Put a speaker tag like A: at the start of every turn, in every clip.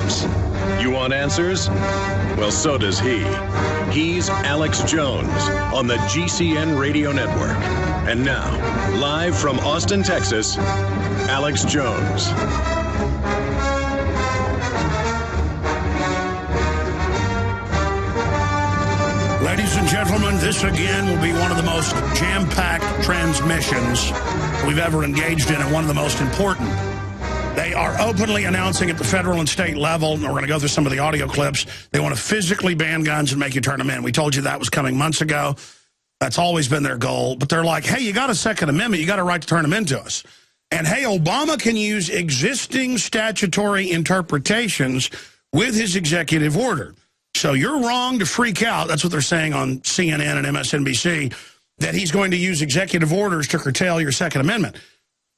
A: firearms. You want answers? Well, so does he. He's Alex Jones on the GCN Radio Network. And now, live from Austin, Texas, Alex Jones.
B: Ladies and gentlemen, this again will be one of the most jam-packed transmissions we've ever engaged in, and one of the most important. They are openly announcing at the federal and state level, and we're going to go through some of the audio clips, they want to physically ban guns and make you turn them in. We told you that was coming months ago. That's always been their goal. But they're like, hey, you got a Second Amendment. You got a right to turn them into us. And, hey, Obama can use existing statutory interpretations with his executive order. So you're wrong to freak out. That's what they're saying on CNN and MSNBC, that he's going to use executive orders to curtail your Second Amendment.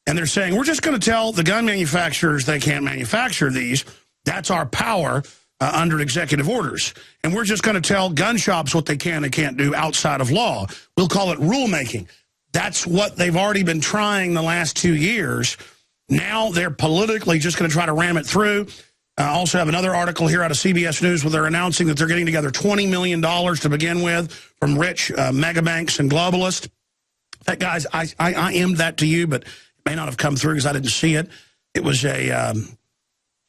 B: And they're saying, we're just going to tell the gun manufacturers they can't manufacture these. That's our power under executive orders. And we're just going to tell gun shops what they can and can't do outside of law. We'll call it rulemaking. That's what they've already been trying the last 2 years. Now they're politically just going to try to ram it through. I also have another article here out of CBS News where they're announcing that they're getting together $20 million to begin with from rich mega banks and globalists. In fact, guys, I aimed that to you, but may not have come through because I didn't see it. It was a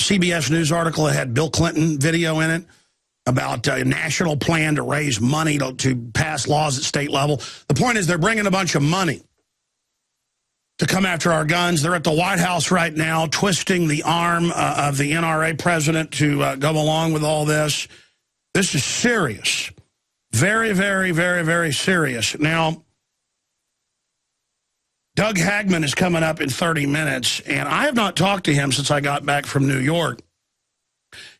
B: CBS News article that had Bill Clinton video in it about a national plan to raise money to pass laws at state level. The point is they're bringing a bunch of money to come after our guns. They're at the White House right now twisting the arm of the NRA president to go along with all this. This is serious. Very, very, very, very serious. Now, Doug Hagmann is coming up in 30 minutes, and I have not talked to him since I got back from New York.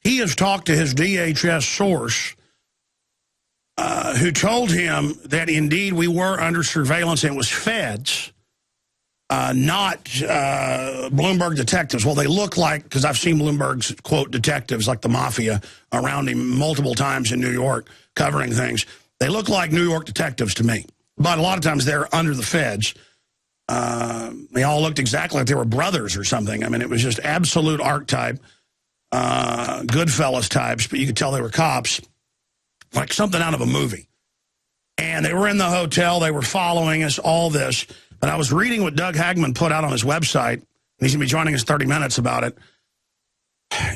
B: He has talked to his DHS source, who told him that, indeed, we were under surveillance and it was feds, not Bloomberg detectives. Well, they look like, because I've seen Bloomberg's, quote, detectives, like the mafia, around him multiple times in New York covering things. They look like New York detectives to me, but a lot of times they're under the feds. They all looked exactly like they were brothers or something. I mean, it was just absolute archetype, Goodfellas types, but you could tell they were cops, like something out of a movie. And they were in the hotel. They were following us, all this. But I was reading what Doug Hagmann put out on his website, and he's going to be joining us 30 minutes about it.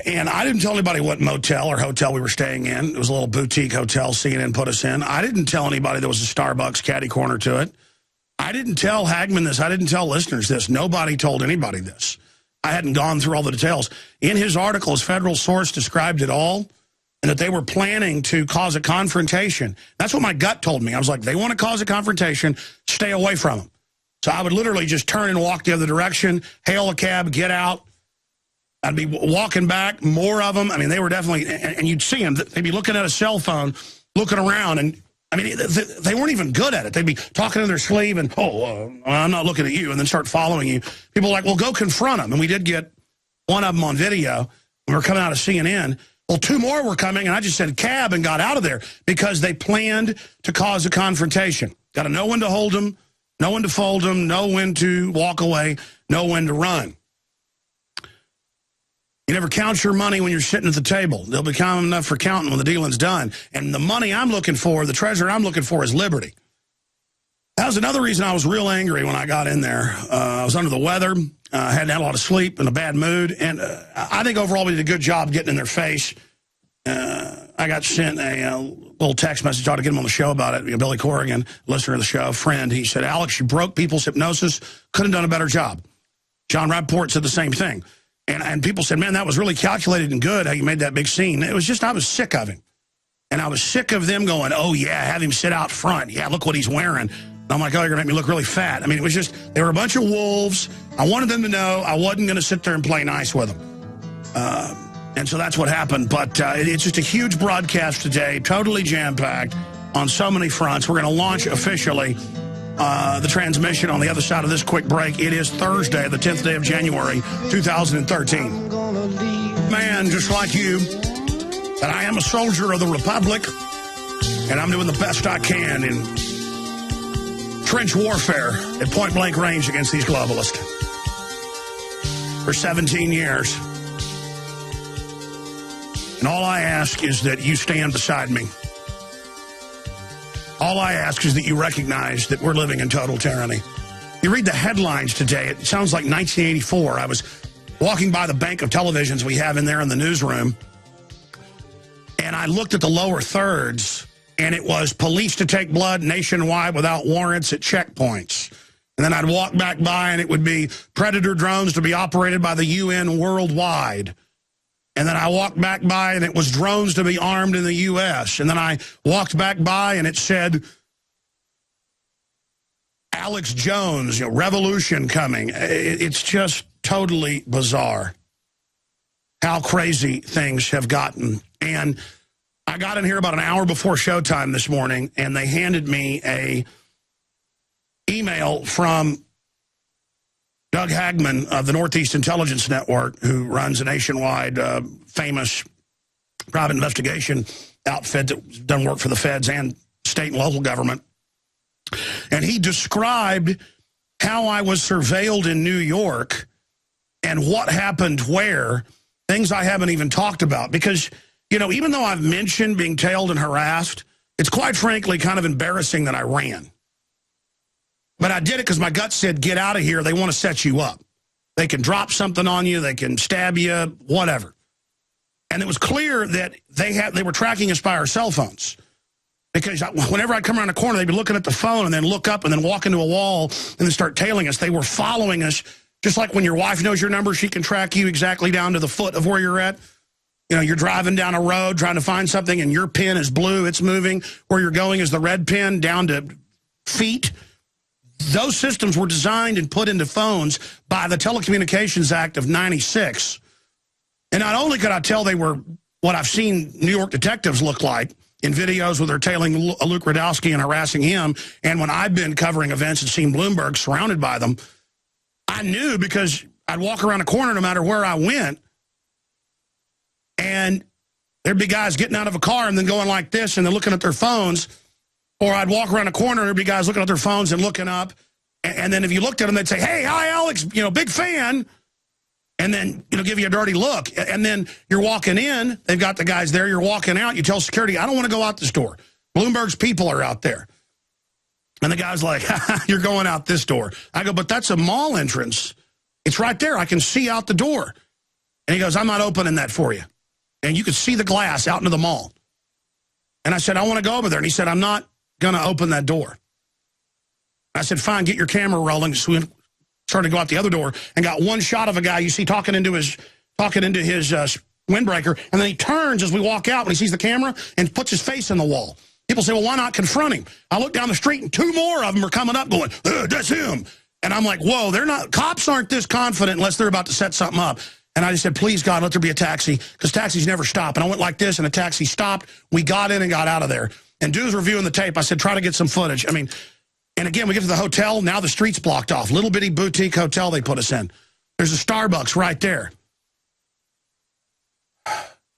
B: And I didn't tell anybody what motel or hotel we were staying in. It was a little boutique hotel CNN put us in. I didn't tell anybody there was a Starbucks caddy corner to it. I didn't tell Hagmann this. I didn't tell listeners this. Nobody told anybody this. I hadn't gone through all the details. In his article, his federal source described it all, and that they were planning to cause a confrontation. That's what my gut told me. I was like, they want to cause a confrontation, stay away from them. So I would literally just turn and walk the other direction, hail a cab, get out. I'd be walking back, more of them. I mean, they were definitely, and you'd see them. They'd be looking at a cell phone, looking around, and I mean, they weren't even good at it. They'd be talking to their sleeve and, I'm not looking at you, and then start following you. People were like, well, go confront them. And we did get one of them on video. We were coming out of CNN. Well, two more were coming, and I just said cab and got out of there because they planned to cause a confrontation. Got to know when to hold them, know when to fold them, know when to walk away, know when to run. You never count your money when you're sitting at the table. They'll become enough for counting when the dealing's done. And the money I'm looking for, the treasure I'm looking for, is liberty. That was another reason I was real angry when I got in there. I was under the weather, hadn't had a lot of sleep, in a bad mood. And I think overall we did a good job getting in their face. I got sent a little text message. I ought to get him on the show about it. Billy Corrigan, listener of the show, friend, he said, Alex, you broke people's hypnosis. Could have done a better job. John Rappaport said the same thing. And people said, man, that was really calculated and good how you made that big scene. It was just, I was sick of him. And I was sick of them going, oh, yeah, have him sit out front. Yeah, look what he's wearing. And I'm like, oh, you're going to make me look really fat. I mean, it was just, they were a bunch of wolves. I wanted them to know I wasn't going to sit there and play nice with them. And so that's what happened. But it's just a huge broadcast today, totally jam-packed on so many fronts. We're going to launch officially the transmission on the other side of this quick break. It is Thursday, the 10th day of January, 2013. Man, just like you, that I am a soldier of the Republic, and I'm doing the best I can in trench warfare at point-blank range against these globalists for 17 years. And all I ask is that you stand beside me. All I ask is that you recognize that we're living in total tyranny. You read the headlines today, it sounds like 1984. I was walking by the bank of televisions we have in there in the newsroom, and I looked at the lower thirds, and it was police to take blood nationwide without warrants at checkpoints. And then I'd walk back by, and it would be Predator drones to be operated by the UN worldwide. And then I walked back by, and it was drones to be armed in the U.S. And then I walked back by, and it said, Alex Jones, revolution coming. It's just totally bizarre how crazy things have gotten. And I got in here about an hour before showtime this morning, and they handed me a email from Doug Hagmann of the Northeast Intelligence Network, who runs a nationwide famous private investigation outfit that done work for the feds and state and local government. And he described how I was surveilled in New York and what happened where, things I haven't even talked about. Because, even though I've mentioned being tailed and harassed, it's quite frankly kind of embarrassing that I ran. But I did it because my gut said, get out of here. They want to set you up. They can drop something on you. They can stab you, whatever. And it was clear that they were tracking us by our cell phones. Because whenever I'd come around a corner, they'd be looking at the phone and then look up and then walk into a wall and then start tailing us. They were following us, just like when your wife knows your number, she can track you exactly down to the foot of where you're at. You're driving down a road trying to find something and your pin is blue, it's moving. Where you're going is the red pin down to feet. Those systems were designed and put into phones by the Telecommunications Act of '96. And not only could I tell they were what I've seen New York detectives look like in videos where they're tailing Luke Radowski and harassing him, and when I've been covering events and seen Bloomberg surrounded by them, I knew because I'd walk around a corner no matter where I went, and there'd be guys getting out of a car and then going like this and then looking at their phones. Or I'd walk around a corner and there'd be guys looking at their phones and looking up. And then if you looked at them, they'd say, hey, hi, Alex, big fan. And then, give you a dirty look. And then you're walking in. They've got the guys there. You're walking out. You tell security, I don't want to go out this door. Bloomberg's people are out there. And the guy's like, you're going out this door. I go, but that's a mall entrance. It's right there. I can see out the door. And he goes, I'm not opening that for you. And you could see the glass out into the mall. And I said, I want to go over there. And he said, I'm not going to open that door. I said, fine, get your camera rolling. So we started to go out the other door and got one shot of a guy you see talking into his windbreaker, and then he turns as we walk out when he sees the camera and puts his face in the wall. People say, well, why not confront him? I look down the street and two more of them are coming up going, that's him. And I'm like, whoa, cops aren't this confident unless they're about to set something up. And I just said, please, God, let there be a taxi, because taxis never stop. And I went like this, and a taxi stopped. We got in and got out of there. And dude's reviewing the tape. I said, try to get some footage. And again, we get to the hotel. Now the street's blocked off. Little bitty boutique hotel they put us in. There's a Starbucks right there.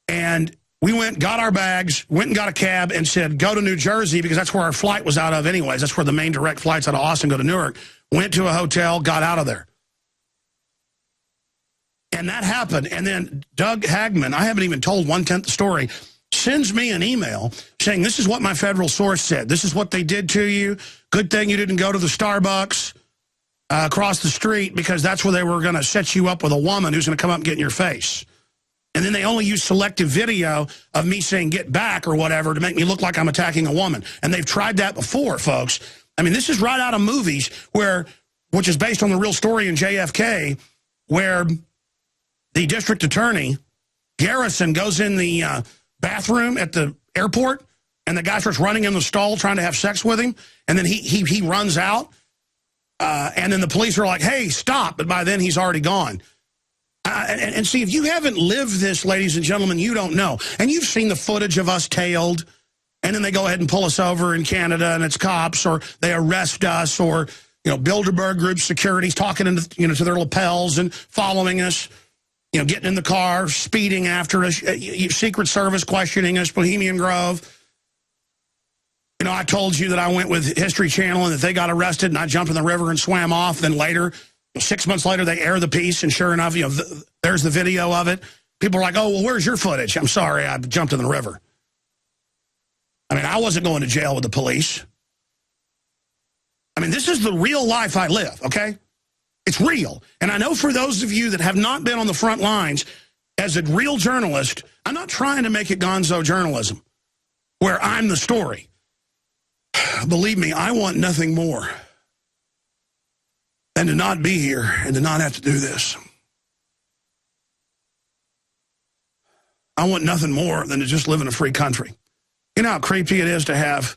B: And we went, got our bags, went and got a cab and said, go to New Jersey, because that's where our flight was out of anyways. That's where the main direct flights out of Austin go to Newark. Went to a hotel, got out of there. And that happened. And then Doug Hagmann, I haven't even told 1/10 the story, sends me an email saying, this is what my federal source said. This is what they did to you. Good thing you didn't go to the Starbucks across the street, because that's where they were going to set you up with a woman who's going to come up and get in your face. And then they only use selective video of me saying get back or whatever to make me look like I'm attacking a woman. And they've tried that before, folks. This is right out of movies which is based on the real story in JFK, where the district attorney, Garrison, goes in the bathroom at the airport, and the guy starts running in the stall trying to have sex with him, and then he runs out, and then the police are like, hey, stop, but by then he's already gone. And see, if you haven't lived this, ladies and gentlemen, you don't know. And you've seen the footage of us tailed, and then they go ahead and pull us over in Canada, and it's cops, or they arrest us, or Bilderberg Group security's talking into to their lapels and following us. Getting in the car, speeding after us, Secret Service questioning us, Bohemian Grove. I told you that I went with History Channel and that they got arrested and I jumped in the river and swam off. Then later, 6 months later, they air the piece, and sure enough, there's the video of it. People are like, oh, well, where's your footage? I'm sorry, I jumped in the river. I mean, I wasn't going to jail with the police. I mean, this is the real life I live, okay? It's real. And I know for those of you that have not been on the front lines, as a real journalist, I'm not trying to make it gonzo journalism, where I'm the story. Believe me, I want nothing more than to not be here and to not have to do this. I want nothing more than to just live in a free country. You know how creepy it is to have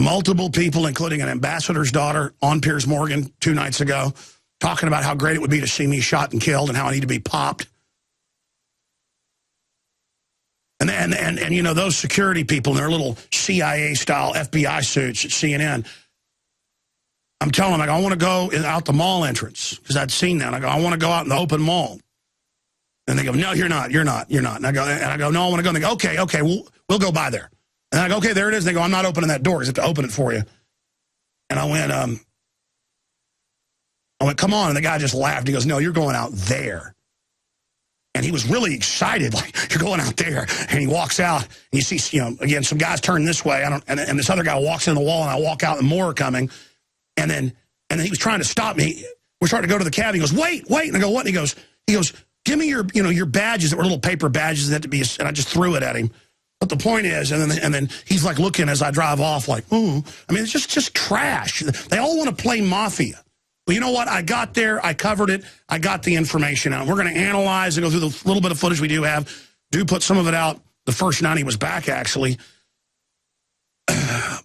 B: multiple people, including an ambassador's daughter, on Piers Morgan 2 nights ago, talking about how great it would be to see me shot and killed and how I need to be popped. And you know, those security people in their little CIA-style FBI suits at CNN, I'm telling them, I want to go out the mall entrance, because I'd seen that. I go, I want to go out in the open mall. And they go, no, you're not. And I go, no, I want to go. And they go, okay, we'll go by there. And I go, okay, there it is. And they go, I'm not opening that door because I have to open it for you. And I went, come on. And the guy just laughed. He goes, no, you're going out there. And he was really excited, like, you're going out there. And he walks out, and you see, you know, again, some guys turn this way, and this other guy walks in the wall, and I walk out, and more are coming. And then he was trying to stop me. We're starting to go to the cab. He goes, wait. And I go, what? And he goes, give me your badges that were little paper badges that had to be, and I just threw it at him. But the point is, and then he's like looking as I drive off, like, ooh. I mean, it's just trash. They all want to play mafia. Well, you know what? I got there. I covered it. I got the information out. We're going to analyze and go through the little bit of footage we do have. Do put some of it out the first night he was back, actually.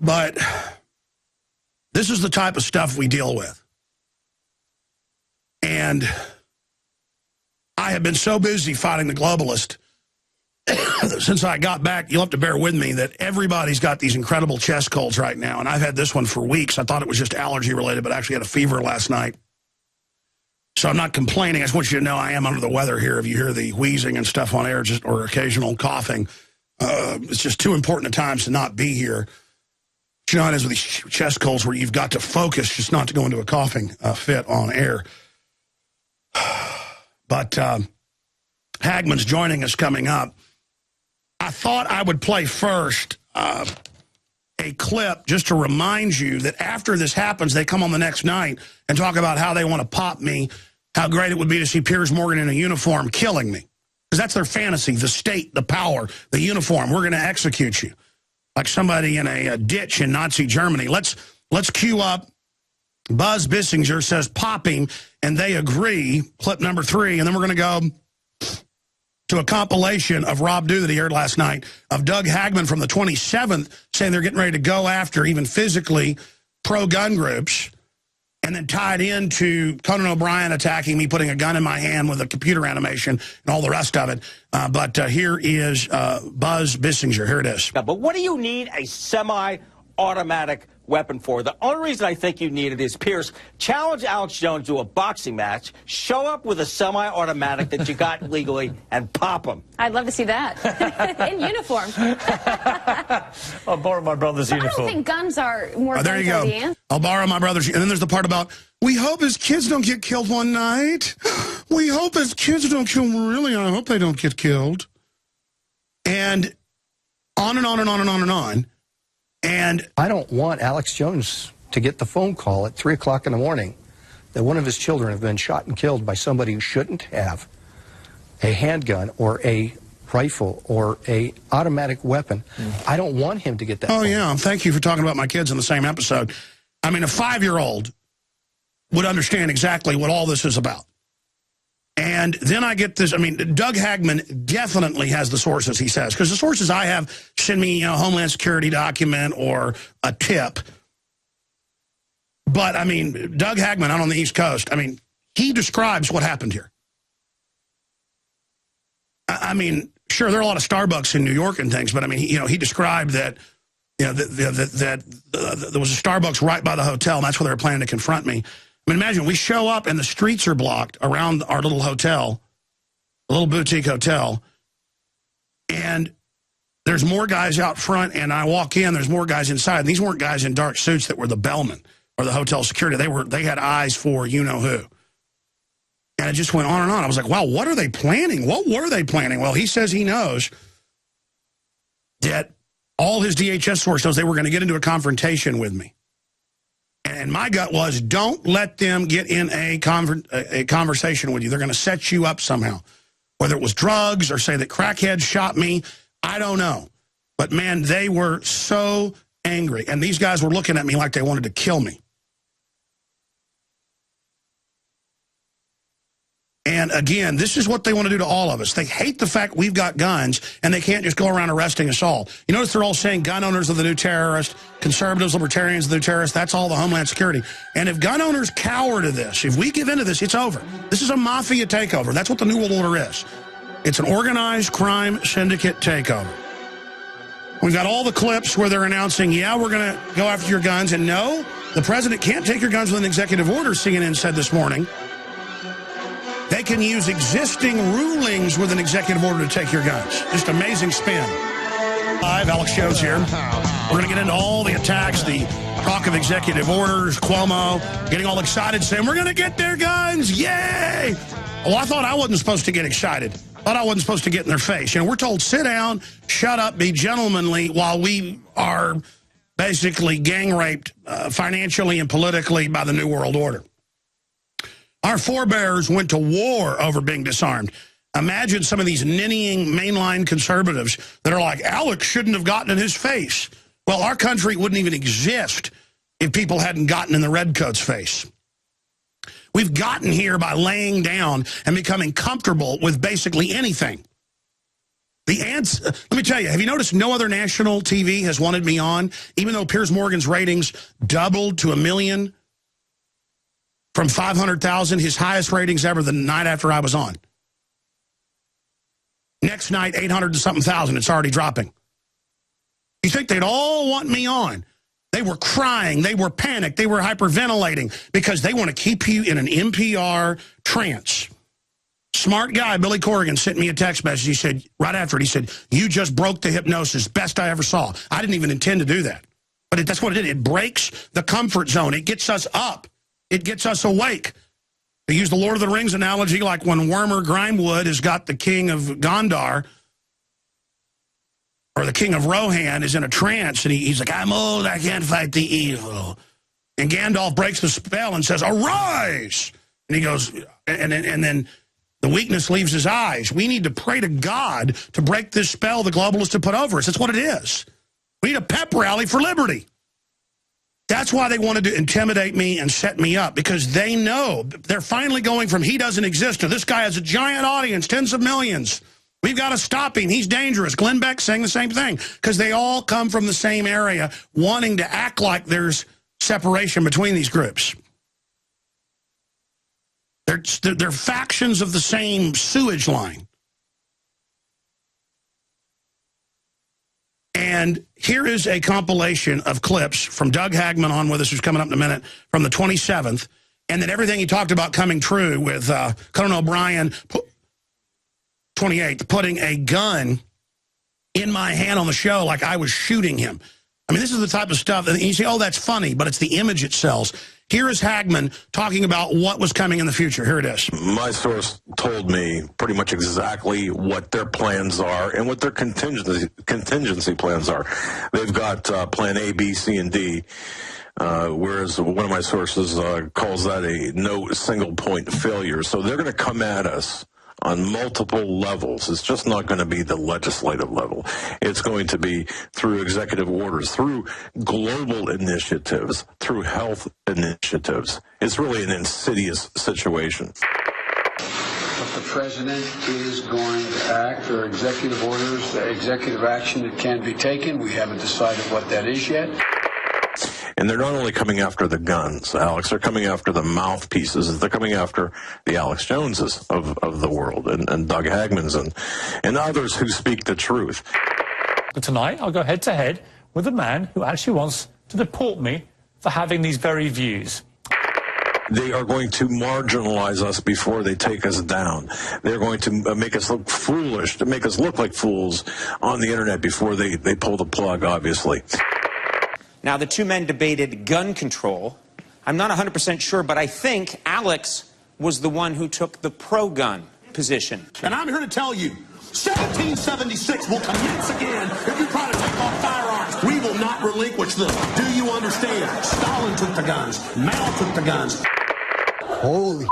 B: But this is the type of stuff we deal with. And I have been so busy fighting the globalist since I got back. You'll have to bear with me that everybody's got these incredible chest colds right now, and I've had this one for weeks. I thought it was just allergy related, but I actually had a fever last night. So I'm not complaining. I just want you to know I am under the weather here. If you hear the wheezing and stuff on air, or occasional coughing, it's just too important at times to not be here. But you know how it is with these chest colds where you've got to focus just not to go into a coughing fit on air. But Hagmann's joining us coming up. I thought I would play first a clip just to remind you that after this happens, they come on the next night and talk about how they want to pop me, how great it would be to see Piers Morgan in a uniform killing me. Because that's their fantasy, the state, the power, the uniform. We're going to execute you like somebody in a ditch in Nazi Germany. Let's cue up. Buzz Bissinger says pop him, and they agree. Clip number 3, and then we're going to go to a compilation of Rob Dew that he heard last night of Doug Hagmann from the 27th saying they're getting ready to go after, even physically, pro-gun groups, and then tied into Conan O'Brien attacking me, putting a gun in my hand with a computer animation and all the rest of it. But here is Buzz Bissinger. Here it is.
C: But what do you need a semi-automatic weapon for? The only reason I think you need it is, Pierce, challenge Alex Jones to a boxing match, show up with a semi-automatic that you got legally, and pop him.
D: I'd love to see that. In uniform.
C: I'll borrow my brother's uniform.
D: I don't think guns are more
B: there you go.
D: The answer.
B: I'll borrow my brother's. And then there's the part about, we hope his kids don't get killed one night. We hope his kids don't kill. Really, I hope they don't get killed. And on and on and on and on and on. And
E: I don't want Alex Jones to get the phone call at 3 o'clock in the morning that one of his children have been shot and killed by somebody who shouldn't have a handgun or a rifle or a automatic weapon. I don't want him to get that phone
B: yeah, thank you for talking about my kids in the same episode. I mean, a 5-year-old would understand exactly what all this is about. And then I get this, I mean, Doug Hagmann definitely has the sources, he says, because the sources I have send me, a Homeland Security document or a tip. But, I mean, Doug Hagmann out on the East Coast, I mean, he describes what happened here. I mean, sure, there are a lot of Starbucks in New York and things, but, I mean, he described that, that there was a Starbucks right by the hotel, and that's where they were planning to confront me. I mean, imagine, we show up and the streets are blocked around our little hotel, a little boutique hotel, and there's more guys out front, and I walk in, there's more guys inside. And these weren't guys in dark suits that were the bellman or the hotel security. They had eyes for you-know-who. And it just went on and on. I was like, wow, what are they planning? What were they planning? Well, he says he knows that all his DHS source knows they were going to get into a confrontation with me. And my gut was, don't let them get in a conversation with you. They're going to set you up somehow. Whether it was drugs or say that crackheads shot me, I don't know. But, man, they were so angry. And these guys were looking at me like they wanted to kill me. And, again, this is what they want to do to all of us. They hate the fact we've got guns, and they can't just go around arresting us all. You notice they're all saying gun owners are the new terrorists, conservatives, libertarians are the new terrorists. That's all the Homeland Security. And if gun owners cower to this, if we give in to this, it's over. This is a mafia takeover. That's what the New World Order is. It's an organized crime syndicate takeover. We've got all the clips where they're announcing, yeah, we're going to go after your guns. And no, the president can't take your guns with an executive order, CNN said this morning. They can use existing rulings with an executive order to take your guns. Just amazing spin. Live, Alex Jones here. We're going to get into all the attacks, the talk of executive orders, Cuomo, getting all excited, saying, we're going to get their guns, yay! Well, I thought I wasn't supposed to get excited. I thought I wasn't supposed to get in their face. You know, we're told, sit down, shut up, be gentlemanly, while we are basically gang raped financially and politically by the New World Order. Our forebears went to war over being disarmed. Imagine some of these ninnying mainline conservatives that are like, Alex shouldn't have gotten in his face. Well, our country wouldn't even exist if people hadn't gotten in the redcoats' face. We've gotten here by laying down and becoming comfortable with basically anything. The answer, let me tell you, have you noticed no other national TV has wanted me on, even though Piers Morgan's ratings doubled to 1 million? From 500,000, his highest ratings ever the night after I was on. Next night, 800 and something thousand. It's already dropping. You think they'd all want me on? They were crying. They were panicked. They were hyperventilating because they want to keep you in an NPR trance. Smart guy, Billy Corrigan, sent me a text message. He said, right after it, he said, you just broke the hypnosis. Best I ever saw. I didn't even intend to do that. But that's what it did. It breaks the comfort zone. It gets us up. It gets us awake. To use the Lord of the Rings analogy, like when Wormer Grimewood has got the king of Gondar, or the king of Rohan is in a trance, and he's like, I'm old, I can't fight the evil. And Gandalf breaks the spell and says, arise! And he goes, and then the weakness leaves his eyes. We need to pray to God to break this spell the globalists have put over us. That's what it is. We need a pep rally for liberty. That's why they wanted to intimidate me and set me up, because they know they're finally going from he doesn't exist to this guy has a giant audience, tens of millions. We've got to stop him. He's dangerous. Glenn Beck saying the same thing, because they all come from the same area, wanting to act like there's separation between these groups. They're factions of the same sewage line. And here is a compilation of clips from Doug Hagmann on with us, who's coming up in a minute, from the 27th, and then everything he talked about coming true with Conan O'Brien, 28th, putting a gun in my hand on the show like I was shooting him. I mean, this is the type of stuff, and you say, oh, that's funny, but it's the image it sells. Here is Hagmann talking about what was coming in the future. Here it is.
F: My source told me pretty much exactly what their plans are and what their contingency plans are. They've got plan A, B, C, and D, whereas one of my sources calls that a no single point failure. So they're going to come at us on multiple levels. It's just not going to be the legislative level. It's going to be through executive orders, through global initiatives, through health initiatives. It's really an insidious situation.
G: If the president is going to act, or executive orders, executive action that can be taken, we haven't decided what that is yet.
F: And they're not only coming after the guns, Alex, they're coming after the mouthpieces. They're coming after the Alex Joneses of the world, and Doug Hagmans and others who speak the truth.
H: Tonight, I'll go head-to-head with a man who actually wants to deport me for having these very views.
F: They are going to marginalize us before they take us down. They're going to make us look foolish, to make us look like fools on the internet before they pull the plug, obviously.
I: Now, the two men debated gun control. I'm not 100% sure, but I think Alex was the one who took the pro-gun position.
B: And I'm here to tell you, 1776 will commence again if you try to take off firearms. We will not relinquish them. Do you understand? Stalin took the guns. Mao took the guns.
J: Holy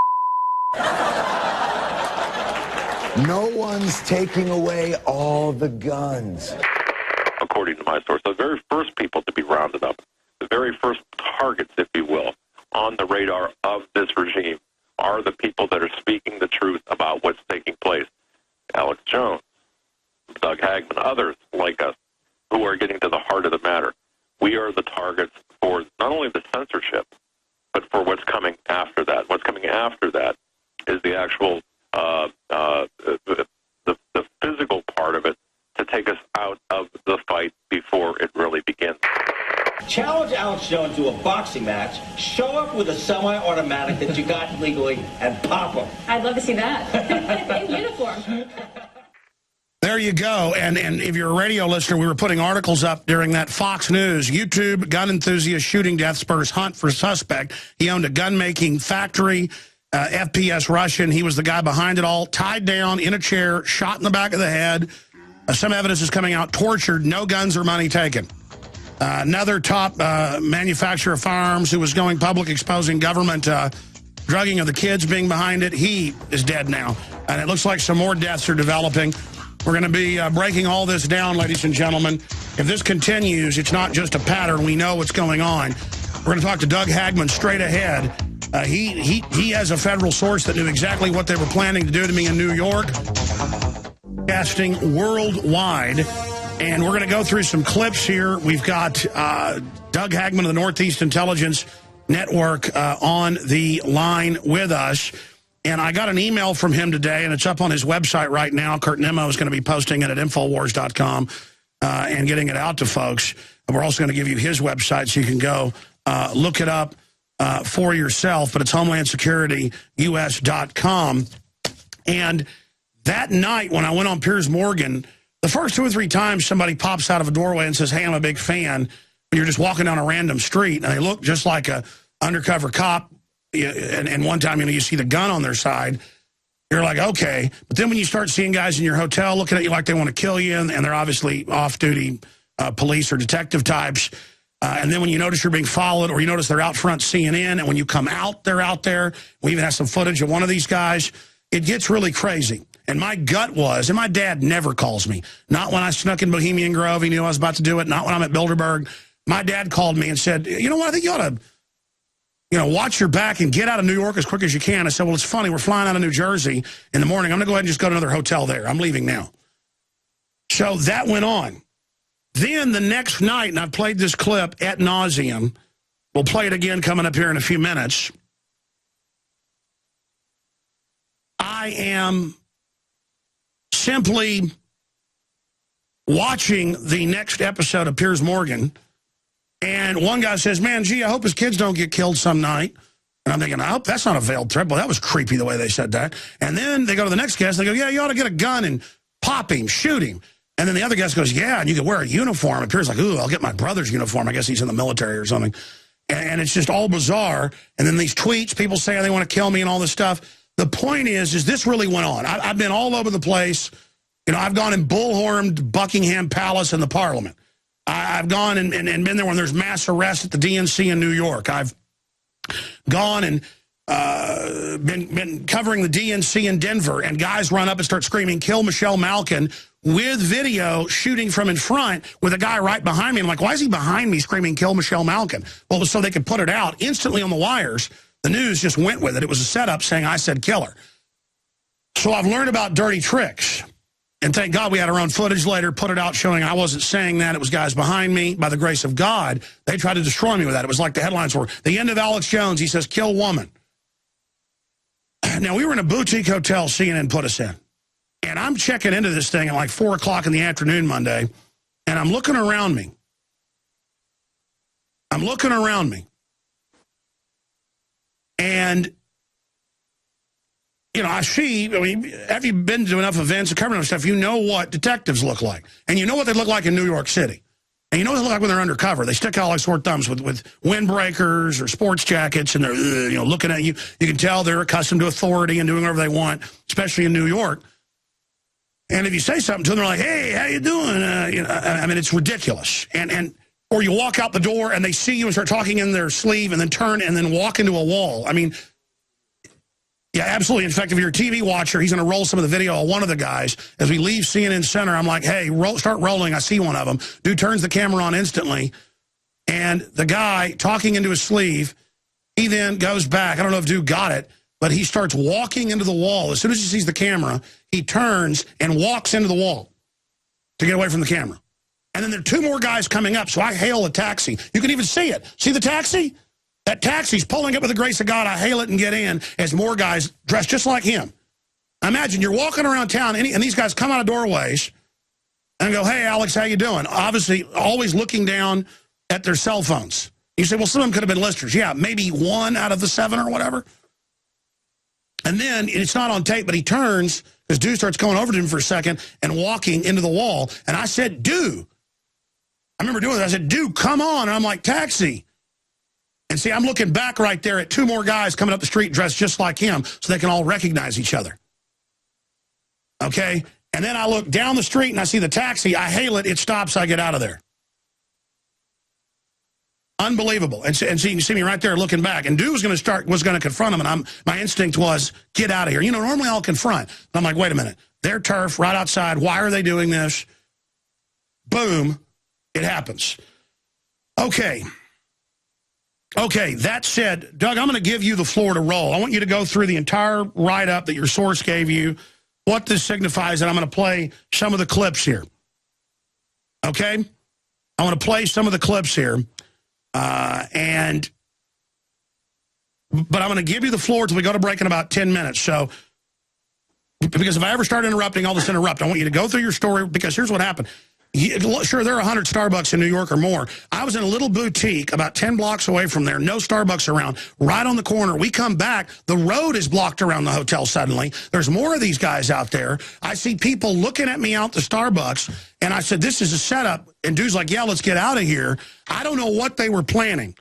J: no one's taking away all the guns.
F: According to my source, the very first people to be rounded up, the very first targets, if you will, on the radar of this regime are the people that are speaking the truth about what's taking place. Alex Jones, Doug Hagmann, others like us who are getting to the heart of the matter. We are the targets for not only the censorship, but for what's coming after that. What's coming after that is the actual the physical part of it to take us out of the fight before it really begins.
C: Challenge Alex Jones to a boxing match, show up with a semi-automatic that you got legally, and pop him.
D: I'd love to see that. In uniform.
B: There you go. And if you're a radio listener, we were putting articles up during that Fox News. YouTube gun enthusiast shooting death spurs hunt for suspect. He owned a gun-making factory, FPS Russian. He was the guy behind it all, tied down in a chair, shot in the back of the head. Some evidence is coming out, tortured, no guns or money taken. Another top manufacturer of firearms who was going public exposing government drugging of the kids being behind it. He is dead now. And it looks like some more deaths are developing. We're going to be breaking all this down, ladies and gentlemen. If this continues, it's not just a pattern. We know what's going on. We're going to talk to Doug Hagmann straight ahead. He has a federal source that knew exactly what they were planning to do to me in New York. Casting worldwide. And we're going to go through some clips here. We've got Doug Hagmann of the Northeast Intelligence Network on the line with us. And I got an email from him today, and it's up on his website right now. Kurt Nimmo is going to be posting it at Infowars.com and getting it out to folks. And we're also going to give you his website so you can go look it up for yourself. But it's HomelandSecurityUS.com. And that night when I went on Piers Morgan, the first 2 or 3 times somebody pops out of a doorway and says, hey, I'm a big fan, when you're just walking down a random street, and they look just like a undercover cop, and one time, you see the gun on their side, you're like, okay. But then when you start seeing guys in your hotel looking at you like they want to kill you, and they're obviously off-duty police or detective types, and then when you notice you're being followed, or you notice they're out front CNN, and when you come out, they're out there. We even have some footage of one of these guys. It gets really crazy. And my gut was, and my dad never calls me, not when I snuck in Bohemian Grove, he knew I was about to do it, not when I'm at Bilderberg. My dad called me and said, you know what, I think you ought to, watch your back and get out of New York as quick as you can. I said, well, it's funny, we're flying out of New Jersey in the morning. I'm going to go ahead and just go to another hotel there. I'm leaving now. So that went on. Then the next night, and I've played this clip ad nauseum, we'll play it again coming up here in a few minutes. I am simply watching the next episode of Piers Morgan, and one guy says, man, gee, I hope his kids don't get killed some night. And I'm thinking, I hope that's not a veiled threat. Well, that was creepy the way they said that. And then they go to the next guest, and they go, yeah, you ought to get a gun and pop him, shoot him. And then the other guest goes, yeah, and you could wear a uniform. And Piers like, ooh, I'll get my brother's uniform. I guess he's in the military or something. And it's just all bizarre. And then these tweets, people saying they want to kill me and all this stuff. The point is this really went on. I've been all over the place. I've gone and bullhorned Buckingham Palace and the Parliament. I've gone and been there when there's mass arrests at the DNC in New York. I've gone and been covering the DNC in Denver, and guys run up and start screaming, kill Michelle Malkin, with video shooting from in front with a guy right behind me. I'm like, why is he behind me screaming, kill Michelle Malkin? Well, it was so they could put it out instantly on the wires. The news just went with it. It was a setup saying I said kill her. So I've learned about dirty tricks. And thank God we had our own footage later, put it out showing I wasn't saying that. It was guys behind me. By the grace of God, they tried to destroy me with that. It was like the headlines were, the end of Alex Jones. He says, kill woman. Now, we were in a boutique hotel CNN put us in. And I'm checking into this thing at like 4 o'clock in the afternoon Monday. And I'm looking around me. And I mean, have you been to enough events and covering enough stuff, you know what detectives look like. And you know what they look like in New York City. And you know what they look like when they're undercover? They stick out like sore thumbs with windbreakers or sports jackets, and they're looking at you. You can tell they're accustomed to authority and doing whatever they want, especially in New York. And if you say something to them, they're like, "Hey, how you doing?" I mean, it's ridiculous. Or you walk out the door and they see you and start talking in their sleeve, and then turn and then walk into a wall. I mean, yeah, absolutely. In fact, if you're a TV watcher, he's going to roll some of the video of one of the guys. As we leave CNN Center, I'm like, hey, start rolling. I see one of them. Dude turns the camera on instantly. And the guy talking into his sleeve, he then goes back. I don't know if dude got it, but he starts walking into the wall. As soon as he sees the camera, he turns and walks into the wall to get away from the camera. And then there are two more guys coming up, so I hail a taxi. You can even see it. See the taxi? That taxi's pulling up with the grace of God. I hail it and get in as more guys dressed just like him. Imagine you're walking around town, and these guys come out of doorways and go, hey, Alex, how you doing? Obviously, always looking down at their cell phones. You say, well, some of them could have been listeners. Yeah, maybe 1 out of the 7 or whatever. And then, it's not on tape, but he turns, because dude starts going over to him for a second and walking into the wall. And I said, dude. I remember doing that. I said, dude, come on. And I'm like, taxi. And see, I'm looking back right there at 2 more guys coming up the street dressed just like him so they can all recognize each other. Okay? And then I look down the street and I see the taxi. I hail it. It stops. I get out of there. Unbelievable. And so you can see me right there looking back. And dude was going to confront him. And my instinct was, get out of here. Normally I'll confront. And I'm like, wait a minute. They're turf right outside. Why are they doing this? Boom. It happens. Okay. Okay, that said, Doug, I'm going to give you the floor to roll. I want you to go through the entire write-up that your source gave you, what this signifies, and I'm going to play some of the clips here. Okay? I want to play some of the clips here, but I'm going to give you the floor until we go to break in about 10 minutes. So, because if I ever start interrupting, I'll just interrupt. I want you to go through your story, because here's what happened. Sure, there are 100 Starbucks in New York or more. I was in a little boutique about 10 blocks away from there, no Starbucks around, right on the corner. We come back, the road is blocked around the hotel suddenly. There's more of these guys out there. I see people looking at me out the Starbucks, and I said, this is a setup. And dude's like, yeah, let's get out of here. I don't know what they were planning,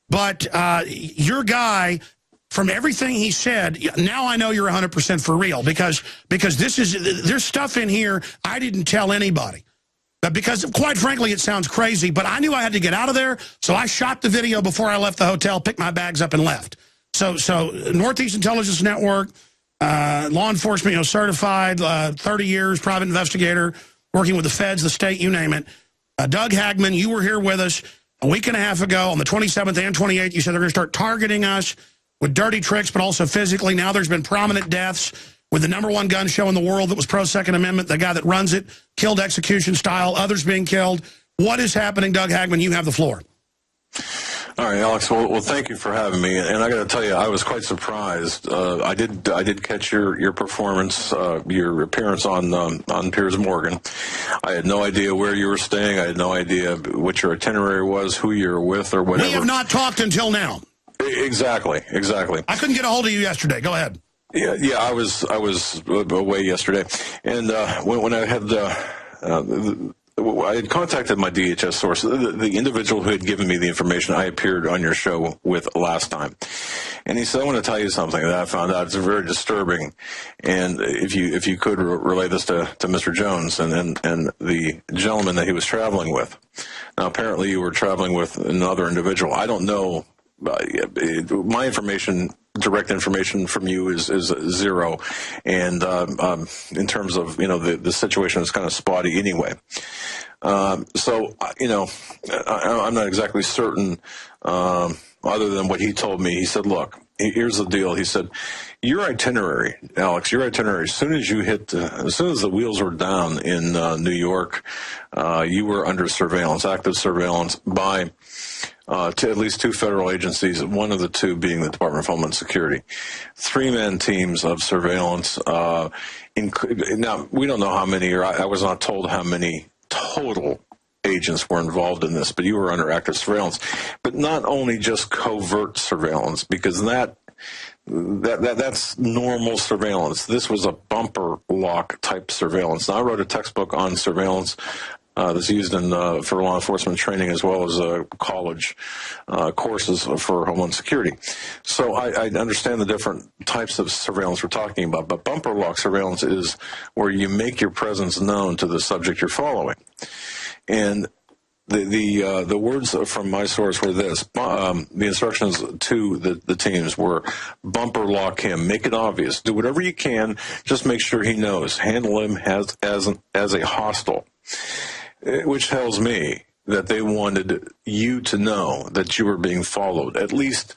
B: but your guy, from everything he said, now I know you're 100% for real, because there's stuff in here I didn't tell anybody. Because, quite frankly, it sounds crazy, but I knew I had to get out of there, so I shot the video before I left the hotel, picked my bags up, and left. So Northeast Intelligence Network, law enforcement, certified, 30 years, private investigator, working with the feds, the state, you name it. Doug Hagmann, you were here with us a week and a half ago on the 27th and 28th. You said they're going to start targeting us with dirty tricks, but also physically. Now there's been prominent deaths. With the #1 gun show in the world that was pro-Second Amendment, the guy that runs it, killed execution style, others being killed. What is happening, Doug Hagmann? You have the floor.
F: All right, Alex. Well, thank you for having me. And I got to tell you, I was quite surprised. I did catch your performance, your appearance on Piers Morgan. I had no idea where you were staying. I had no idea what your itinerary was, who you were with, or whatever.
B: We have not talked until now.
F: Exactly. I
B: couldn't get a hold of you yesterday. Go ahead.
F: Yeah, I was away yesterday, and when I had I had contacted my DHS source, the individual who had given me the information I appeared on your show with last time, and he said, "I want to tell you something that I found out. It's very disturbing, and if you could relay this to Mr. Jones and the gentleman that he was traveling with. Now, apparently, you were traveling with another individual. I don't know." My direct information from you is zero, and in terms of the situation is kind of spotty anyway. So I'm not exactly certain. Other than what he told me, he said, "Look, here's the deal." He said, "Your itinerary, Alex. Your itinerary. As soon as the wheels were down in New York, you were under surveillance, active surveillance by." To at least 2 federal agencies, one of the 2 being the Department of Homeland Security. 3-man teams of surveillance. Now, we don't know how many, or I was not told how many total agents were involved in this, but you were under active surveillance. But not only just covert surveillance, because that's normal surveillance. This was a bumper lock type surveillance. Now, I wrote a textbook on surveillance that's used in for law enforcement training as well as college courses for Homeland Security. So I understand the different types of surveillance we're talking about, but bumper lock surveillance is where you make your presence known to the subject you're following. And the words from my source were this. The instructions to the teams were bumper lock him. Make it obvious. Do whatever you can. Just make sure he knows. Handle him as a hostile. Which tells me that they wanted you to know that you were being followed, at least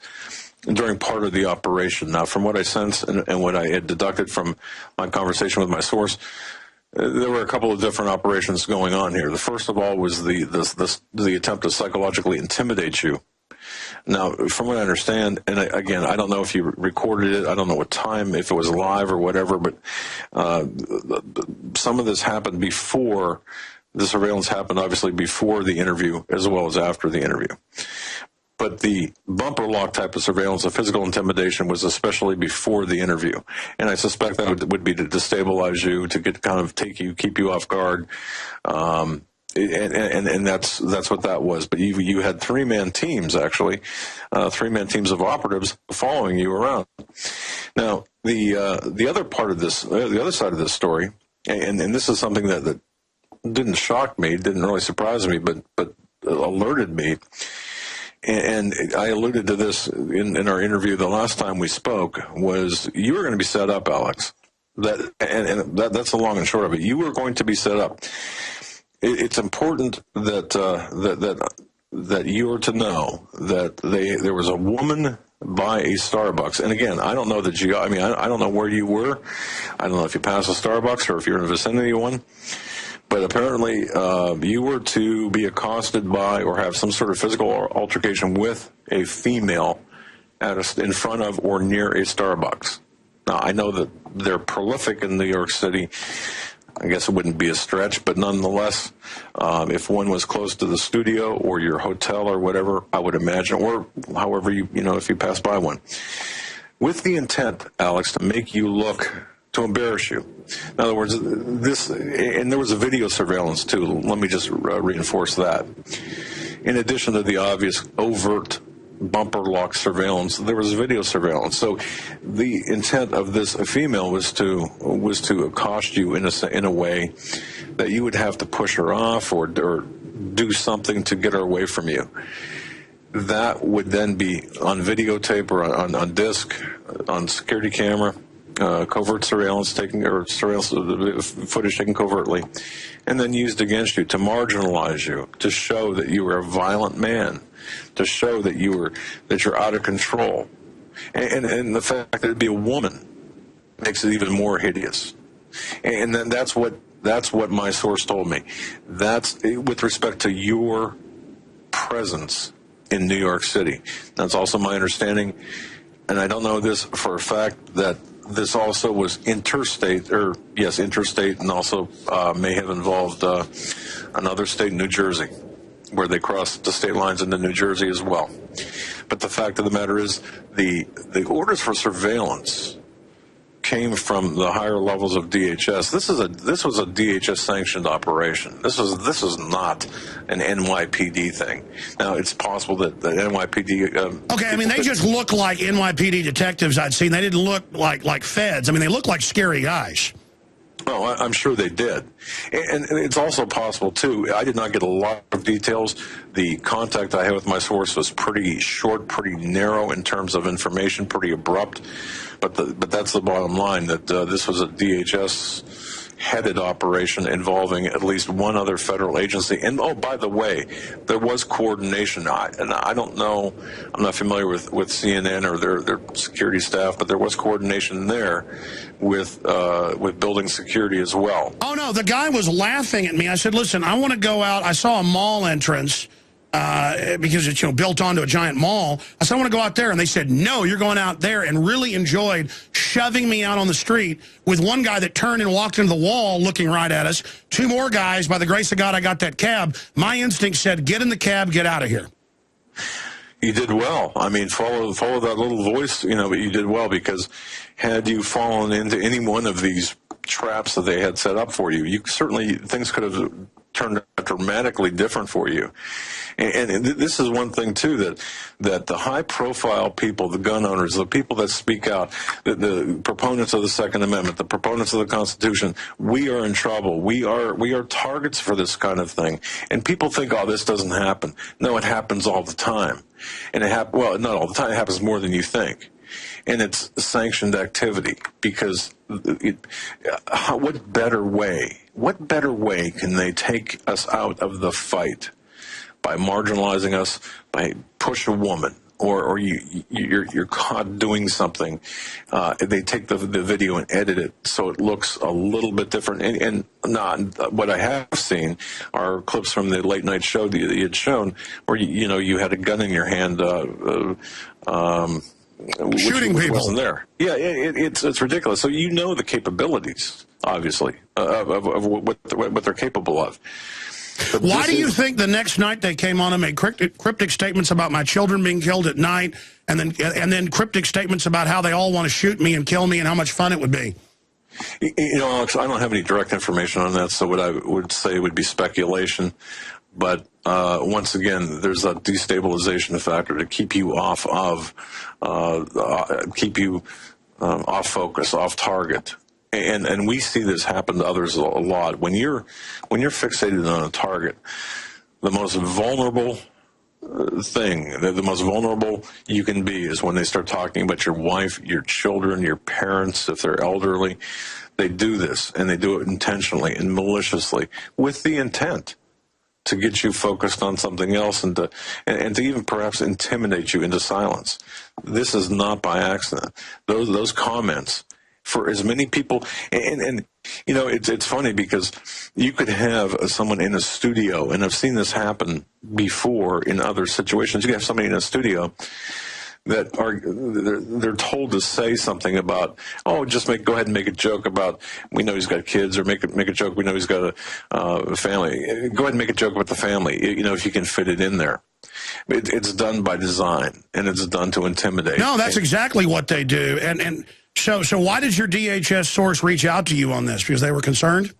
F: during part of the operation. Now, from what I sense and what I had deducted from my conversation with my source, there were a couple of different operations going on here. The first of all was the attempt to psychologically intimidate you. Now, from what I understand, and again, I don't know if you recorded it, I don't know what time, if it was live or whatever, but some of this happened before, the surveillance happened obviously before the interview as well as after the interview. But the bumper lock type of surveillance, the physical intimidation, was especially before the interview. And I suspect that would be to destabilize you, to keep you off guard. And that's what that was. But you had three-man teams, actually, three-man teams of operatives following you around. Now, the other part of this, the other side of this story, and this is something that didn't shock me, didn't really surprise me, but alerted me. And I alluded to this in our interview the last time we spoke, was you were going to be set up, Alex. That's the long and short of it. You were going to be set up. It's important that you are to know that there was a woman by a Starbucks. And again, I don't know I don't know where you were. I don't know if you passed a Starbucks or if you're in the vicinity of one. But apparently, you were to be accosted by or have some sort of physical altercation with a female in front of or near a Starbucks. Now, I know that they're prolific in New York City. I guess it wouldn't be a stretch, but nonetheless, if one was close to the studio or your hotel or whatever, I would imagine, or however if you pass by one, with the intent, Alex, to make you look, to embarrass you. In other words, and there was a video surveillance too. Let me just reinforce that. In addition to the obvious overt bumper lock surveillance, there was video surveillance. So the intent of this female was to accost you in a way that you would have to push her off or do something to get her away from you. That would then be on videotape or on disc, on security camera. Covert surveillance surveillance footage taken covertly, and then used against you to marginalize you, to show that you were a violent man, to show that you're out of control, and the fact that it'd be a woman makes it even more hideous. And then that's what my source told me. That's with respect to your presence in New York City. That's also my understanding, and I don't know this for a fact, that this also was interstate, and also may have involved another state, New Jersey, where they crossed the state lines into New Jersey as well. But the fact of the matter is, the orders for surveillance came from the higher levels of DHS. This was a DHS sanctioned operation. This is not an NYPD thing. Now, it's possible that the NYPD.
B: Okay, I mean, they just look like NYPD detectives I'd seen. They didn't look like feds. I mean, they look like scary guys.
F: Oh, I'm sure they did. And it's also possible, too. I did not get a lot of details. The contact I had with my source was pretty short, pretty narrow in terms of information, pretty abrupt. But that's the bottom line, that this was a DHS-headed operation involving at least one other federal agency. And, oh, by the way, there was coordination. And I don't know, I'm not familiar with CNN or their security staff, but there was coordination there with building security as well.
B: Oh, no, the guy was laughing at me. I said, listen, I want to go out. I saw a mall entrance. Because it's built onto a giant mall. I said, I want to go out there. And they said, no, you're going out there, and really enjoyed shoving me out on the street with one guy that turned and walked into the wall looking right at us. Two more guys. By the grace of God, I got that cab. My instinct said, get in the cab, get out of here.
F: You did well. I mean, follow that little voice, but you did well, because had you fallen into any one of these traps that they had set up for you, things could have turned out dramatically different for you. And this is one thing, too, that the high-profile people, the gun owners, the people that speak out, the proponents of the Second Amendment, the proponents of the Constitution, we are in trouble. We are targets for this kind of thing. And people think, oh, this doesn't happen. No, it happens all the time. And well, not all the time. It happens more than you think. And it's sanctioned activity, because what better way can they take us out of the fight? By marginalizing us, by push a woman, or you're caught doing something. They take the video and edit it so it looks a little bit different. And not what I have seen are clips from the late night show that you had shown, where you had a gun in your hand.
B: Shooting people.
F: Wasn't there. Yeah, it's ridiculous. So the capabilities, obviously, of what they're capable of. But
B: why do you think the next night they came on and made cryptic statements about my children being killed at night, and then cryptic statements about how they all want to shoot me and kill me and how much fun it would be?
F: Alex, I don't have any direct information on that, so what I would say would be speculation. But once again, there's a destabilization factor to keep you off focus, off target. And we see this happen to others a lot. When you're fixated on a target, the most vulnerable thing, the most vulnerable you can be, is when they start talking about your wife, your children, your parents, if they're elderly. They do this, and they do it intentionally and maliciously, with the intent to get you focused on something else, and to even perhaps intimidate you into silence. This is not by accident. Those comments, for as many people, and it's funny, because you could have someone in a studio, and I've seen this happen before in other situations. You can have somebody in a studio that they're told to say something about, just go ahead and make a joke about, we know he's got kids, or make a joke, we know he's got a family. Go ahead and make a joke about the family, if you can fit it in there. It's done by design, and it's done to intimidate.
B: No, that's exactly what they do. And so why did your DHS source reach out to you on this? Because they were concerned?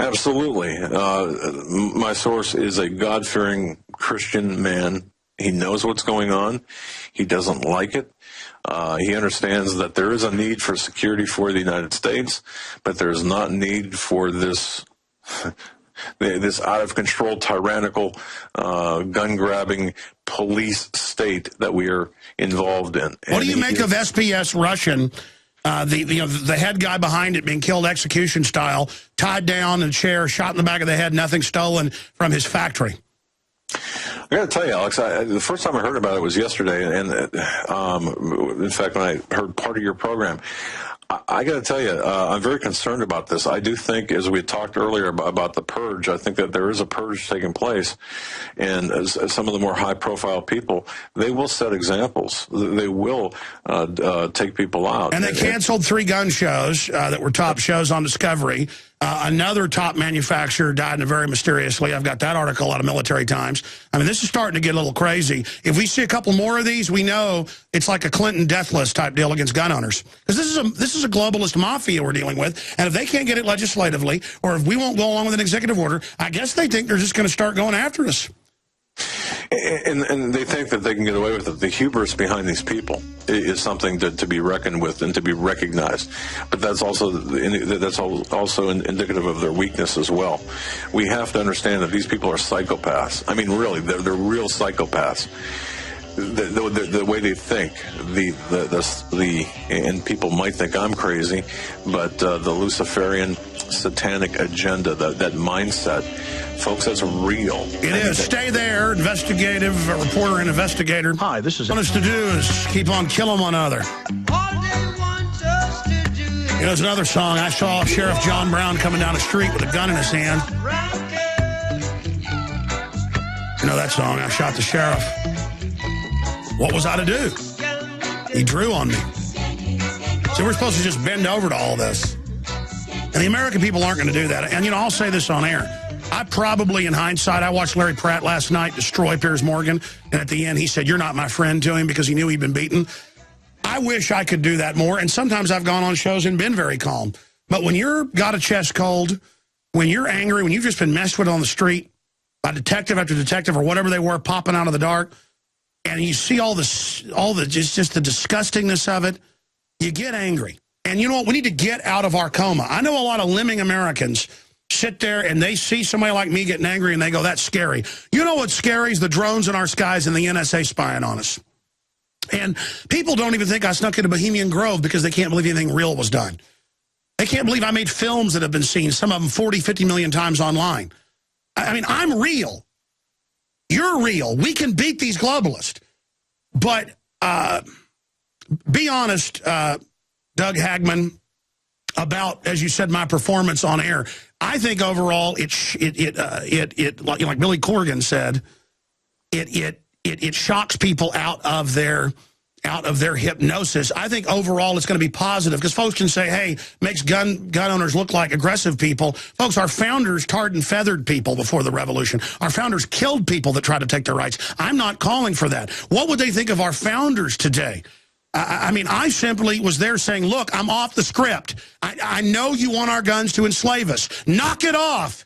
F: Absolutely. My source is a God-fearing Christian man. He knows what's going on. He doesn't like it. He understands that there is a need for security for the United States, but there is not need for this out-of-control, tyrannical, gun-grabbing police state that we are involved in.
B: What do you make of SPS Russian, the head guy behind it being killed execution style, tied down in a chair, shot in the back of the head, nothing stolen from his factory?
F: I got to tell you, Alex, the first time I heard about it was yesterday, and in fact, when I heard part of your program, I got to tell you, I'm very concerned about this. I do think, as we talked earlier about the purge, I think that there is a purge taking place, and as some of the more high-profile people, they will set examples. They will take people out.
B: And they canceled 3 gun shows that were top shows on Discovery. Another top manufacturer died very mysteriously. I've got that article out of Military Times. I mean, this is starting to get a little crazy. If we see a couple more of these, we know it's like a Clinton death list type deal against gun owners. Because this is a globalist mafia we're dealing with. And if they can't get it legislatively, or if we won't go along with an executive order, I guess they think they're just going to start going after us.
F: And they think that they can get away with it. The hubris behind these people is something to be reckoned with and to be recognized. But that's also indicative of their weakness as well. We have to understand that these people are psychopaths. I mean, really, they're real psychopaths. The way they think, and people might think I'm crazy, but the Luciferian satanic agenda, that mindset, folks, that's real.
B: It is. Stay there, investigative reporter and investigator.
E: Hi, this is...
B: What us to do is keep on killing one another. There's another song. I saw Sheriff John Brown coming down the street with a gun in his hand. You know that song, I shot the sheriff. What was I to do? He drew on me. So we're supposed to just bend over to all this. And the American people aren't going to do that. And, I'll say this on air. I probably, in hindsight, I watched Larry Pratt last night destroy Piers Morgan. And at the end, he said, "You're not my friend," to him because he knew he'd been beaten. I wish I could do that more. And sometimes I've gone on shows and been very calm. But when you're got a chest cold, when you're angry, when you've just been messed with on the street, by detective after detective or whatever they were popping out of the dark, and you see all the just the disgustingness of it, you get angry. And you know what? We need to get out of our coma. I know a lot of limbing Americans sit there and they see somebody like me getting angry and they go, that's scary. You know what's scary is the drones in our skies and the NSA spying on us. And people don't even think I snuck into Bohemian Grove because they can't believe anything real was done. They can't believe I made films that have been seen, some of them 40, 50 million times online. I mean, I'm real. You're real. We can beat these globalists. But be honest, Doug Hagmann, about, as you said, my performance on air. I think overall, like Billy Corgan said, it shocks people out of their hypnosis. I think overall it's going to be positive because folks can say, hey, makes gun owners look like aggressive people. Folks, our founders tarred and feathered people before the revolution. Our founders killed people that tried to take their rights. I'm not calling for that. What would they think of our founders today? I mean, I simply was there saying, look, I'm off the script. I know you want our guns to enslave us. Knock it off.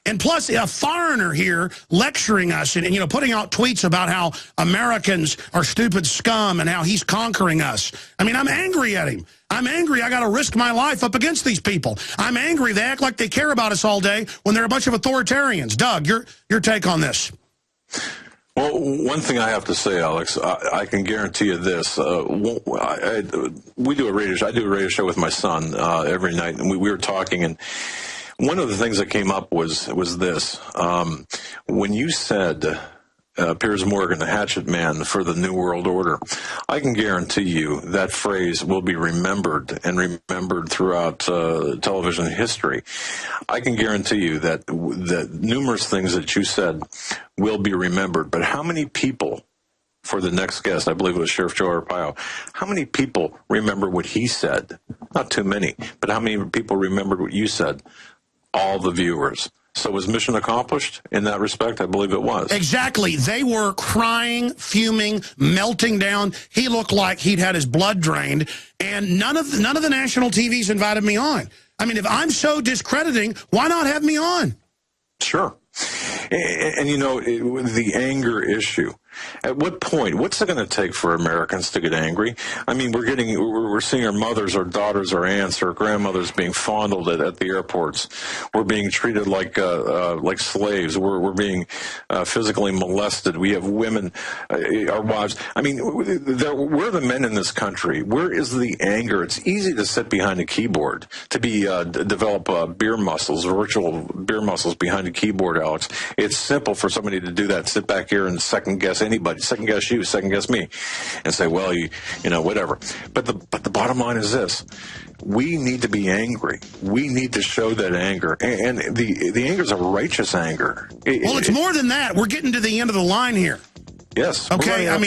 B: And plus, a foreigner here lecturing us and you know, putting out tweets about how Americans are stupid scum and how he's conquering us. I mean, I'm angry at him. I'm angry I got to risk my life up against these people. I'm angry they act like they care about us all day when they're a bunch of authoritarians. Doug, your take on this?
F: Well, one thing I have to say, Alex, I can guarantee you this. I do a radio show with my son every night, and we were talking, and one of the things that came up was this. When you said Piers Morgan, the hatchet man for the New World Order, I can guarantee you that phrase will be remembered and remembered throughout television history. I can guarantee you that the numerous things that you said will be remembered. But how many people, for the next guest, I believe it was Sheriff Joe Arpaio, how many people remember what he said? Not too many, but how many people remembered what you said? All the viewers. So was mission accomplished in that respect? I believe it was.
B: Exactly. They were crying, fuming, melting down. He looked like he'd had his blood drained, and none of the national TVs invited me on. I mean, if I'm so discrediting, why not have me on?
F: Sure. And you know, the anger issue. At what point, what's it going to take for Americans to get angry? I mean, we're seeing our mothers, our daughters, our aunts, our grandmothers being fondled at the airports. We're being treated like slaves. We're being physically molested. We have women, our wives. I mean, we're the men in this country. Where is the anger? It's easy to sit behind a keyboard, to develop beer muscles, virtual beer muscles behind a keyboard, Alex. It's simple for somebody to do that, sit back here and second guess anybody, second guess you, second guess me, and say, well, you know, whatever. But the bottom line is this: we need to be angry. We need to show that anger, and the anger is a righteous anger.
B: Well, it's more than that. We're getting to the end of the line here.
F: Yes.
B: Okay. I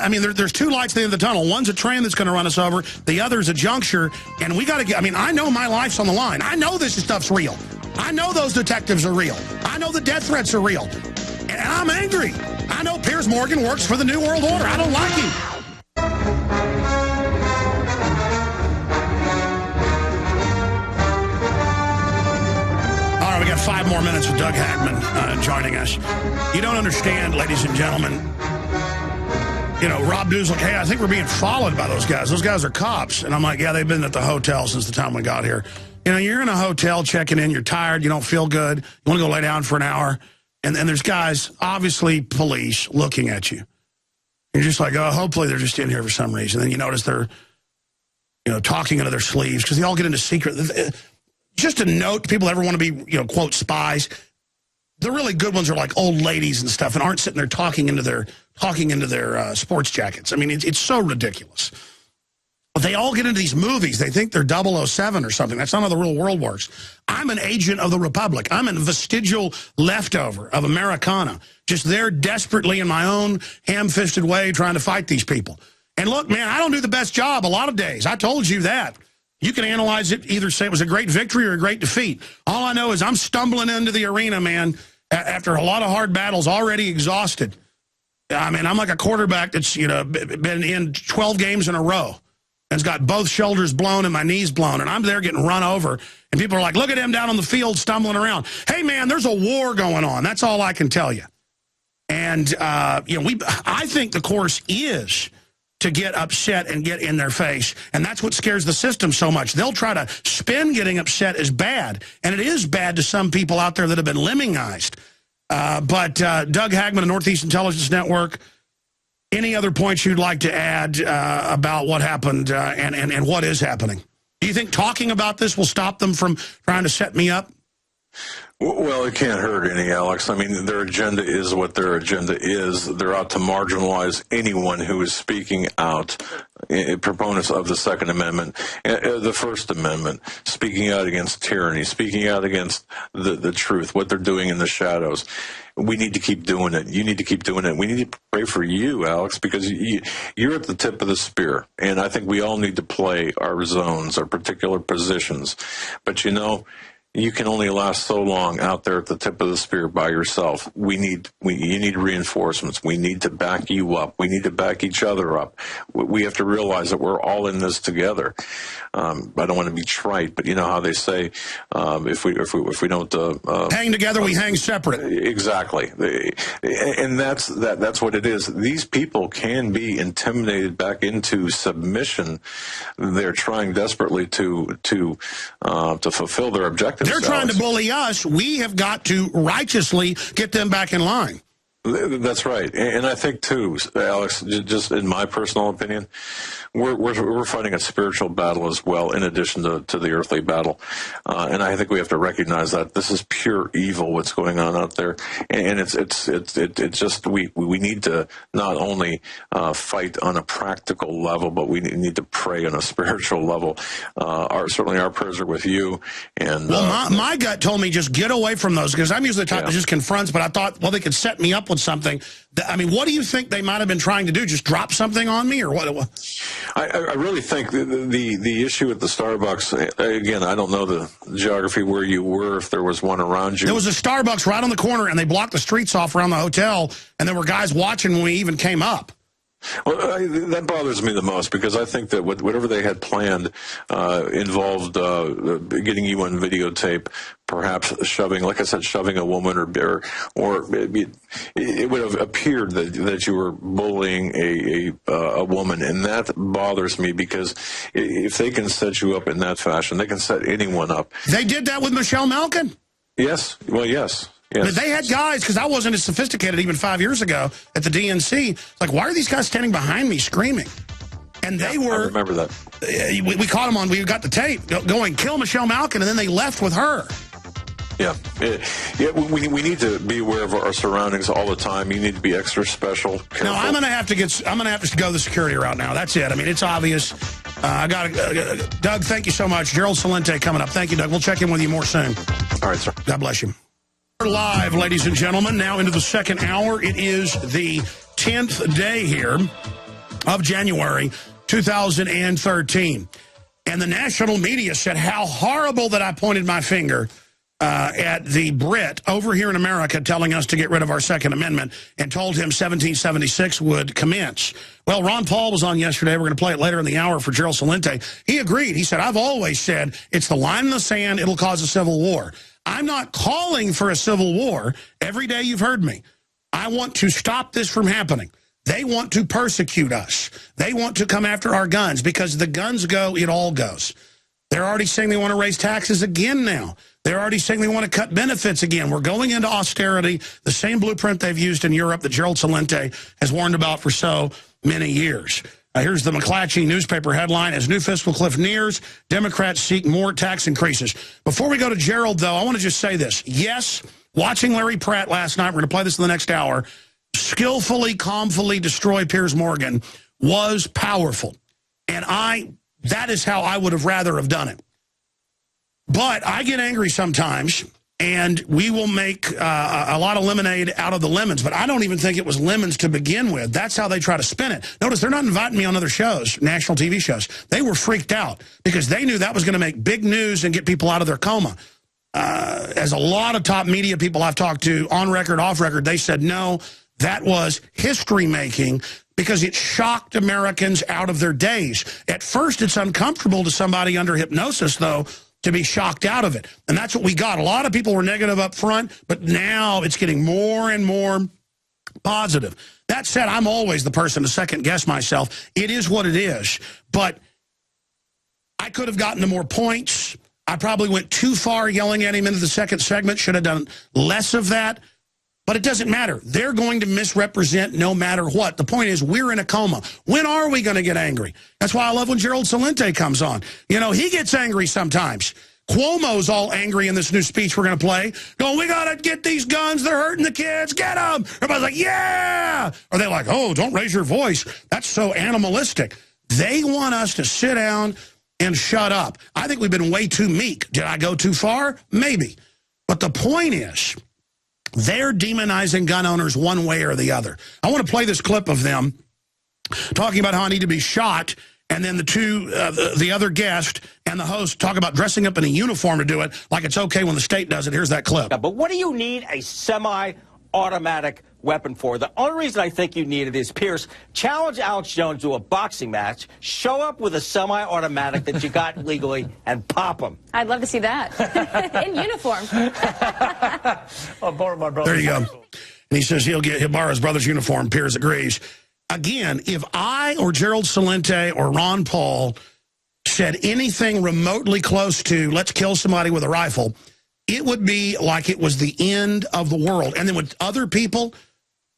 B: mean, there's two lights at the end of the tunnel. One's a train that's going to run us over. The other's a juncture, and we got to get. I mean, I know my life's on the line. I know this stuff's real. I know those detectives are real. I know the death threats are real, and I'm angry. I know Piers Morgan works for the New World Order. I don't like him. All right, we got 5 more minutes with Doug Hagmann joining us. You don't understand, ladies and gentlemen. You know, Rob Dew's like, hey, I think we're being followed by those guys. Those guys are cops. And I'm like, yeah, they've been at the hotel since the time we got here. You know, you're in a hotel checking in. You're tired. You don't feel good. You want to go lay down for an hour. And there's guys, obviously police, looking at you. You're just like, oh, hopefully they're just in here for some reason. Then you notice they're, you know, talking into their sleeves because they all get into secret. Just a note to people that ever want to be, you know, quote, spies. The really good ones are like old ladies and stuff and aren't sitting there talking into their sports jackets. I mean, it's so ridiculous. They all get into these movies. They think they're 007 or something. That's not how the real world works. I'm an agent of the Republic. I'm a vestigial leftover of Americana, just there desperately in my own ham-fisted way trying to fight these people. And look, man, I don't do the best job a lot of days. I told you that. You can analyze it, either say it was a great victory or a great defeat. All I know is I'm stumbling into the arena, man, after a lot of hard battles, already exhausted. I mean, I'm like a quarterback that's, you know, been in 12 games in a row. and has got both shoulders blown and my knees blown, and I'm there getting run over, and people are like, look at him down on the field stumbling around. Hey, man, there's a war going on. That's all I can tell you. And, you know, I think the course is to get upset and get in their face, and that's what scares the system so much. They'll try to spin getting upset as bad, and it is bad to some people out there that have been lemmingized. But Doug Hagmann of Northeast Intelligence Network, any other points you'd like to add about what happened and what is happening? Do you think talking about this will stop them from trying to set me up?
F: Well, it can't hurt any, Alex. I mean, their agenda is what their agenda is. They're out to marginalize anyone who is speaking out, proponents of the Second Amendment, the First Amendment, speaking out against tyranny, speaking out against the truth, what they're doing in the shadows. We need to keep doing it. You need to keep doing it. We need to pray for you, Alex, because you're at the tip of the spear. And I think we all need to play our zones, our particular positions. But, you know, you can only last so long out there at the tip of the spear by yourself. You need reinforcements. We need to back you up. We need to back each other up. We have to realize that we're all in this together. I don't want to be trite, but you know how they say, if we don't
B: hang together, we hang separate.
F: Exactly, and that's what it is. These people can be intimidated back into submission. They're trying desperately to fulfill their objectives.
B: They're trying to bully us. We have got to righteously get them back in line.
F: That's right. And I think, too, Alex, just in my personal opinion, we're fighting a spiritual battle as well, in addition to the earthly battle. And I think we have to recognize that this is pure evil, what's going on out there. And it's just, we need to not only fight on a practical level, but we need to pray on a spiritual level. Certainly our prayers are with you. And
B: well, my gut told me just get away from those, because I'm usually the type that just confronts, but I thought, well, they could set me up with something. I mean, what do you think they might have been trying to do? Just drop something on me, or what?
F: I really think the issue at the Starbucks, again, I don't know the geography where you were, if there was one around you.
B: There was a Starbucks right on the corner, and they blocked the streets off around the hotel, and there were guys watching when we even came up.
F: Well, that bothers me the most, because I think that whatever they had planned involved getting you on videotape, perhaps shoving, like I said, shoving a woman, or it would have appeared that you were bullying a woman, and that bothers me, because if they can set you up in that fashion, they can set anyone up.
B: They did that with Michelle Malkin.
F: Yes. Well, yes. Yes.
B: They had guys, because I wasn't as sophisticated even 5 years ago at the DNC. Like, why are these guys standing behind me screaming? And they were...
F: I remember that.
B: We caught them on, we got the tape going, kill Michelle Malkin, and then they left with her.
F: Yeah. We need to be aware of our surroundings all the time. You need to be extra special, careful.
B: No, I'm going to have to go the security route now. That's it. I mean, it's obvious. Doug, thank you so much. Gerald Celente coming up. Thank you, Doug. We'll check in with you more soon.
F: All right, sir.
B: God bless you. We're live, ladies and gentlemen, now into the second hour. It is the 10th day here of January 2013. And the national media said how horrible that I pointed my finger at the Brit over here in America telling us to get rid of our Second Amendment, and told him 1776 would commence. Well, Ron Paul was on yesterday. We're going to play it later in the hour for Gerald Celente. He agreed. He said, I've always said it's the line in the sand. It'll cause a civil war. I'm not calling for a civil war. Every day you've heard me. I want to stop this from happening. They want to persecute us. They want to come after our guns, because the guns go, it all goes. They're already saying they want to raise taxes again now. They're already saying they want to cut benefits again. We're going into austerity, the same blueprint they've used in Europe that Gerald Celente has warned about for so many years. Here's the McClatchy newspaper headline: as new fiscal cliff nears, Democrats seek more tax increases. Before we go to Gerald, though, I want to just say this. Yes, watching Larry Pratt last night, we're going to play this in the next hour, skillfully, calmly destroy Piers Morgan was powerful. And that is how I would have rather have done it. But I get angry sometimes, and we will make a lot of lemonade out of the lemons. But I don't even think it was lemons to begin with. That's how they try to spin it. Notice they're not inviting me on other shows, national TV shows. They were freaked out because they knew that was going to make big news and get people out of their coma. As a lot of top media people I've talked to, on record, off record, they said, no, that was history-making. because it shocked Americans out of their daze. At first, it's uncomfortable to somebody under hypnosis, though, to be shocked out of it. And that's what we got. A lot of people were negative up front, but now it's getting more and more positive. That said, I'm always the person to second-guess myself. It is what it is. But I could have gotten to more points. I probably went too far yelling at him into the second segment. Should have done less of that. But it doesn't matter. They're going to misrepresent no matter what. The point is, we're in a coma. When are we going to get angry? That's why I love when Gerald Celente comes on. You know, he gets angry sometimes. Cuomo's all angry in this new speech we're going to play. Going, we got to get these guns. They're hurting the kids. Get them. Everybody's like, yeah. Or they're like, oh, don't raise your voice. That's so animalistic. They want us to sit down and shut up. I think we've been way too meek. Did I go too far? Maybe. But the point is, they're demonizing gun owners one way or the other. I want to play this clip of them talking about how I need to be shot, and then the other guest and the host talk about dressing up in a uniform to do it, like it's okay when the state does it. Here's that clip.
C: Yeah, but what do you need a semi-automatic weapon for? The only reason I think you need it is, Pierce, challenge Alex Jones to a boxing match, show up with a semi-automatic that you got legally, and pop him.
D: I'd love to see that. In uniform.
H: I'll borrow my brother's.
B: There you go. And he says he'll borrow his brother's uniform. Pierce agrees. Again, if I or Gerald Celente or Ron Paul said anything remotely close to let's kill somebody with a rifle, it would be like it was the end of the world. And then with other people,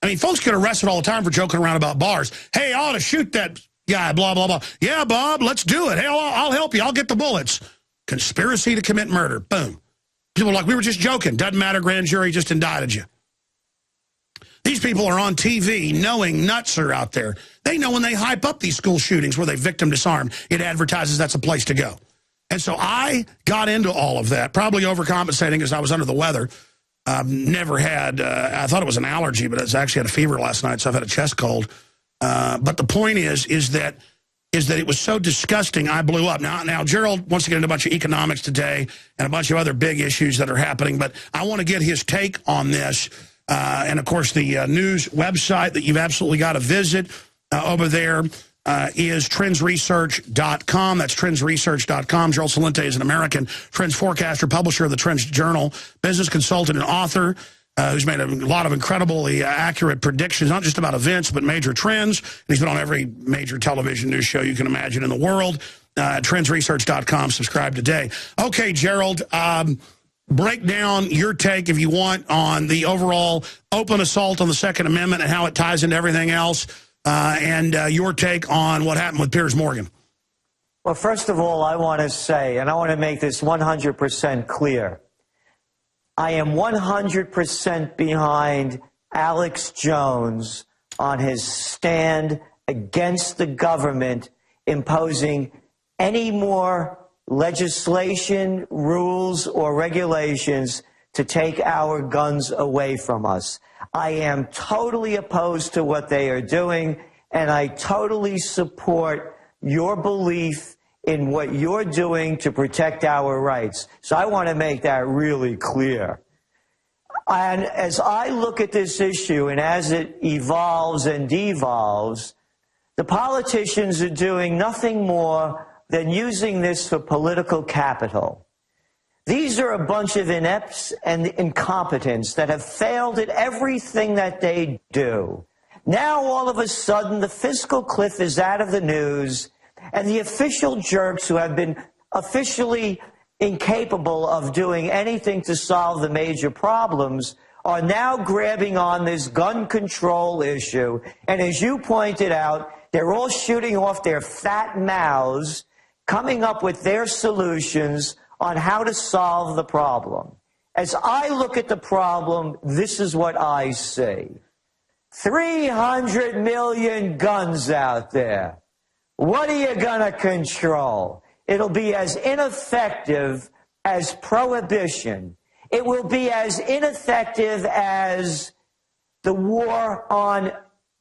B: I mean, folks get arrested all the time for joking around about bars. Hey, I ought to shoot that guy, blah, blah, blah. Yeah, Bob, let's do it. Hey, I'll help you. I'll get the bullets. Conspiracy to commit murder. Boom. People are like, we were just joking. Doesn't matter, grand jury just indicted you. These people are on TV knowing nuts are out there. They know when they hype up these school shootings where they victim disarm, it advertises that's a place to go. And so I got into all of that, probably overcompensating because I was under the weather. Never had, I thought it was an allergy, but I actually had a fever last night, so I've had a chest cold. But the point is that it was so disgusting, I blew up. Now, Gerald wants to get into a bunch of economics today and a bunch of other big issues that are happening, but I want to get his take on this. And, of course, the news website that you've absolutely got to visit over there is trendsresearch.com. That's trendsresearch.com. Gerald Celente is an American trends forecaster, publisher of the Trends Journal, business consultant and author who's made a lot of incredibly accurate predictions, not just about events, but major trends. And he's been on every major television news show you can imagine in the world. Trendsresearch.com. Subscribe today. Okay, Gerald, break down your take, if you want, on the overall open assault on the Second Amendment and how it ties into everything else. And your take on what happened with Piers Morgan.
K: Well, first of all, I want to say, and I want to make this 100% clear, I am 100% behind Alex Jones on his stand against the government imposing any more legislation, rules, or regulations to take our guns away from us. I am totally opposed to what they are doing, and I totally support your belief in what you're doing to protect our rights. So I want to make that really clear. And as I look at this issue and as it evolves and devolves, the politicians are doing nothing more than using this for political capital. These are a bunch of inepts and incompetents that have failed at everything that they do. Now, all of a sudden, the fiscal cliff is out of the news, and the official jerks who have been officially incapable of doing anything to solve the major problems are now grabbing on this gun control issue. And as you pointed out, they're all shooting off their fat mouths, coming up with their solutions on how to solve the problem. As I look at the problem, this is what I see. 300 million guns out there. What are you going to control? It'll be as ineffective as prohibition. It will be as ineffective as the war on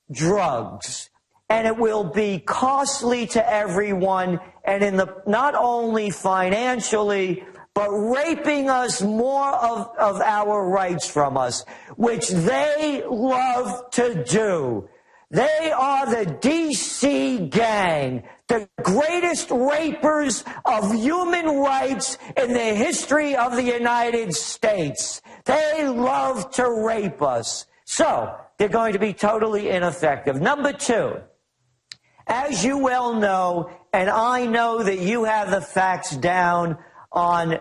K: drugs. And it will be costly to everyone, and in the not only financially, but raping us more of our rights from us, which they love to do. They are the D.C. gang, the greatest rapers of human rights in the history of the United States. They love to rape us. So they're going to be totally ineffective. Number two, as you well know, and I know that you have the facts down on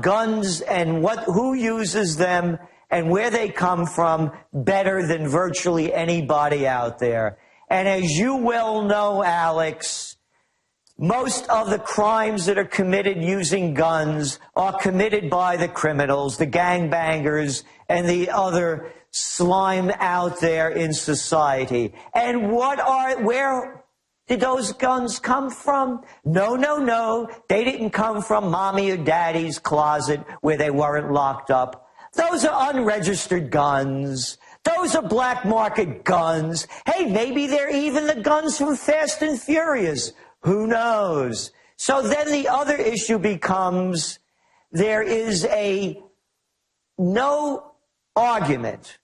K: guns and who uses them and where they come from better than virtually anybody out there. And as you well know, Alex, most of the crimes that are committed using guns are committed by the criminals, the gangbangers, and the other slime out there in society. And where did those guns come from? No. They didn't come from mommy or daddy's closet where they weren't locked up. Those are unregistered guns. Those are black market guns. Hey, maybe they're even the guns from Fast and Furious. Who knows? So then the other issue becomes there is no argument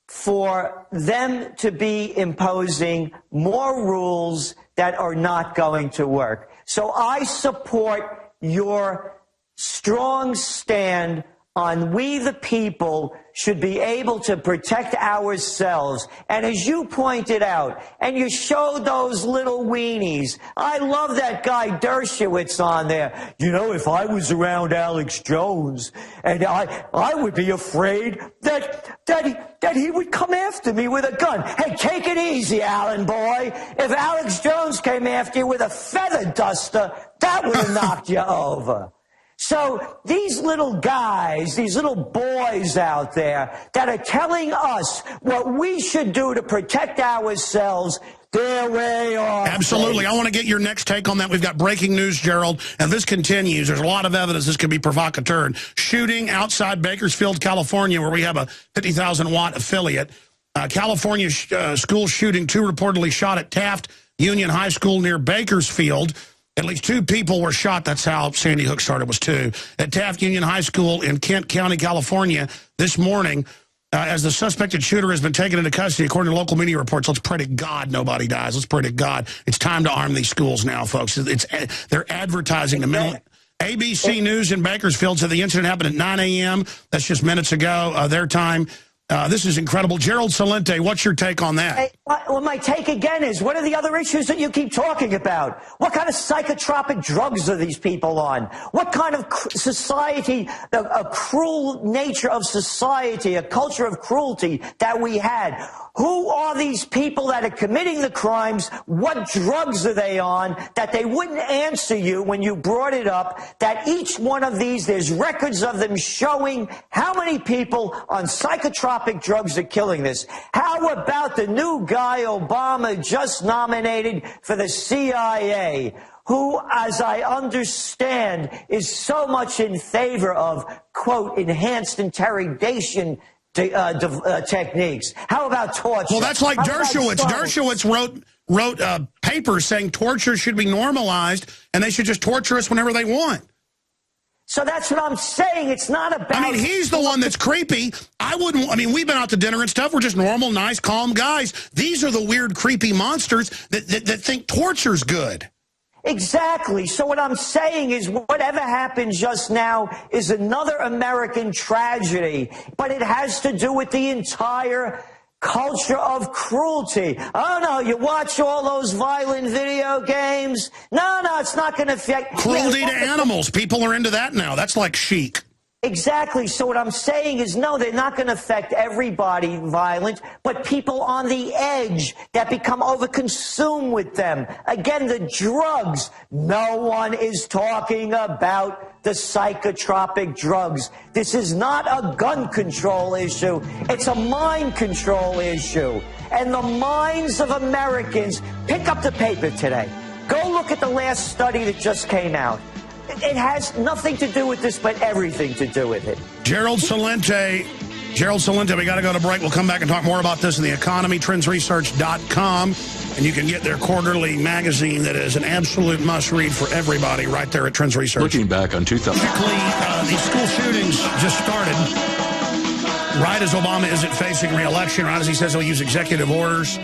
K: for them to be imposing more rules that are not going to work. So I support your strong stand on we the people should be able to protect ourselves. And as you pointed out, and you showed those little weenies, I love that guy Dershowitz on there. You know, if I was around Alex Jones, and I would be afraid that he would come after me with a gun. Hey, take it easy, Alan boy. If Alex Jones came after you with a feather duster, that would have knocked you over. So these little guys, these little boys out there that are telling us what we should do to protect ourselves, they're way off.
B: Absolutely. I want to get your next take on that. We've got breaking news, Gerald, and this continues. There's a lot of evidence this could be provocateur. Shooting outside Bakersfield, California, where we have a 50,000-watt affiliate. California school shooting, 2 reportedly shot at Taft Union High School near Bakersfield. At least 2 people were shot. That's how Sandy Hook started, was 2. At Taft Union High School in Kent County, California, this morning, as the suspected shooter has been taken into custody, according to local media reports. Let's pray to God nobody dies. Let's pray to God. It's time to arm these schools now, folks. They're advertising the middle. ABC News in Bakersfield said the incident happened at 9 a.m. That's just minutes ago, their time. This is incredible. Gerald Celente, what's your take on that?
K: Hey, well, my take again is, what are the other issues that you keep talking about? What kind of psychotropic drugs are these people on? What kind of society, a cruel nature of society, a culture of cruelty that we had? Who are these people that are committing the crimes? What drugs are they on that they wouldn't answer you when you brought it up? That each one of these, there's records of them showing how many people on psychotropic drugs are killing this. How about the new guy Obama just nominated for the CIA, who, as I understand, is so much in favor of, quote, enhanced interrogation techniques? How about torture?
B: Well, that's like Dershowitz. Dershowitz wrote papers saying torture should be normalized and they should just torture us whenever they want.
K: So that's what I'm saying. It's not about...
B: I mean, he's the one that's creepy. We've been out to dinner and stuff. We're just normal, nice, calm guys. These are the weird, creepy monsters that think torture's good.
K: Exactly. So what I'm saying is whatever happened just now is another American tragedy, but it has to do with the entire culture of cruelty. Oh, no, you watch all those violent video games? No, it's not going to affect...
B: Cruelty to animals. People are into that now. That's like chic.
K: Exactly. So what I'm saying is, no, they're not going to affect everybody violent, but people on the edge that become overconsumed with them. Again, the drugs. No one is talking about the psychotropic drugs. This is not a gun control issue. It's a mind control issue. And the minds of Americans, pick up the paper today. Go look at the last study that just came out. It has nothing to do with this, but everything to do with it.
B: Gerald Celente, we got to go to break. We'll come back and talk more about this in the economy, trendsresearch.com. And you can get their quarterly magazine that is an absolute must-read for everybody right there at Trends Research.
L: Looking back on 2000.
B: Basically, these school shootings just started. right as Obama isn't facing re-election, right as he says he'll use executive orders.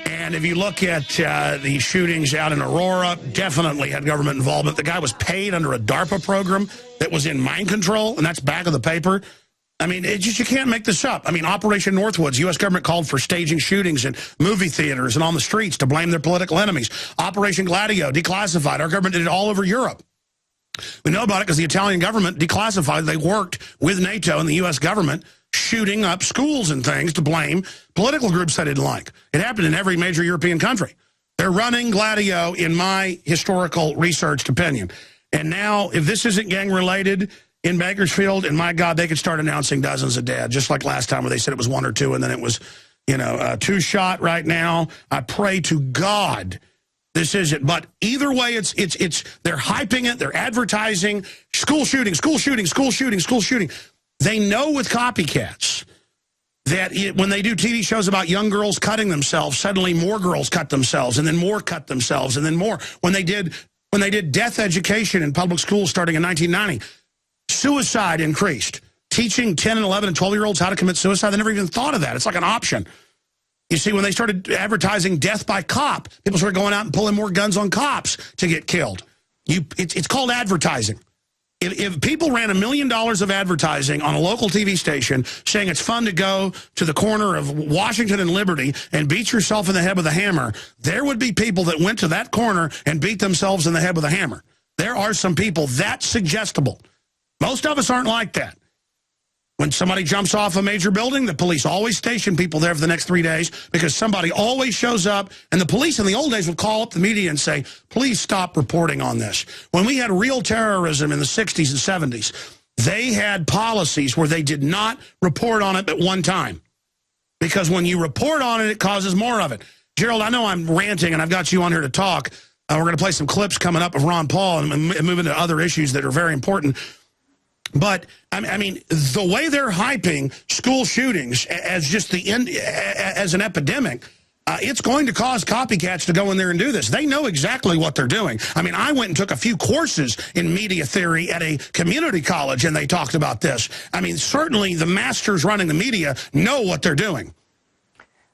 B: And if you look at the shootings out in Aurora, definitely had government involvement. The guy was paid under a DARPA program that was in mind control, and that's back of the paper. I mean, you can't make this up. I mean, Operation Northwoods, U.S. government called for staging shootings in movie theaters and on the streets to blame their political enemies. Operation Gladio, declassified. Our government did it all over Europe. We know about it because the Italian government declassified. They worked with NATO and the U.S. government shooting up schools and things to blame political groups they didn't like. It happened in every major European country. They're running Gladio, in my historical researched opinion. And now, if this isn't gang-related in Bakersfield, and my God, they could start announcing dozens of dead, just like last time where they said it was 1 or 2, and then it was, 2 shot right now. I pray to God this isn't. But either way, it's they're hyping it, they're advertising, school shooting, school shooting, school shooting, school shooting. They know with copycats that when they do TV shows about young girls cutting themselves, suddenly more girls cut themselves, and then more cut themselves, and then more. When they did death education in public schools starting in 1990, suicide increased. Teaching 10 and 11 and 12-year-olds how to commit suicide, they never even thought of that. It's like an option. You see, when they started advertising death by cop, people started going out and pulling more guns on cops to get killed. It's called advertising. If people ran $1 million of advertising on a local TV station saying it's fun to go to the corner of Washington and Liberty and beat yourself in the head with a hammer, there would be people that went to that corner and beat themselves in the head with a hammer. There are some people that suggestible. Most of us aren't like that. When somebody jumps off a major building, the police always station people there for the next 3 days because somebody always shows up. And the police in the old days would call up the media and say, please stop reporting on this. When we had real terrorism in the 60s and 70s, they had policies where they did not report on it at one time. Because when you report on it, it causes more of it. Gerald, I know I'm ranting and I've got you on here to talk. We're going to play some clips coming up of Ron Paul and move into other issues that are very important. But, I mean, the way they're hyping school shootings as just as an epidemic, it's going to cause copycats to go in there and do this. They know exactly what they're doing. I mean, I went and took a few courses in media theory at a community college, and they talked about this. I mean, certainly the masters running the media know what they're doing.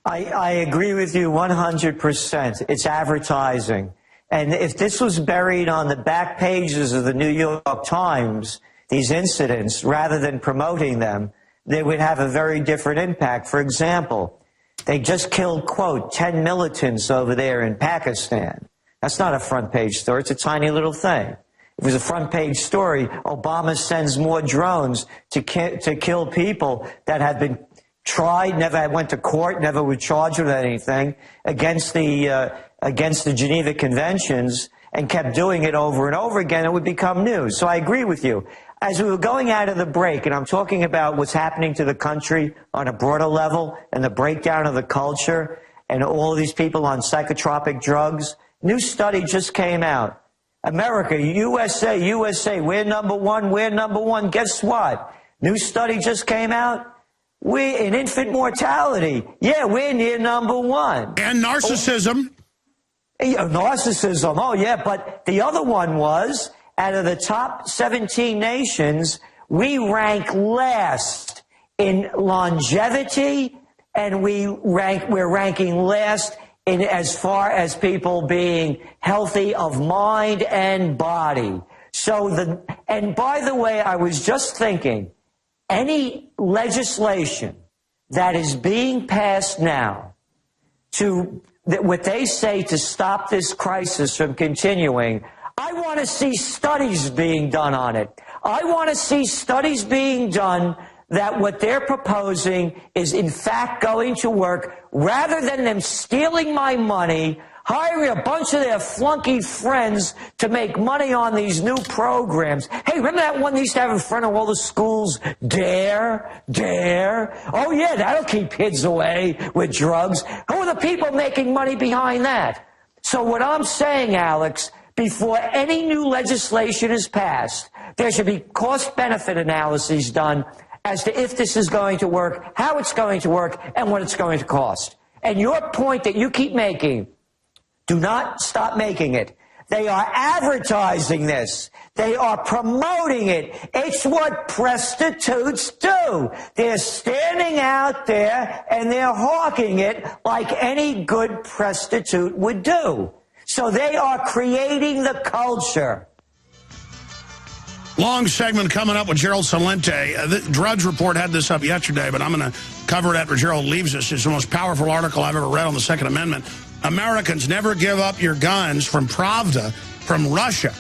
K: I agree with you 100%. It's advertising. And if this was buried on the back pages of the New York Times, these incidents, rather than promoting them, they would have a very different impact. For example, they just killed, quote, 10 militants over there in Pakistan. That's not a front page story. It's a tiny little thing. If it was a front page story, Obama sends more drones to kill people that have been tried, never went to court, never were charged with anything against the Geneva Conventions, and kept doing it over and over again. It would become news. So I agree with you. As we were going out of the break, and I'm talking about what's happening to the country on a broader level and the breakdown of the culture and all of these people on psychotropic drugs, new study just came out. America, USA, we're number one. Guess what? New study just came out. We're in infant mortality. Yeah, we're near number one.
B: And narcissism.
K: Narcissism, oh yeah, but the other one was, out of the top 17 nations, we rank last in longevity, and we're ranking last in as far as people being healthy of mind and body. And by the way, I was just thinking, any legislation that is being passed now what they say to stop this crisis from continuing, I want to see studies being done on it. I want to see studies being done that what they're proposing is in fact going to work, rather than them stealing my money, hiring a bunch of their flunky friends to make money on these new programs. Hey, remember that one they used to have in front of all the schools? Dare. Oh, yeah, that'll keep kids away with drugs. Who are the people making money behind that? So what I'm saying, Alex, before any new legislation is passed, there should be cost-benefit analyses done as to if this is going to work, how it's going to work, and what it's going to cost. And your point that you keep making, do not stop making it. They are advertising this. They are promoting it. It's what prostitutes do. They're standing out there and they're hawking it like any good prostitute would do. So they are creating the culture.
B: Long segment coming up with Gerald Celente. The Drudge Report had this up yesterday, but I'm going to cover it after Gerald leaves us. It's the most powerful article I've ever read on the Second Amendment. Americans never give up your guns from Pravda, from Russia.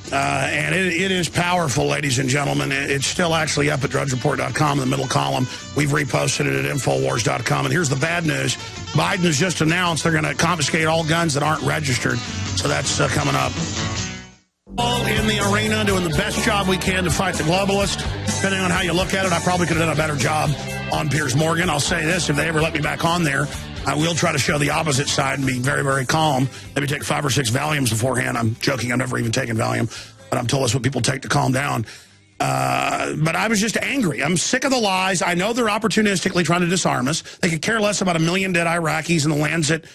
B: And it is powerful, ladies and gentlemen. It's still actually up at drudgereport.com in the middle column. We've reposted it at Infowars.com. And here's the bad news. Biden has just announced they're going to confiscate all guns that aren't registered. So that's coming up. All in the arena, doing the best job we can to fight the globalists. Depending on how you look at it, I probably could have done a better job on Piers Morgan. I'll say this, if they ever let me back on there, I will try to show the opposite side and be very, very calm. Maybe take 5 or 6 Valiums beforehand. I'm joking. I've never even taken Valium, but I'm told that's what people take to calm down. But I was just angry. I'm sick of the lies. I know they're opportunistically trying to disarm us. They could care less about 1 million dead Iraqis in the Lancet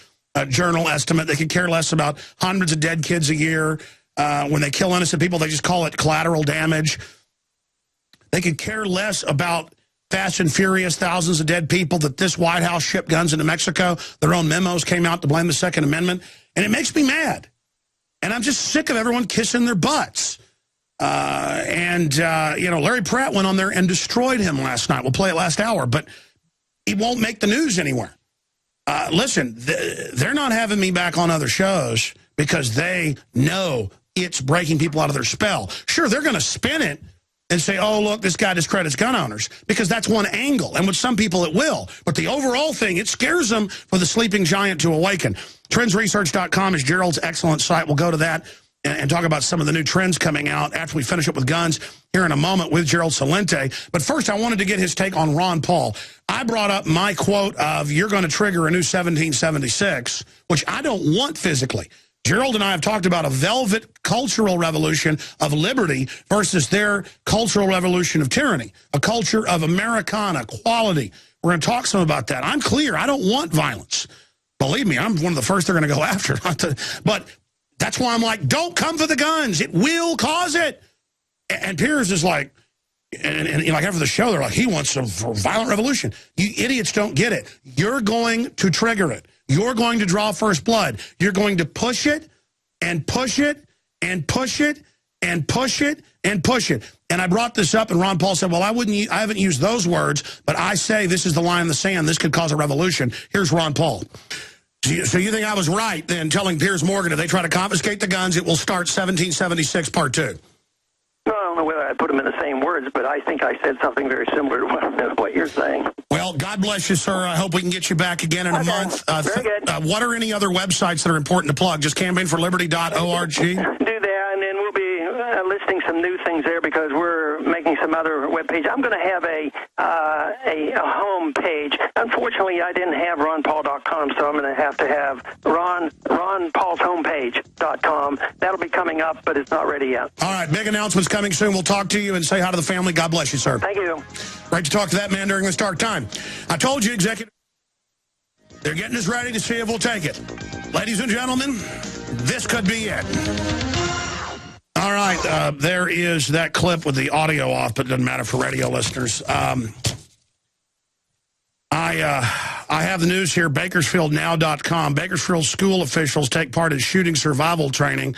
B: Journal estimate. They could care less about hundreds of dead kids a year. When they kill innocent people, they just call it collateral damage. They could care less about Fast and Furious, thousands of dead people, that this White House shipped guns into Mexico. Their own memos came out to blame the Second Amendment. And it makes me mad. And I'm just sick of everyone kissing their butts. You know, Larry Pratt went on there and destroyed him last night. We'll play it last hour, but he won't make the news anywhere. Listen, they're not having me back on other shows because they know it's breaking people out of their spell. Sure, they're going to spin it and say, oh, look, this guy discredits gun owners, because that's one angle. And with some people it will. But the overall thing, it scares them for the sleeping giant to awaken. Trendsresearch.com is Gerald's excellent site. We'll go to that and talk about some of the new trends coming out after we finish up with guns here in a moment with Gerald Celente. But first, I wanted to get his take on Ron Paul. I brought up my quote of, you're going to trigger a new 1776, which I don't want physically. Gerald and I have talked about a velvet cultural revolution of liberty versus their cultural revolution of tyranny, a culture of Americana, quality. We're going to talk some about that. I'm clear. I don't want violence. Believe me, I'm one of the first they're going to go after. But that's why I'm like, don't come for the guns. It will cause it. And Piers is like, and like after the show, they're like, he wants a violent revolution. You idiots don't get it. You're going to trigger it. You're going to draw first blood. You're going to push it and push it and push it and push it and push it. And I brought this up, and Ron Paul said, well, I haven't used those words, but I say this is the line in the sand. This could cause a revolution. Here's Ron Paul. So you think I was right then telling Piers Morgan if they try to confiscate the guns, it will start 1776 Part 2?
L: No, I don't know whether I put them in the same words, but I think I said something very similar to what you're saying. Well,
B: God bless you, sir. I hope we can get you back again in a month.
L: Very good.
B: What are any other websites that are important to plug? Just campaignforliberty.org?
L: Do that, and then we'll be listing some new things there because we're making some other web page. I'm going to have a home page. Unfortunately, I didn't have ronpaul.com, so I'm going to have ronpaulshomepage.com. That'll be coming up, but it's not ready yet.
B: All right, big announcements coming soon. We'll talk to you and say hi to the family. God bless you, sir.
L: Thank you.
B: Great to talk to that man during this dark time. I told you, executive, they're getting us ready to see if we'll take it. Ladies and gentlemen, this could be it. All right, there is that clip with the audio off, but it doesn't matter for radio listeners. I have the news here, BakersfieldNow.com. Bakersfield school officials take part in shooting survival training.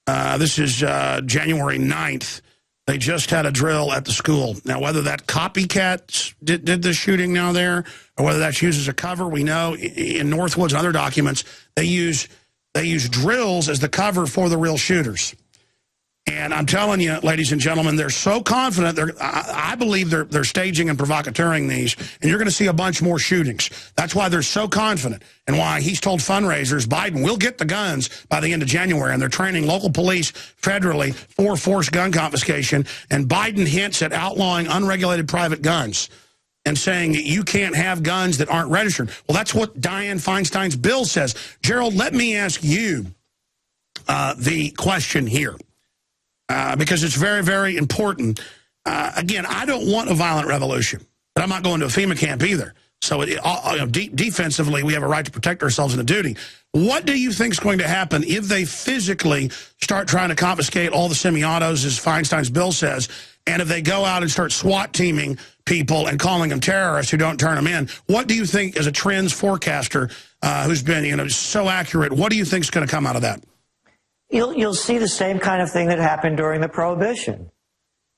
B: This is January 9th. They just had a drill at the school. Now, whether that copycats did the shooting now there, or whether that's used as a cover, we know in Northwoods and other documents, they use drills as the cover for the real shooters. And I'm telling you, ladies and gentlemen, they're so confident. I believe they're staging and provocateuring these, and you're going to see a bunch more shootings. That's why they're so confident, and why he's told fundraisers, Biden will get the guns by the end of January, and they're training local police federally for forced gun confiscation, and Biden hints at outlawing unregulated private guns and saying you can't have guns that aren't registered. Well, that's what Dianne Feinstein's bill says. Gerald, let me ask you the question here. Because it's very, very important. Again, I don't want a violent revolution, but I'm not going to a FEMA camp either. So defensively, we have a right to protect ourselves in a duty. What do you think is going to happen if they physically start trying to confiscate all the semi-autos, as Feinstein's bill says, and if they go out and start SWAT teaming people and calling them terrorists who don't turn them in? What do you think, as a trends forecaster who's been so accurate, what do you think is going to come out of that?
K: You'll see the same kind of thing that happened during the Prohibition.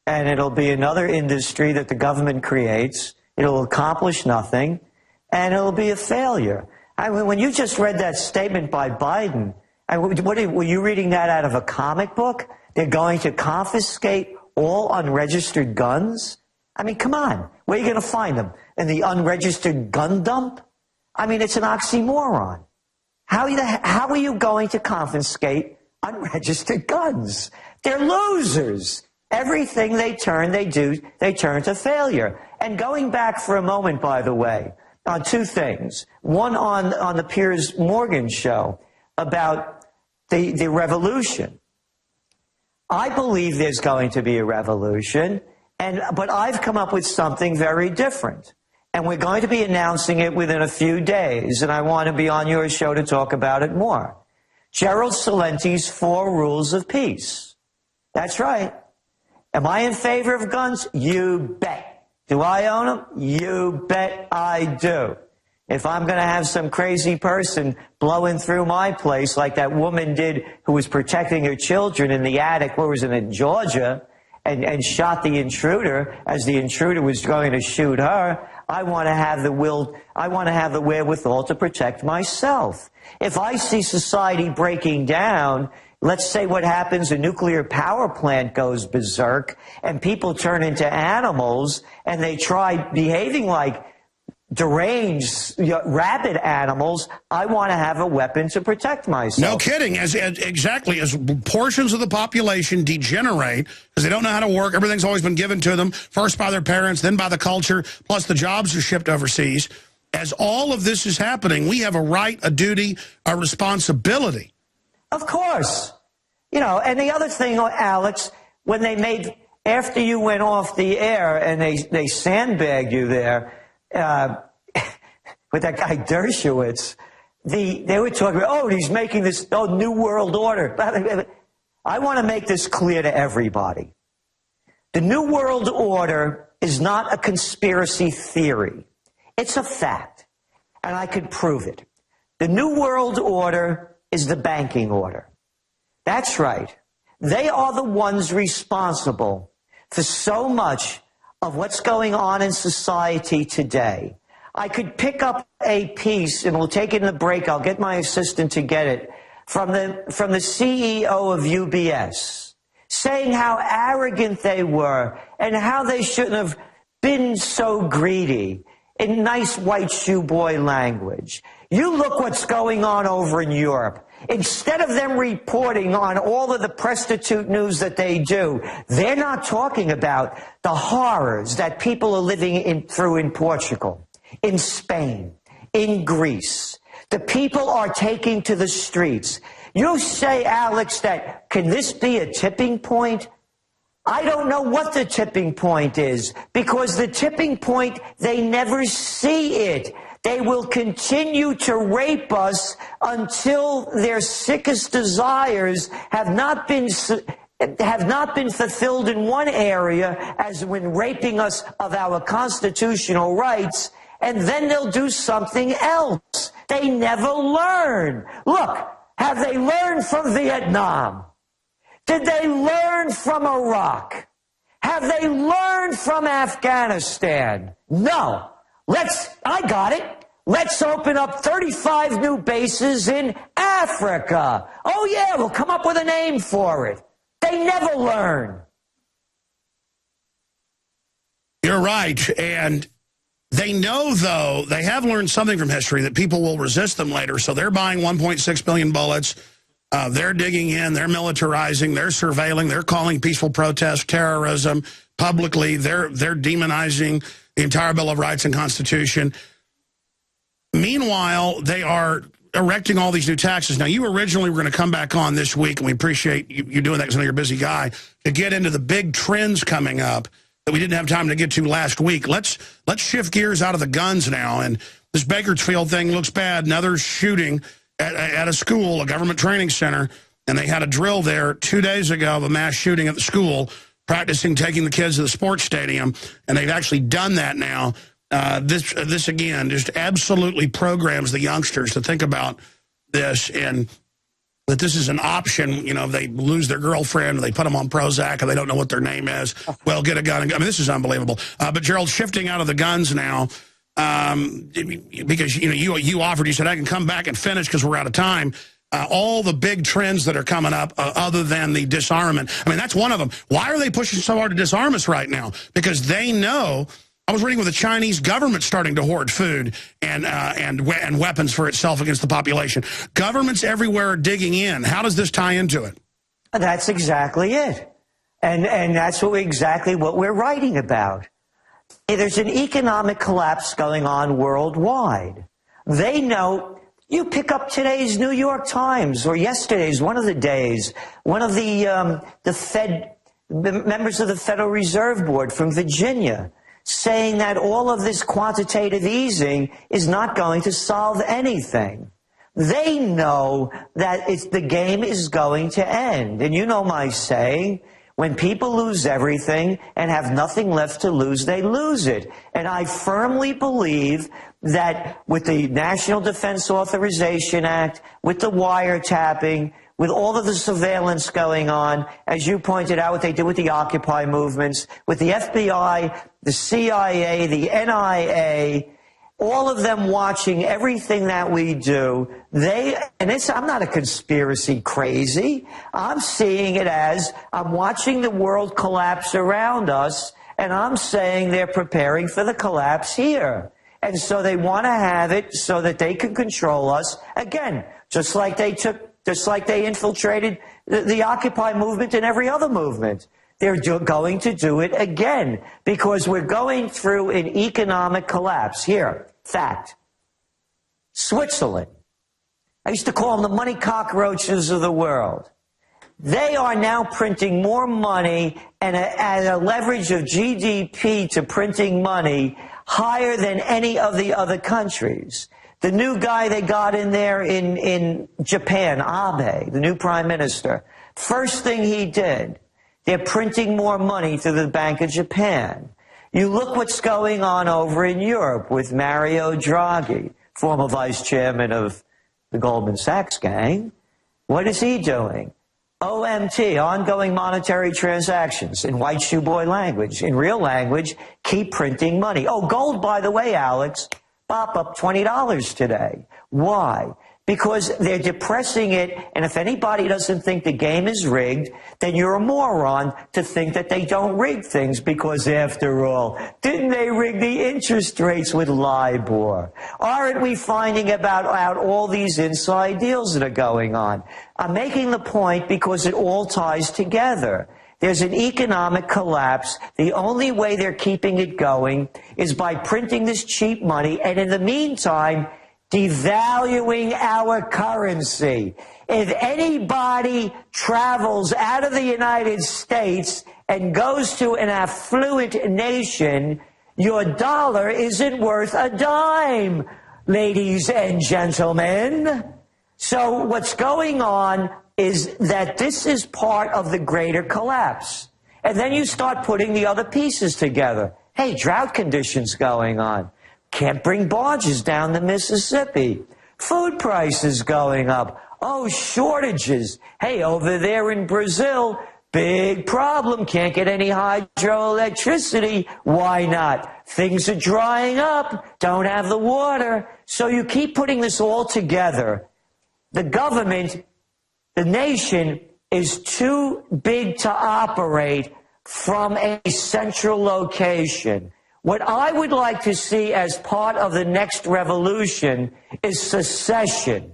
K: And it'll be another industry that the government creates. It'll accomplish nothing, and it'll be a failure. I mean, when you just read that statement by Biden, were you reading that out of a comic book? They're going to confiscate all unregistered guns? I mean, come on. Where are you going to find them? In the unregistered gun dump? I mean, it's an oxymoron. How are you going to confiscate unregistered guns? They're losers. Everything they turn to failure. And going back for a moment, by the way, on two things. One on the Piers Morgan show about the revolution. I believe there's going to be a revolution, but I've come up with something very different. And we're going to be announcing it within a few days, and I want to be on your show to talk about it more. Gerald Celente's 4 Rules of Peace. That's right. Am I in favor of guns? You bet. Do I own them? You bet I do. If I'm going to have some crazy person blowing through my place like that woman did who was protecting her children in the attic, where was it, in Georgia, and shot the intruder as the intruder was going to shoot her, I want to have the wherewithal to protect myself. If I see society breaking down, let's say what happens, a nuclear power plant goes berserk and people turn into animals and they try behaving like deranged, rabid animals, I want to have a weapon to protect myself.
B: No kidding. Exactly. As portions of the population degenerate because they don't know how to work, everything's always been given to them, first by their parents, then by the culture, plus the jobs are shipped overseas. As all of this is happening, we have a right, a duty, a responsibility.
K: Of course. And the other thing, Alex, when after you went off the air and they sandbagged you there with that guy Dershowitz, they were talking about, he's making this new world order. I want to make this clear to everybody. The new world order is not a conspiracy theory. It's a fact, and I could prove it. The new world order is the banking order. That's right. They are the ones responsible for so much of what's going on in society today. I could pick up a piece, and we'll take it in the break. I'll get my assistant to get it, from the CEO of UBS, saying how arrogant they were and how they shouldn't have been so greedy, in nice white shoe boy language. You look what's going on over in Europe. Instead of them reporting on all of the prostitute news that they do, they're not talking about the horrors that people are living through in Portugal, in Spain, in Greece. The people are taking to the streets. You say, Alex, can this be a tipping point? I don't know what the tipping point is, because the tipping point, they never see it. They will continue to rape us until their sickest desires have not been fulfilled in one area, as when raping us of our constitutional rights, and then they'll do something else. They never learn. Look, have they learned from Vietnam? Did they learn from Iraq? Have they learned from Afghanistan? No. I got it. Let's open up 35 new bases in Africa. Oh, yeah, we'll come up with a name for it. They never learn.
B: You're right. And they know, though, they have learned something from history, that people will resist them later. So they're buying 1.6 billion bullets. They're digging in, they're militarizing, they're surveilling, they're calling peaceful protest terrorism publicly. They're demonizing the entire Bill of Rights and Constitution. Meanwhile, they are erecting all these new taxes. Now, you originally were going to come back on this week, and we appreciate you doing that because I know you're a busy guy, to get into the big trends coming up that we didn't have time to get to last week. Let's shift gears out of the guns now. And this Bakersfield thing looks bad. Another shooting at a school, a government training center, and they had a drill there 2 days ago of a mass shooting at the school, practicing taking the kids to the sports stadium, and they've actually done that now. This again just absolutely programs the youngsters to think about this and that this is an option. You know, they lose their girlfriend, they put them on Prozac, and they don't know what their name is. Well, get a gun. I mean, this is unbelievable. But Gerald, shifting out of the guns now, because you offered, you said I can come back and finish because we're out of time. All the big trends that are coming up other than the disarmament. I mean, that's one of them. Why are they pushing so hard to disarm us right now? Because they know. I was reading with the Chinese government starting to hoard food and weapons for itself against the population. Governments everywhere are digging in. How does this tie into it?
K: That's exactly it. And that's exactly what we're writing about. There's an economic collapse going on worldwide. They know. You pick up today's New York Times or yesterday's, one of the days, one of the members of the Federal Reserve Board from Virginia saying that all of this quantitative easing is not going to solve anything. They know that the game is going to end. And you know my saying, when people lose everything and have nothing left to lose, they lose it. And I firmly believe that with the National Defense Authorization Act, with the wiretapping, with all of the surveillance going on, as you pointed out, what they did with the Occupy movements, with the FBI, the CIA, the NIA, all of them watching everything that we do, I'm not a conspiracy crazy. I'm seeing it as I'm watching the world collapse around us, and I'm saying they're preparing for the collapse here. And so they want to have it so that they can control us, again, just like they infiltrated the Occupy movement and every other movement. They're going to do it again because we're going through an economic collapse. Here, fact. Switzerland. I used to call them the money cockroaches of the world. They are now printing more money and at a leverage of GDP to printing money higher than any of the other countries. The new guy they got in there in Japan, Abe, the new prime minister, first thing he did, they're printing more money through the Bank of Japan. You look what's going on over in Europe with Mario Draghi, former vice chairman of the Goldman Sachs gang. What is he doing? OMT, ongoing monetary transactions, in white shoe boy language. In real language, keep printing money. Oh, gold, by the way, Alex, pop up $20 today. Why? Because they're depressing it, and if anybody doesn't think the game is rigged, then you're a moron to think that they don't rig things, because after all, didn't they rig the interest rates with LIBOR? Aren't we finding out all these inside deals that are going on? I'm making the point because it all ties together. There's an economic collapse. The only way they're keeping it going is by printing this cheap money, and in the meantime, devaluing our currency. If anybody travels out of the United States and goes to an affluent nation, your dollar isn't worth a dime, ladies and gentlemen. So what's going on is that this is part of the greater collapse. And then you start putting the other pieces together. Hey, drought conditions going on. Can't bring barges down the Mississippi. Food prices going up. Oh, shortages. Hey, over there in Brazil, big problem. Can't get any hydroelectricity. Why not? Things are drying up. Don't have the water. So you keep putting this all together. The government, the nation, is too big to operate from a central location. What I would like to see as part of the next revolution is secession.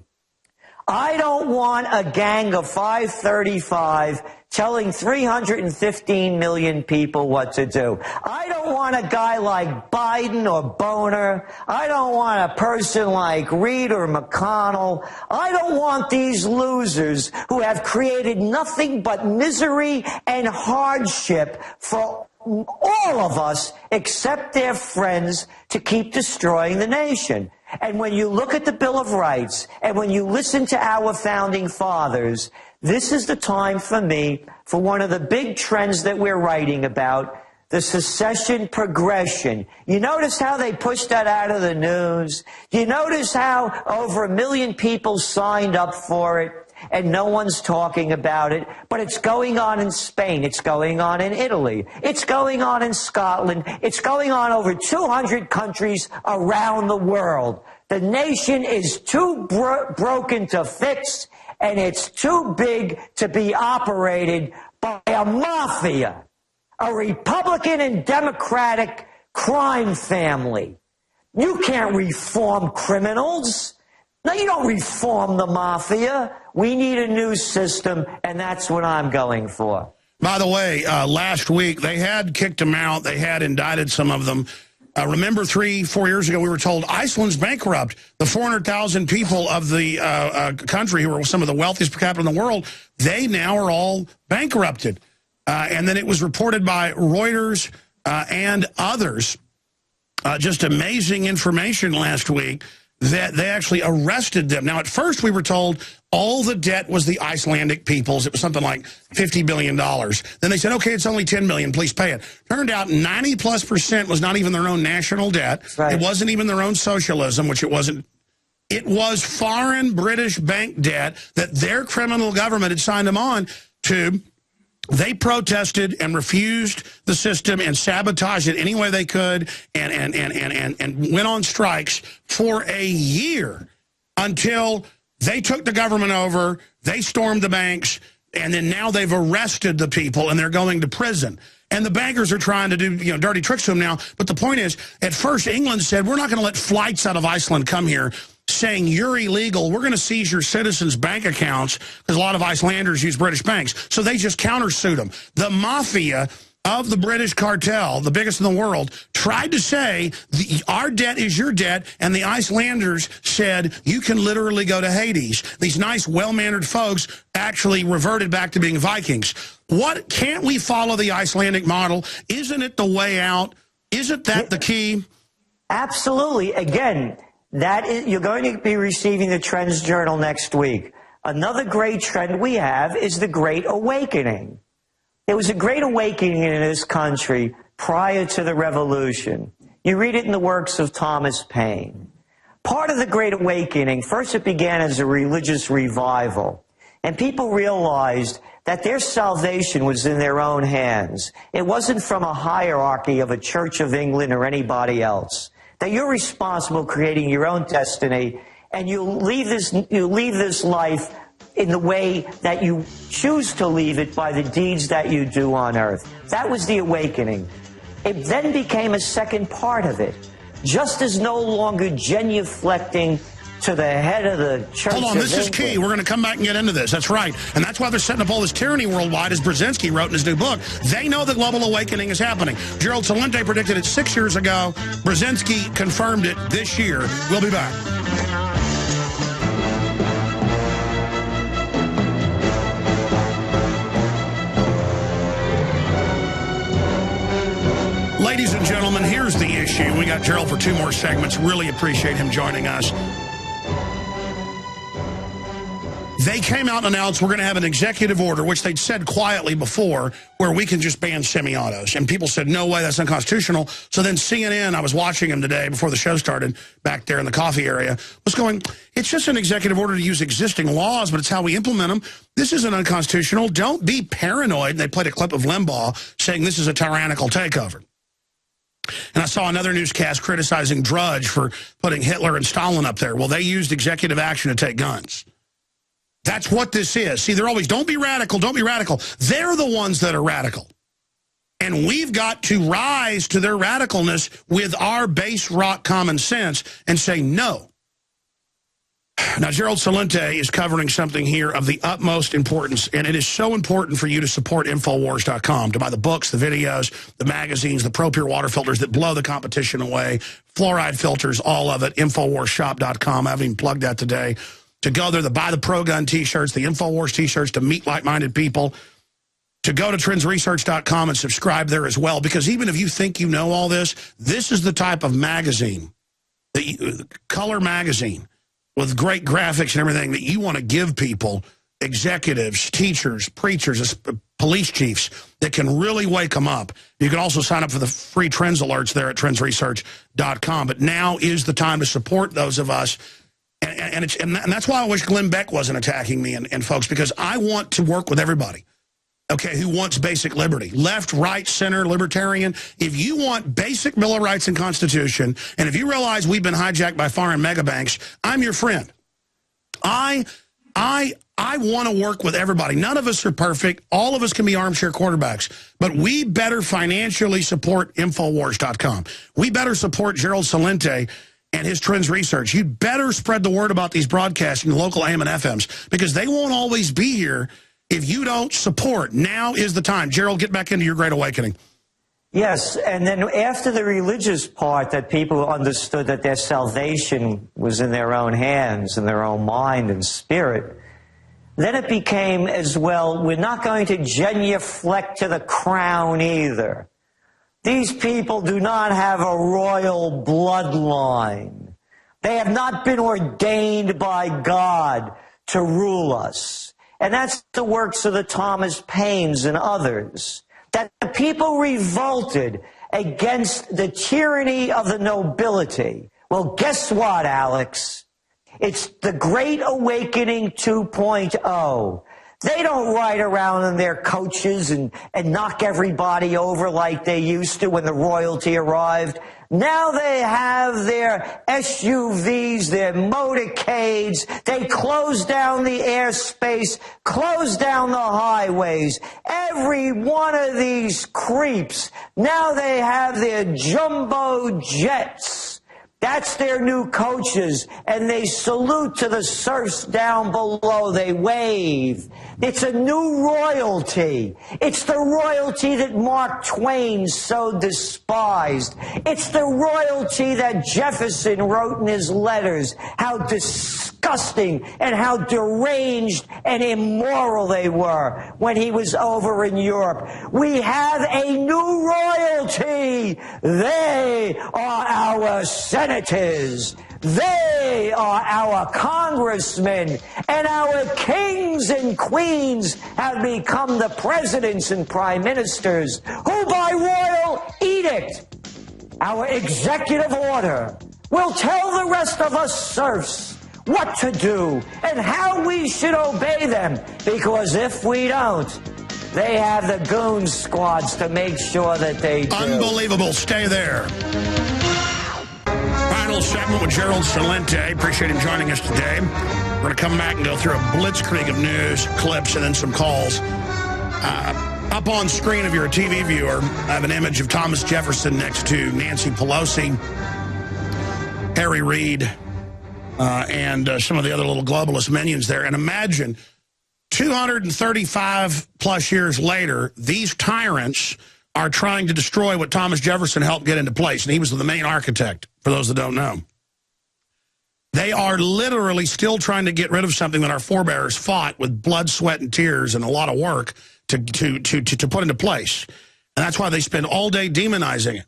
K: I don't want a gang of 535 telling 315 million people what to do. I don't want a guy like Biden or Boner. I don't want a person like Reid or McConnell. I don't want these losers who have created nothing but misery and hardship for all of us, except their friends, to keep destroying the nation. And when you look at the Bill of Rights, and when you listen to our founding fathers, this is the time for me for one of the big trends that we're writing about, the secession progression. You notice how they pushed that out of the news? You notice how over 1 million people signed up for it? And no one's talking about it, but it's going on in Spain, it's going on in Italy, it's going on in Scotland, it's going on over 200 countries around the world. The nation is too broken to fix, and it's too big to be operated by a mafia, a Republican and Democratic crime family. You can't reform criminals. No, you don't reform the mafia. We need a new system, and that's what I'm going for.
B: By the way, last week, they had kicked them out. They had indicted some of them. Remember 3-4 years ago, we were told Iceland's bankrupt. The 400,000 people of the country who are some of the wealthiest per capita in the world, they now are all bankrupted. And then it was reported by Reuters and others, just amazing information last week, that they actually arrested them. Now, at first we were told all the debt was the Icelandic people's. It was something like $50 billion. Then they said, okay, it's only $10 million, please pay it. Turned out 90+% was not even their own national debt. Right. It wasn't even their own socialism, which it wasn't. It was foreign British bank debt that their criminal government had signed them on to. They protested and refused the system and sabotaged it any way they could and went on strikes for a year until they took the government over, they stormed the banks, and then now they've arrested the people and they're going to prison. And the bankers are trying to do dirty tricks to them now. But the point is, at first England said, we're not going to let flights out of Iceland come here saying you're illegal. We're going to seize your citizens' bank accounts because a lot of Icelanders use British banks. So they just countersued them. The mafia of the British cartel, the biggest in the world, tried to say our debt is your debt, and the Icelanders said you can literally go to Hades. These nice, well-mannered folks actually reverted back to being Vikings. What, can't we follow the Icelandic model? Isn't it the way out? Isn't that the key?
K: Absolutely. Again, that is, you're going to be receiving the Trends Journal next week. Another great trend we have is the Great Awakening. There was a great awakening in this country prior to the Revolution. You read it in the works of Thomas Paine. Part of the Great Awakening, first it began as a religious revival, and people realized that their salvation was in their own hands. It wasn't from a hierarchy of a Church of England or anybody else. That you're responsible creating your own destiny, and you leave this life in the way that you choose to leave it by the deeds that you do on earth. That was the awakening. It then became a second part of it. Just as no longer genuflecting to the head of the Church.
B: Hold on, this is key. We're going to come back and get into this. That's right. And that's why they're setting up all this tyranny worldwide, as Brzezinski wrote in his new book. They know the global awakening is happening. Gerald Celente predicted it 6 years ago. Brzezinski confirmed it this year. We'll be back. Ladies and gentlemen, here's the issue. We got Gerald for 2 more segments. Really appreciate him joining us. They came out and announced we're going to have an executive order, which they'd said quietly before, where we can just ban semi-autos. And people said, no way, that's unconstitutional. So then CNN, I was watching them today before the show started, back there in the coffee area, was going, it's just an executive order to use existing laws, but it's how we implement them. This isn't unconstitutional. Don't be paranoid. And they played a clip of Limbaugh saying this is a tyrannical takeover. And I saw another newscast criticizing Drudge for putting Hitler and Stalin up there. Well, they used executive action to take guns. That's what this is. See, they're always, don't be radical, don't be radical. They're the ones that are radical. And we've got to rise to their radicalness with our base rock common sense and say no. Now, Gerald Celente is covering something here of the utmost importance, and it is so important for you to support Infowars.com, to buy the books, the videos, the magazines, the ProPure water filters that blow the competition away, fluoride filters, all of it, InfoWarsShop.com. I haven't even plugged that today. To go there, to buy the Pro Gun T-shirts, the Infowars T-shirts, to meet like-minded people. to go to trendsresearch.com and subscribe there as well, because even if you think you know all this, this is the type of magazine, color magazine, with great graphics and everything that you want to give people, executives, teachers, preachers, police chiefs, that can really wake them up. You can also sign up for the free trends alerts there at trendsresearch.com. But now is the time to support those of us. And that's why I wish Glenn Beck wasn't attacking me and folks, because I want to work with everybody, okay, who wants basic liberty. Left, right, center, libertarian. If you want basic Bill of Rights and Constitution, and if you realize we've been hijacked by foreign megabanks, I'm your friend. I want to work with everybody. None of us are perfect. All of us can be armchair quarterbacks. But we better financially support Infowars.com. We better support Gerald Celente and his Trends Research. You better spread the word about these broadcasts in the local AM and FMs, because they won't always be here if you don't support. Now is the time. Gerald, get back into your Great Awakening.
K: Yes, and then after the religious part, that people understood that their salvation was in their own hands, in their own mind and spirit, then it became as well, we're not going to genuflect to the crown either. These people do not have a royal bloodline. They have not been ordained by God to rule us. And that's the works of the Thomas Paines and others. That the people revolted against the tyranny of the nobility. Well, guess what, Alex? It's the Great Awakening 2.0. They don't ride around in their coaches and knock everybody over like they used to when the royalty arrived. Now they have their SUVs, their motorcades. They close down the airspace, close down the highways. Every one of these creeps, now they have their jumbo jets. That's their new coaches, and they salute to the serfs down below. They wave. It's a new royalty. It's the royalty that Mark Twain so despised. It's the royalty that Jefferson wrote in his letters, how disgusting and how deranged and immoral they were when he was over in Europe. We have a new royalty. They are our senators. They are our congressmen, and our kings and queens have become the presidents and prime ministers who, by royal edict, our executive order, will tell the rest of us serfs what to do and how we should obey them, because if we don't, they have the goon squads to make sure that they do.
B: Unbelievable. Stay there. Final segment with Gerald Celente. Appreciate him joining us today. We're going to come back and go through a blitzkrieg of news, clips, and then some calls. Up on screen, if you're a TV viewer, I have an image of Thomas Jefferson next to Nancy Pelosi, Harry Reid, and some of the other little globalist minions there. And imagine 235 plus years later, these tyrants are trying to destroy what Thomas Jefferson helped get into place. And he was the main architect, for those that don't know. They are literally still trying to get rid of something that our forebears fought with blood, sweat, and tears and a lot of work to put into place. And that's why they spend all day demonizing it.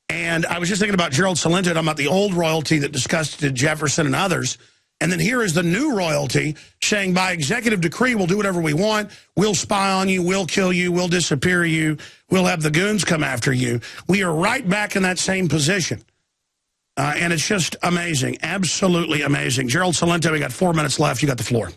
B: And I was just thinking about Gerald Celente, talking about the old royalty that disgusted Jefferson and others. And then here is the new royalty saying, by executive decree, we'll do whatever we want. We'll spy on you. We'll kill you. We'll disappear you. We'll have the goons come after you. We are right back in that same position. And it's just amazing. Absolutely amazing. Gerald Celente, we got 4 minutes left. You got the floor.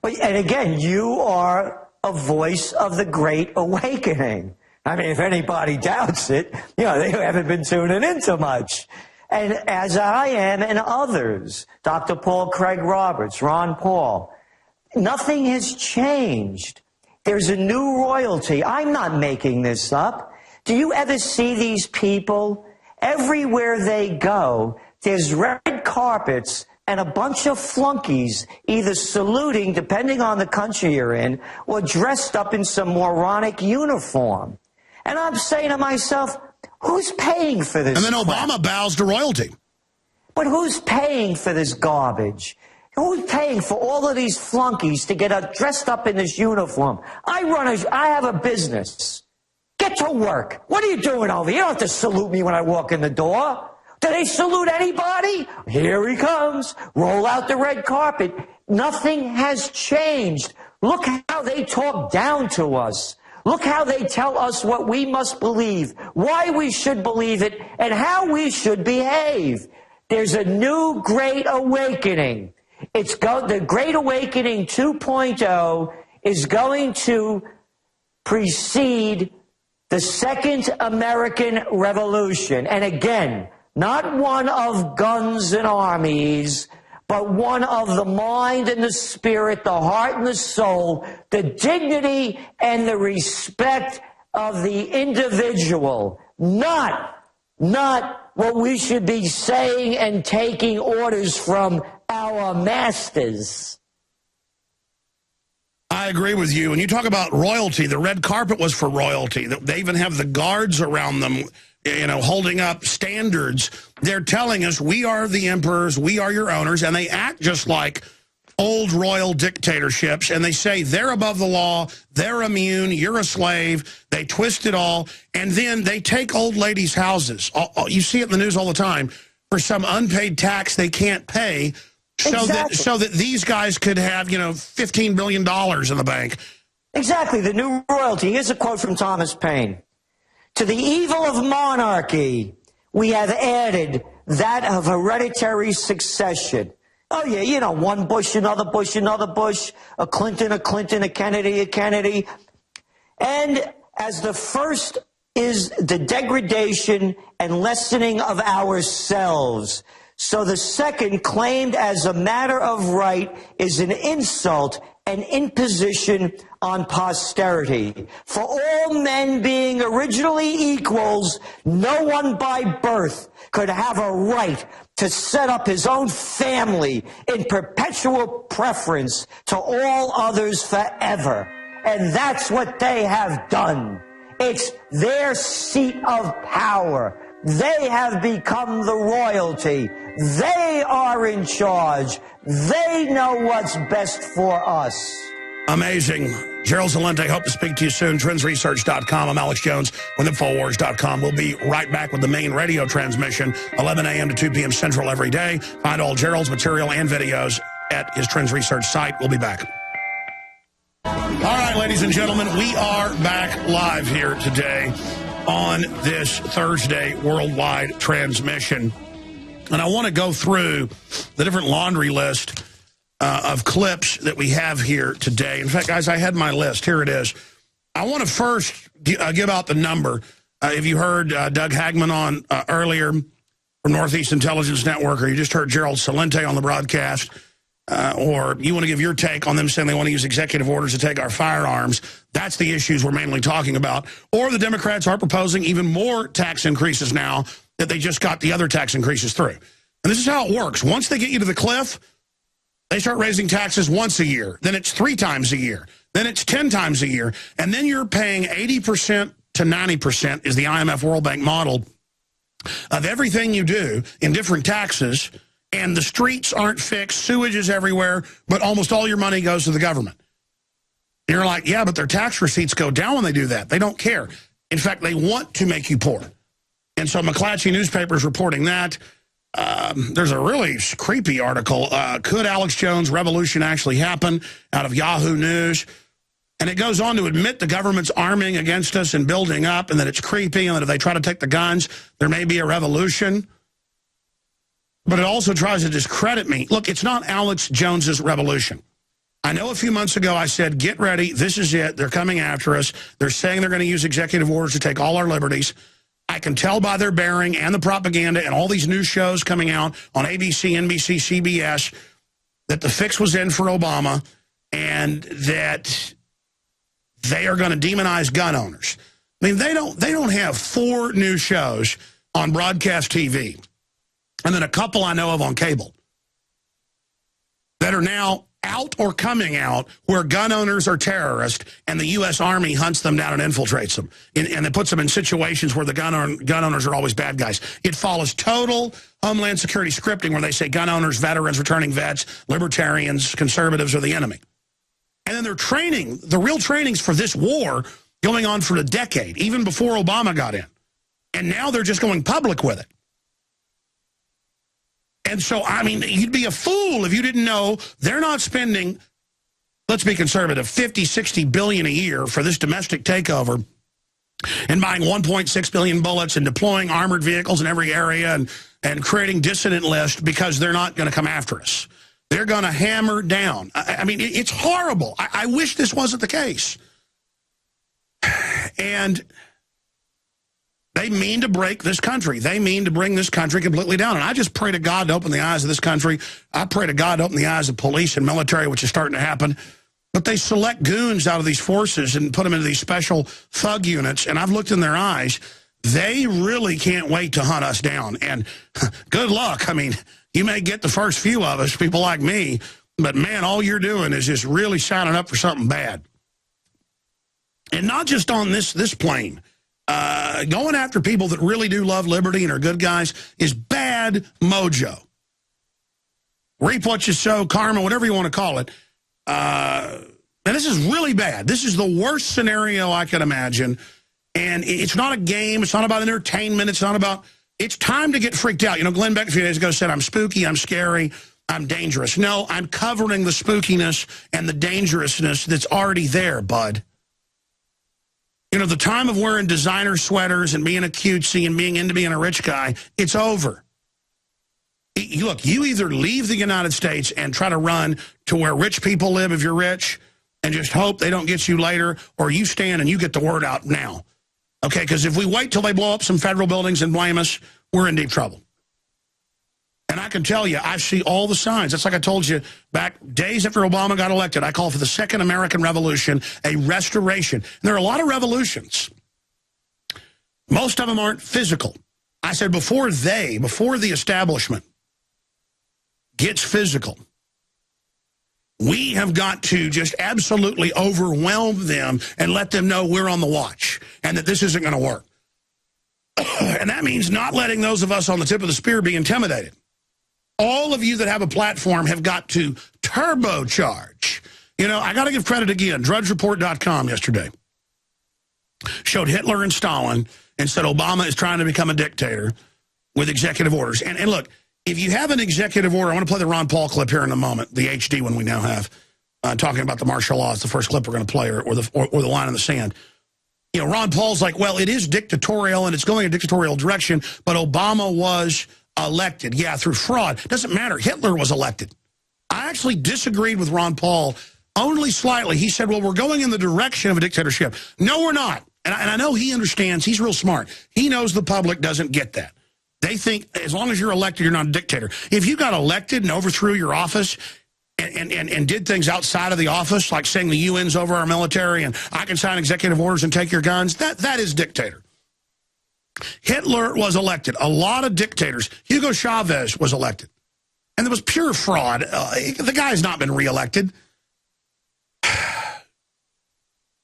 K: And again, you are a voice of the Great Awakening. I mean, if anybody doubts it, you know, they haven't been tuning in so much. And as I am, and others, Dr. Paul Craig Roberts, Ron Paul, nothing has changed. There's a new royalty. I'm not making this up. Do you ever see these people? Everywhere they go, there's red carpets and a bunch of flunkies either saluting, depending on the country you're in, or dressed up in some moronic uniform. And I'm saying to myself, who's paying for this?
B: And then
K: crap?
B: Obama bows to royalty.
K: But who's paying for this garbage? Who's paying for all of these flunkies to get dressed up in this uniform? I have a business. Get to work. What are you doing over here? You don't have to salute me when I walk in the door. Do they salute anybody? Here he comes. Roll out the red carpet. Nothing has changed. Look how they talk down to us. Look how they tell us what we must believe, why we should believe it, and how we should behave. There's a new Great Awakening. The Great Awakening 2.0 is going to precede the Second American Revolution. And again, not one of guns and armies, but one of the mind and the spirit, the heart and the soul, the dignity and the respect of the individual. Not what we should be saying and taking orders from our masters.
B: I agree with you. When you talk about royalty, the red carpet was for royalty. They even have the guards around them, holding up standards. They're telling us we are the emperors, we are your owners, and they act just like old royal dictatorships, and they say they're above the law, they're immune, you're a slave. They twist it all, and then they take old ladies' houses. You see it in the news all the time for some unpaid tax they can't pay.
K: Exactly.
B: So that these guys could have, $15 billion in the bank.
K: Exactly, the new royalty. Here's a quote from Thomas Paine. To the evil of monarchy, we have added that of hereditary succession. Oh, yeah, one Bush, another Bush, another Bush, a Clinton, a Kennedy, a Kennedy. And as the first is the degradation and lessening of ourselves, so the second, claimed as a matter of right, is an insult and imposition on posterity. For all men being originally equals, no one by birth could have a right to set up his own family in perpetual preference to all others forever. And that's what they have done. It's their seat of power. They have become the royalty. They are in charge. They know what's best for us.
B: Amazing. Gerald Celente, hope to speak to you soon. Trendsresearch.com. I'm Alex Jones with Infowars.com. We'll be right back with the main radio transmission, 11 a.m. to 2 p.m. Central every day. Find all Gerald's material and videos at his Trends Research site. We'll be back. All right, ladies and gentlemen, we are back live here today on this Thursday worldwide transmission. And I want to go through the different laundry list of clips that we have here today. In fact, guys, I had my list. Here it is. I want to first give out the number. If you heard Doug Hagmann on earlier from Northeast Intelligence Network, or you just heard Gerald Celente on the broadcast, or you want to give your take on them saying they want to use executive orders to take our firearms, that's the issues we're mainly talking about. Or the Democrats are proposing even more tax increases now that they just got the other tax increases through. And this is how it works. Once they get you to the cliff, they start raising taxes once a year. Then it's 3 times a year. Then it's 10 times a year. And then you're paying 80% to 90% is the IMF World Bank model of everything you do in different taxes. And the streets aren't fixed, sewage is everywhere, but almost all your money goes to the government. And you're like, yeah, but their tax receipts go down when they do that. They don't care. In fact, they want to make you poor. And so McClatchy newspaper is reporting that. There's a really creepy article. Could Alex Jones' revolution actually happen? Out of Yahoo News. And it goes on to admit the government's arming against us and building up, and that it's creepy, and that if they try to take the guns, there may be a revolution. But it also tries to discredit me. Look, it's not Alex Jones's revolution. I know a few months ago I said, get ready, this is it, they're coming after us. They're saying they're going to use executive orders to take all our liberties. I can tell by their bearing and the propaganda and all these new shows coming out on ABC, NBC, CBS that the fix was in for Obama and that they are going to demonize gun owners. I mean, they don't have 4 new shows on broadcast TV and then a couple I know of on cable that are now out or coming out where gun owners are terrorists and the U.S. Army hunts them down and infiltrates them. And it puts them in situations where the gun owners are always bad guys. It follows total Homeland Security scripting where they say gun owners, veterans, returning vets, libertarians, conservatives are the enemy. And then they're training, the real trainings for this war going on for a decade, even before Obama got in. And now they're just going public with it. And so, I mean, you'd be a fool if you didn't know they're not spending, let's be conservative, 50, 60 billion a year for this domestic takeover and buying 1.6 billion bullets and deploying armored vehicles in every area and creating dissident lists because they're not going to come after us. They're going to hammer down. I mean, it's horrible. I wish this wasn't the case. And they mean to break this country. They mean to bring this country completely down. And I just pray to God to open the eyes of this country. I pray to God to open the eyes of police and military, which is starting to happen. But they select goons out of these forces and put them into these special thug units. And I've looked in their eyes. They really can't wait to hunt us down. And good luck. I mean, you may get the first few of us, people like me. But, man, all you're doing is just really signing up for something bad. And not just on this plane. Going after people that really do love liberty and are good guys is bad mojo. Reap what you sow, karma, whatever you want to call it. And this is really bad. This is the worst scenario I could imagine. And it's not a game. It's not about entertainment. It's not about... It's time to get freaked out. You know, Glenn Beck a few days ago said, I'm spooky, I'm scary, I'm dangerous. No, I'm covering the spookiness and the dangerousness that's already there, bud. You know, the time of wearing designer sweaters and being a cutesy and being into being a rich guy, it's over. Look, you either leave the United States and try to run to where rich people live if you're rich and just hope they don't get you later, or you stand and you get the word out now. Okay, because if we wait till they blow up some federal buildings and blame us, we're in deep trouble. And I can tell you, I see all the signs. That's like I told you back days after Obama got elected. I call for the Second American Revolution a restoration. And there are a lot of revolutions. Most of them aren't physical. I said before the establishment gets physical, we have got to just absolutely overwhelm them and let them know we're on the watch and that this isn't going to work. And that means not letting those of us on the tip of the spear be intimidated. All of you that have a platform have got to turbocharge. You know, I got to give credit again. DrudgeReport.com yesterday showed Hitler and Stalin and said Obama is trying to become a dictator with executive orders. And look, if you have an executive order, I want to play the Ron Paul clip here in a moment, the HD one we now have, talking about the martial law. It's the first clip we're going to play, or the line in the sand. You know, Ron Paul's like, well, it is dictatorial and it's going in a dictatorial direction, but Obama was elected. Yeah, through fraud. Doesn't matter. Hitler was elected. I actually disagreed with Ron Paul only slightly. He said, well, we're going in the direction of a dictatorship. No, we're not. And I know he understands. He's real smart. He knows the public doesn't get that. They think as long as you're elected, you're not a dictator. If you got elected and overthrew your office and did things outside of the office, like saying the UN's over our military and I can sign executive orders and take your guns, that is dictator. Hitler was elected. A lot of dictators. Hugo Chavez was elected. And there was pure fraud. The guy's not been reelected.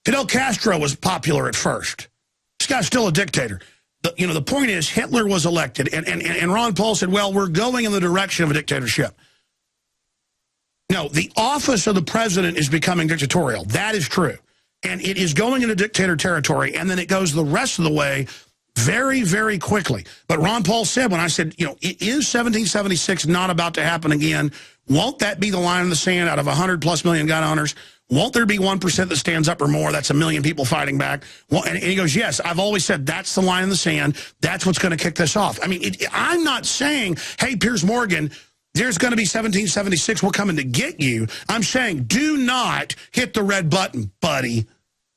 B: Fidel Castro was popular at first. This guy's still a dictator. The point is, Hitler was elected, and Ron Paul said, well, we're going in the direction of a dictatorship. No, the office of the president is becoming dictatorial. That is true. And it is going into dictator territory, and then it goes the rest of the way very, very quickly. But Ron Paul said, when I said, you know, is 1776 not about to happen again? Won't that be the line in the sand out of 100+ million gun owners? Won't there be 1% that stands up or more? That's 1 million people fighting back. Well, and he goes, yes, I've always said that's the line in the sand. That's what's going to kick this off. I mean, I'm not saying, hey, Piers Morgan, there's going to be 1776. We're coming to get you. I'm saying do not hit the red button, buddy.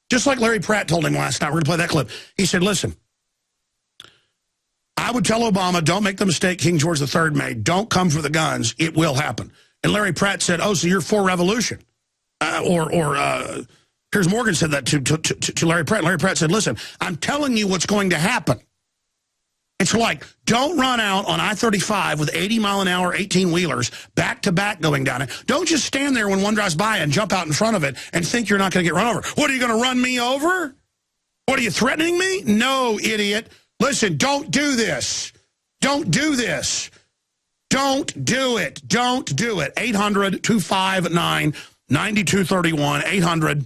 B: Just like Larry Pratt told him last night. We're going to play that clip. He said, listen, I would tell Obama, don't make the mistake King George III made. Don't come for the guns. It will happen. And Larry Pratt said, oh, so you're for revolution. Piers Morgan said that to Larry Pratt. Larry Pratt said, listen, I'm telling you what's going to happen. It's like, don't run out on I-35 with 80-mile-an-hour 18-wheelers back-to-back going down it. Don't just stand there when one drives by and jump out in front of it and think you're not going to get run over. What, are you going to run me over? What, are you threatening me? No, idiot. Listen, don't do this. Don't do this. Don't do it. Don't do it. 800-259-9231.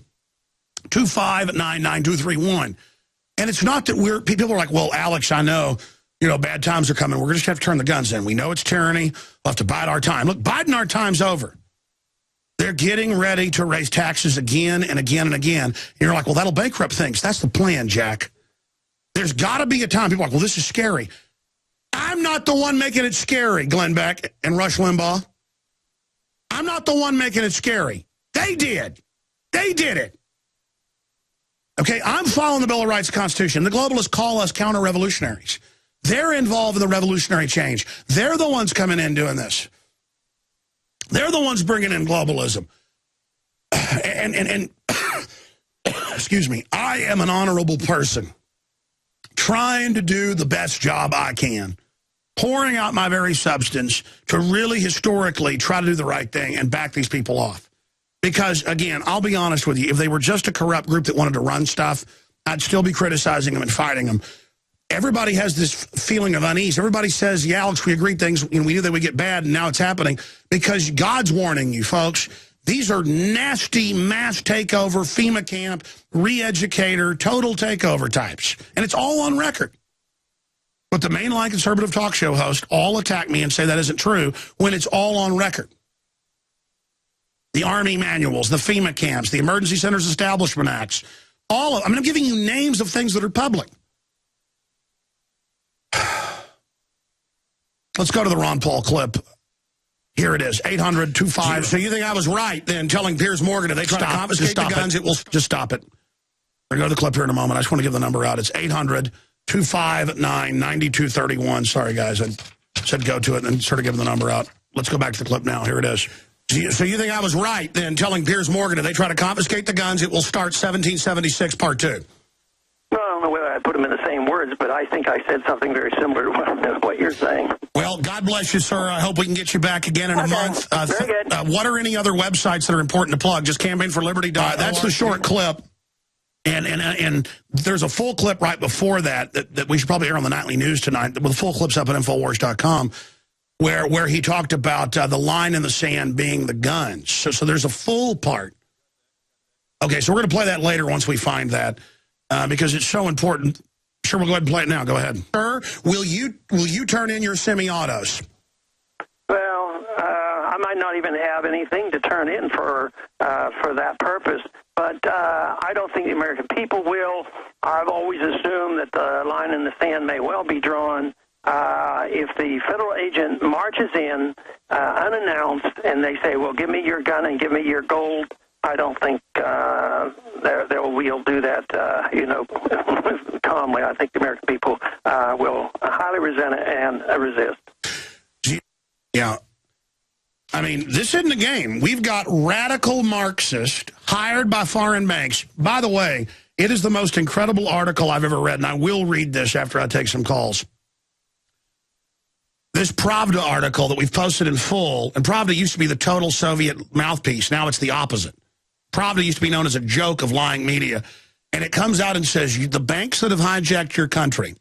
B: 800-259-9231. And it's not that people are like, well, Alex, I know, bad times are coming. We're going to just have to turn the guns in. We know it's tyranny. We'll have to bide our time. Look, biding our time's over. They're getting ready to raise taxes again and again and again. And you're like, well, that'll bankrupt things. That's the plan, Jack. There's got to be a time. People are like, well, this is scary. I'm not the one making it scary, Glenn Beck and Rush Limbaugh. I'm not the one making it scary. They did. They did it. Okay, I'm following the Bill of Rights Constitution. The globalists call us counter-revolutionaries. They're involved in the revolutionary change. They're the ones coming in doing this. They're the ones bringing in globalism. And excuse me, I am an honorable person trying to do the best job I can, pouring out my very substance to really historically try to do the right thing and back these people off. Because, again, I'll be honest with you, if they were just a corrupt group that wanted to run stuff, I'd still be criticizing them and fighting them. Everybody has this feeling of unease. Everybody says, yeah, Alex, we agreed things, we knew they would get bad, and now it's happening. Because God's warning you, folks. These are nasty mass takeover, FEMA camp, re-educator, total takeover types. And it's all on record. But the mainline conservative talk show hosts all attack me and say that isn't true when it's all on record. The Army manuals, the FEMA camps, the Emergency Centers Establishment Acts, all of them. I mean, I'm giving you names of things that are public. Let's go to the Ron Paul clip. Here it is, 800-25. So you think I was right then telling Piers Morgan if they try to confiscate the guns, it will... Just stop it. We're going to go to the clip here in a moment. I just want to give the number out. It's 800-259-9231. Sorry, guys. I said go to it and sort of give the number out. Let's go back to the clip now. Here it is. So you think I was right then telling Piers Morgan if they try to confiscate the guns, it will start 1776 Part 2?
L: Well, I don't know whether I put them in the same words, but I think I said something very similar to what you're saying.
B: Well, God bless you, sir. I hope we can get you back again in a month.
L: Very good.
B: What are any other websites that are important to plug? Just campaignforliberty.org. That's the short clip. And there's a full clip right before that we should probably air on the nightly news tonight. The full clip's up at Infowars.com. Where he talked about the line in the sand being the guns. So there's a full part. Okay, so we're going to play that later once we find that because it's so important. Sure, we'll go ahead and play it now. Go ahead. Sir, will you turn in your semi-autos?
L: Well, I might not even have anything to turn in for that purpose, but I don't think the American people will. I've always assumed that the line in the sand may well be drawn. If the federal agent marches in unannounced and they say, well, give me your gun and give me your gold, I don't think we'll do that, calmly. I think the American people will highly resent it and resist.
B: Yeah. I mean, this isn't a game. We've got radical Marxists hired by foreign banks. By the way, it is the most incredible article I've ever read, and I will read this after I take some calls. This Pravda article that we've posted in full, and Pravda used to be the total Soviet mouthpiece. Now it's the opposite. Pravda used to be known as a joke of lying media. And it comes out and says, the banks that have hijacked your country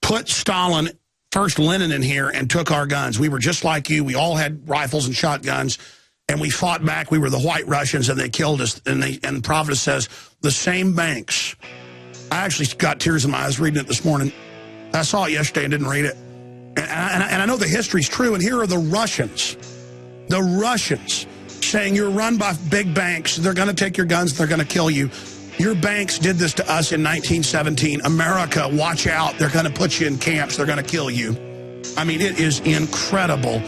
B: put Stalin, first Lenin in here, and took our guns. We were just like you. We all had rifles and shotguns, and we fought back. We were the White Russians, and they killed us. And Pravda says, the same banks. I actually got tears in my eyes reading it this morning. I saw it yesterday and didn't read it. And I know the history's true, and here are the Russians saying you're run by big banks, they're going to take your guns, they're going to kill you. Your banks did this to us in 1917. America, watch out, they're going to put you in camps, they're going to kill you. I mean, it is incredible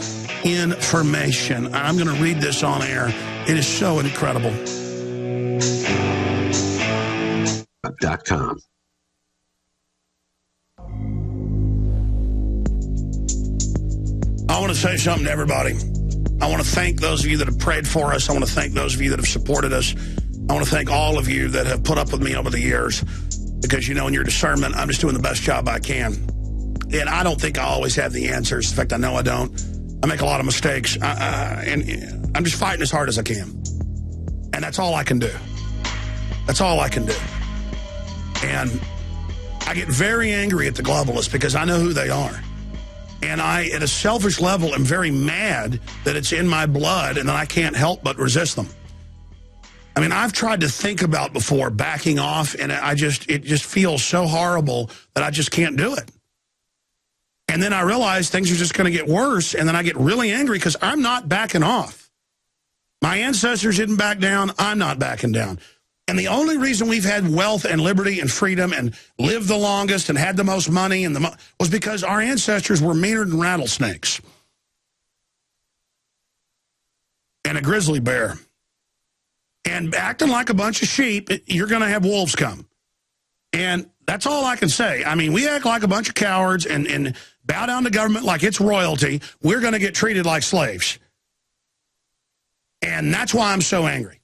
B: information. I'm going to read this on air. It is so incredible.
M: .com.
B: I want to say something to everybody. I want to thank those of you that have prayed for us. I want to thank those of you that have supported us. I want to thank all of you that have put up with me over the years because, in your discernment, I'm just doing the best job I can. and I don't think I always have the answers. In fact, I know I don't. I make a lot of mistakes, and I'm just fighting as hard as I can. And that's all I can do. That's all I can do. And I get very angry at the globalists because I know who they are. And I, at a selfish level, am very mad that it's in my blood and that I can't help but resist them. I mean, I've tried to think about before backing off, and it just feels so horrible that I just can't do it. And then I realize things are just going to get worse, and then I get really angry because I'm not backing off. My ancestors didn't back down. I'm not backing down. And the only reason we've had wealth and liberty and freedom and lived the longest and had the most money and was because our ancestors were meaner than rattlesnakes and a grizzly bear. And acting like a bunch of sheep, you're going to have wolves come. And that's all I can say. I mean, we act like a bunch of cowards and bow down to government like it's royalty. We're going to get treated like slaves. And that's why I'm so angry.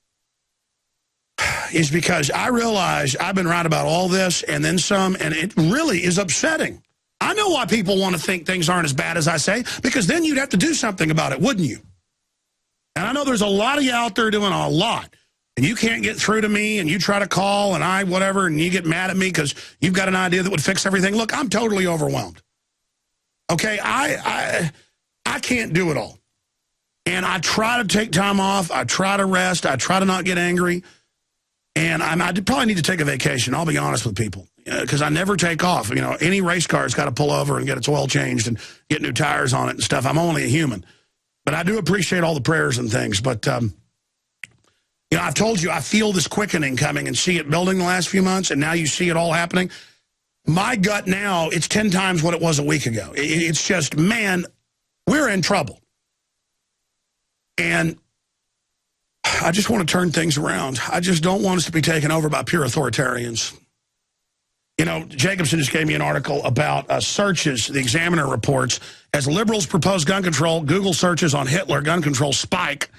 B: Is because I realize I've been right about all this and then some, and it really is upsetting. I know why people want to think things aren't as bad as I say, because then you'd have to do something about it, wouldn't you? And I know there's a lot of you out there doing a lot. And you can't get through to me, and you try to call, and whatever, and you get mad at me because you've got an idea that would fix everything. Look, I'm totally overwhelmed. Okay, I can't do it all. And I try to take time off. I try to rest. I try to not get angry. And I probably need to take a vacation, I'll be honest with people, because I never take off. You know, any race car's got to pull over and get its oil changed and get new tires on it and stuff. I'm only a human. But I do appreciate all the prayers and things. But, you know, I've told you I feel this quickening coming and see it building the last few months, and now you see it all happening. My gut now, it's 10 times what it was a week ago. It's just, man, we're in trouble. And I just want to turn things around. I just don't want us to be taken over by pure authoritarians. You know, Jacobson just gave me an article about searches, the Examiner reports, as liberals propose gun control, Google searches on Hitler gun control spike.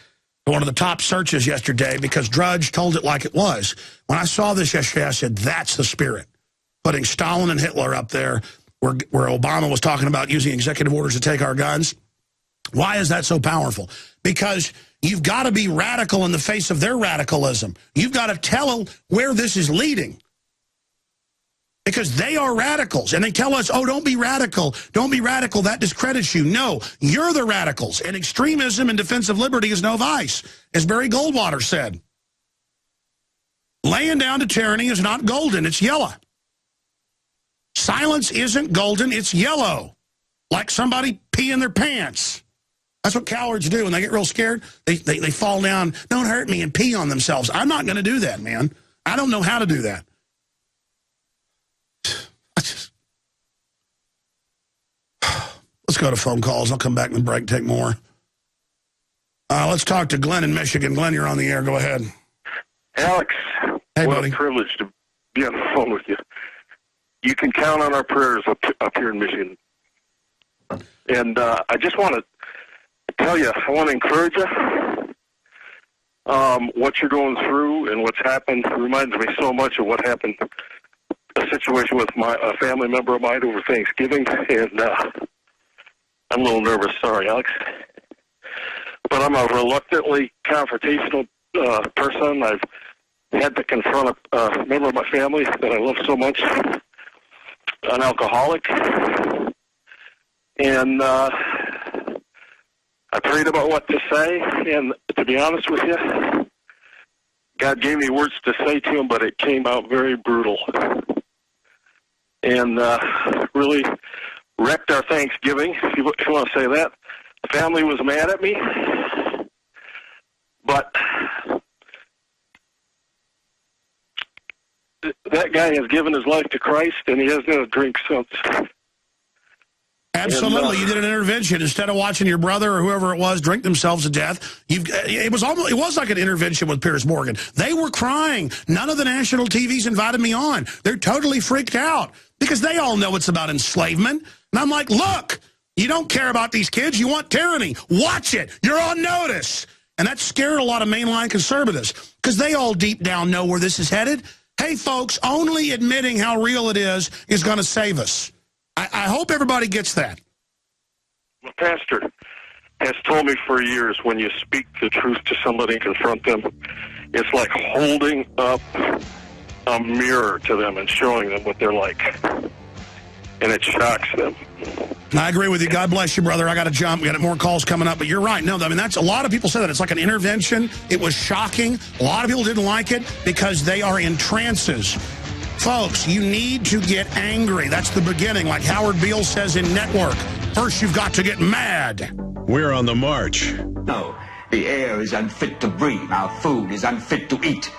B: One of the top searches yesterday because Drudge told it like it was. When I saw this yesterday, I said, that's the spirit. Putting Stalin and Hitler up there where Obama was talking about using executive orders to take our guns. Why is that so powerful? Because you've got to be radical in the face of their radicalism. You've got to tell where this is leading. Because they are radicals, and they tell us, oh, don't be radical. Don't be radical. That discredits you. No, you're the radicals, and extremism in defense of liberty is no vice, as Barry Goldwater said. Laying down to tyranny is not golden, it's yellow. Silence isn't golden, it's yellow. Like somebody peeing their pants. That's what cowards do when they get real scared. They fall down, don't hurt me, and pee on themselves. I'm not going to do that, man. I don't know how to do that. Let's go to phone calls. I'll come back in the break and take more. Let's talk to Glenn in Michigan. Glenn, you're on the air. Go ahead.
M: Alex,
B: hey,
M: what
B: buddy.
M: A privilege to be on the phone with you. You can count on our prayers up here in Michigan. And I just want to tell you, I want to encourage you. What you're going through and what's happened reminds me so much of what happened, a situation with a family member of mine over Thanksgiving, and I'm a little nervous. Sorry, Alex. But I'm a reluctantly confrontational person. I've had to confront a member of my family that I love so much, an alcoholic. And I prayed about what to say, and to be honest with you, God gave me words to say to him, but it came out very brutal. And really wrecked our Thanksgiving, if you want to say that. The family was mad at me, but that guy has given his life to Christ, and he hasn't had a drink since.
B: Absolutely.
M: And,
B: you did an intervention. Instead of watching your brother or whoever it was drink themselves to death, it was like an intervention with Piers Morgan. They were crying. None of the national TVs invited me on. They're totally freaked out because they all know it's about enslavement. And I'm like, look, you don't care about these kids. You want tyranny. Watch it. You're on notice. And that scared a lot of mainline conservatives because they all deep down know where this is headed. Hey, folks, only admitting how real it is going to save us. I hope everybody gets that.
M: The pastor has told me for years, when you speak the truth to somebody and confront them, it's like holding up a mirror to them and showing them what they're like. And it shocks them.
B: I agree with you. God bless you, brother. I got to jump. We got more calls coming up. But you're right. No, I mean, that's a lot of people say that. It's like an intervention. It was shocking. A lot of people didn't like it because they are in trances. Folks, you need to get angry. That's the beginning, like Howard Beale says in Network. First, you've got to get mad.
A: We're on the march.
N: No, the air is unfit to breathe. Our food is unfit to eat.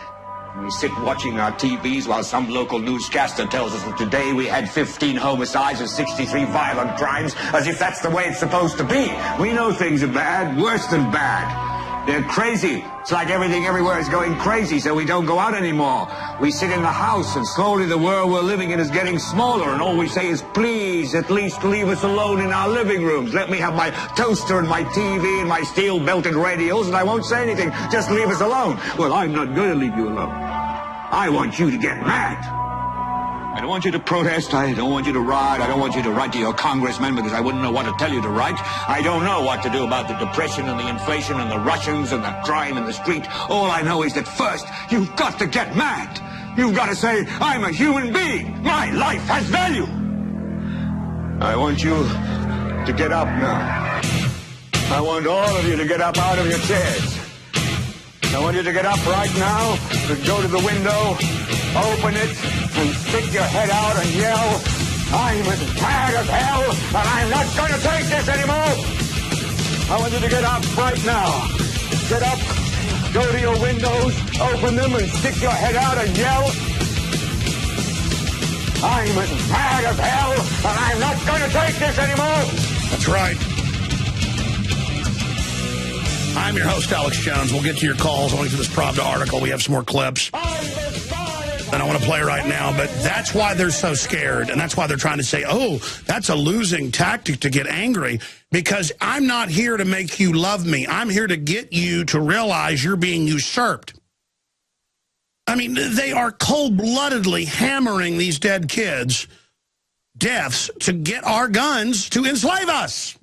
N: We sit watching our TVs while some local newscaster tells us that today we had 15 homicides and 63 violent crimes, as if that's the way it's supposed to be. We know things are bad, worse than bad. They're crazy. It's like everything everywhere is going crazy, so we don't go out anymore. We sit in the house, and slowly the world we're living in is getting smaller, and all we say is, please, at least leave us alone in our living rooms. Let me have my toaster and my TV and my steel-belted radios, and I won't say anything. Just leave us alone. Well, I'm not going to leave you alone. I want you to get mad. I don't want you to protest. I don't want you to riot. I don't want you to write to your congressman because I wouldn't know what to tell you to write. I don't know what to do about the depression and the inflation and the Russians and the crime in the street. All I know is that first, you've got to get mad. You've got to say, I'm a human being. My life has value. I want you to get up now. I want all of you to get up out of your chairs. I want you to get up right now and go to the window, open it, and stick your head out and yell, I'm as mad as hell, and I'm not going to take this anymore. I want you to get up right now. Get up, go to your windows, open them, and stick your head out and yell, I'm as mad as hell, and I'm not going to take this anymore.
B: That's right. I'm your host, Alex Jones. We'll get to your calls. I'll link to this Pravda article. We have some more clips that I want to play right now. But that's why they're so scared. And that's why they're trying to say, oh, that's a losing tactic to get angry. Because I'm not here to make you love me. I'm here to get you to realize you're being usurped. I mean, they are cold-bloodedly hammering these dead kids' deaths to get our guns to enslave us.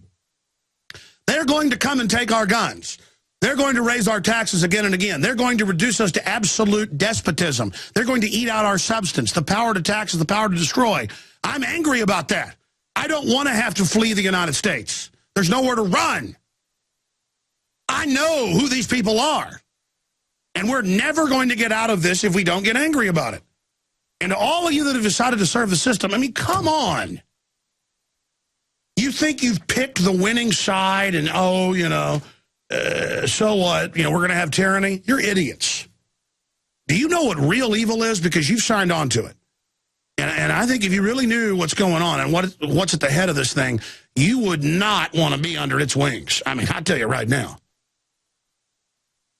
B: They're going to come and take our guns. They're going to raise our taxes again and again. They're going to reduce us to absolute despotism. They're going to eat out our substance. The power to tax is the power to destroy. I'm angry about that. I don't want to have to flee the United States. There's nowhere to run. I know who these people are. And we're never going to get out of this if we don't get angry about it. And to all of you that have decided to serve the system, I mean, come on. You think you've picked the winning side and, oh, you know, so what? You know, we're going to have tyranny? You're idiots. Do you know what real evil is? Because you've signed on to it. And I think if you really knew what's going on and what's at the head of this thing, you would not want to be under its wings. I mean, I tell you right now.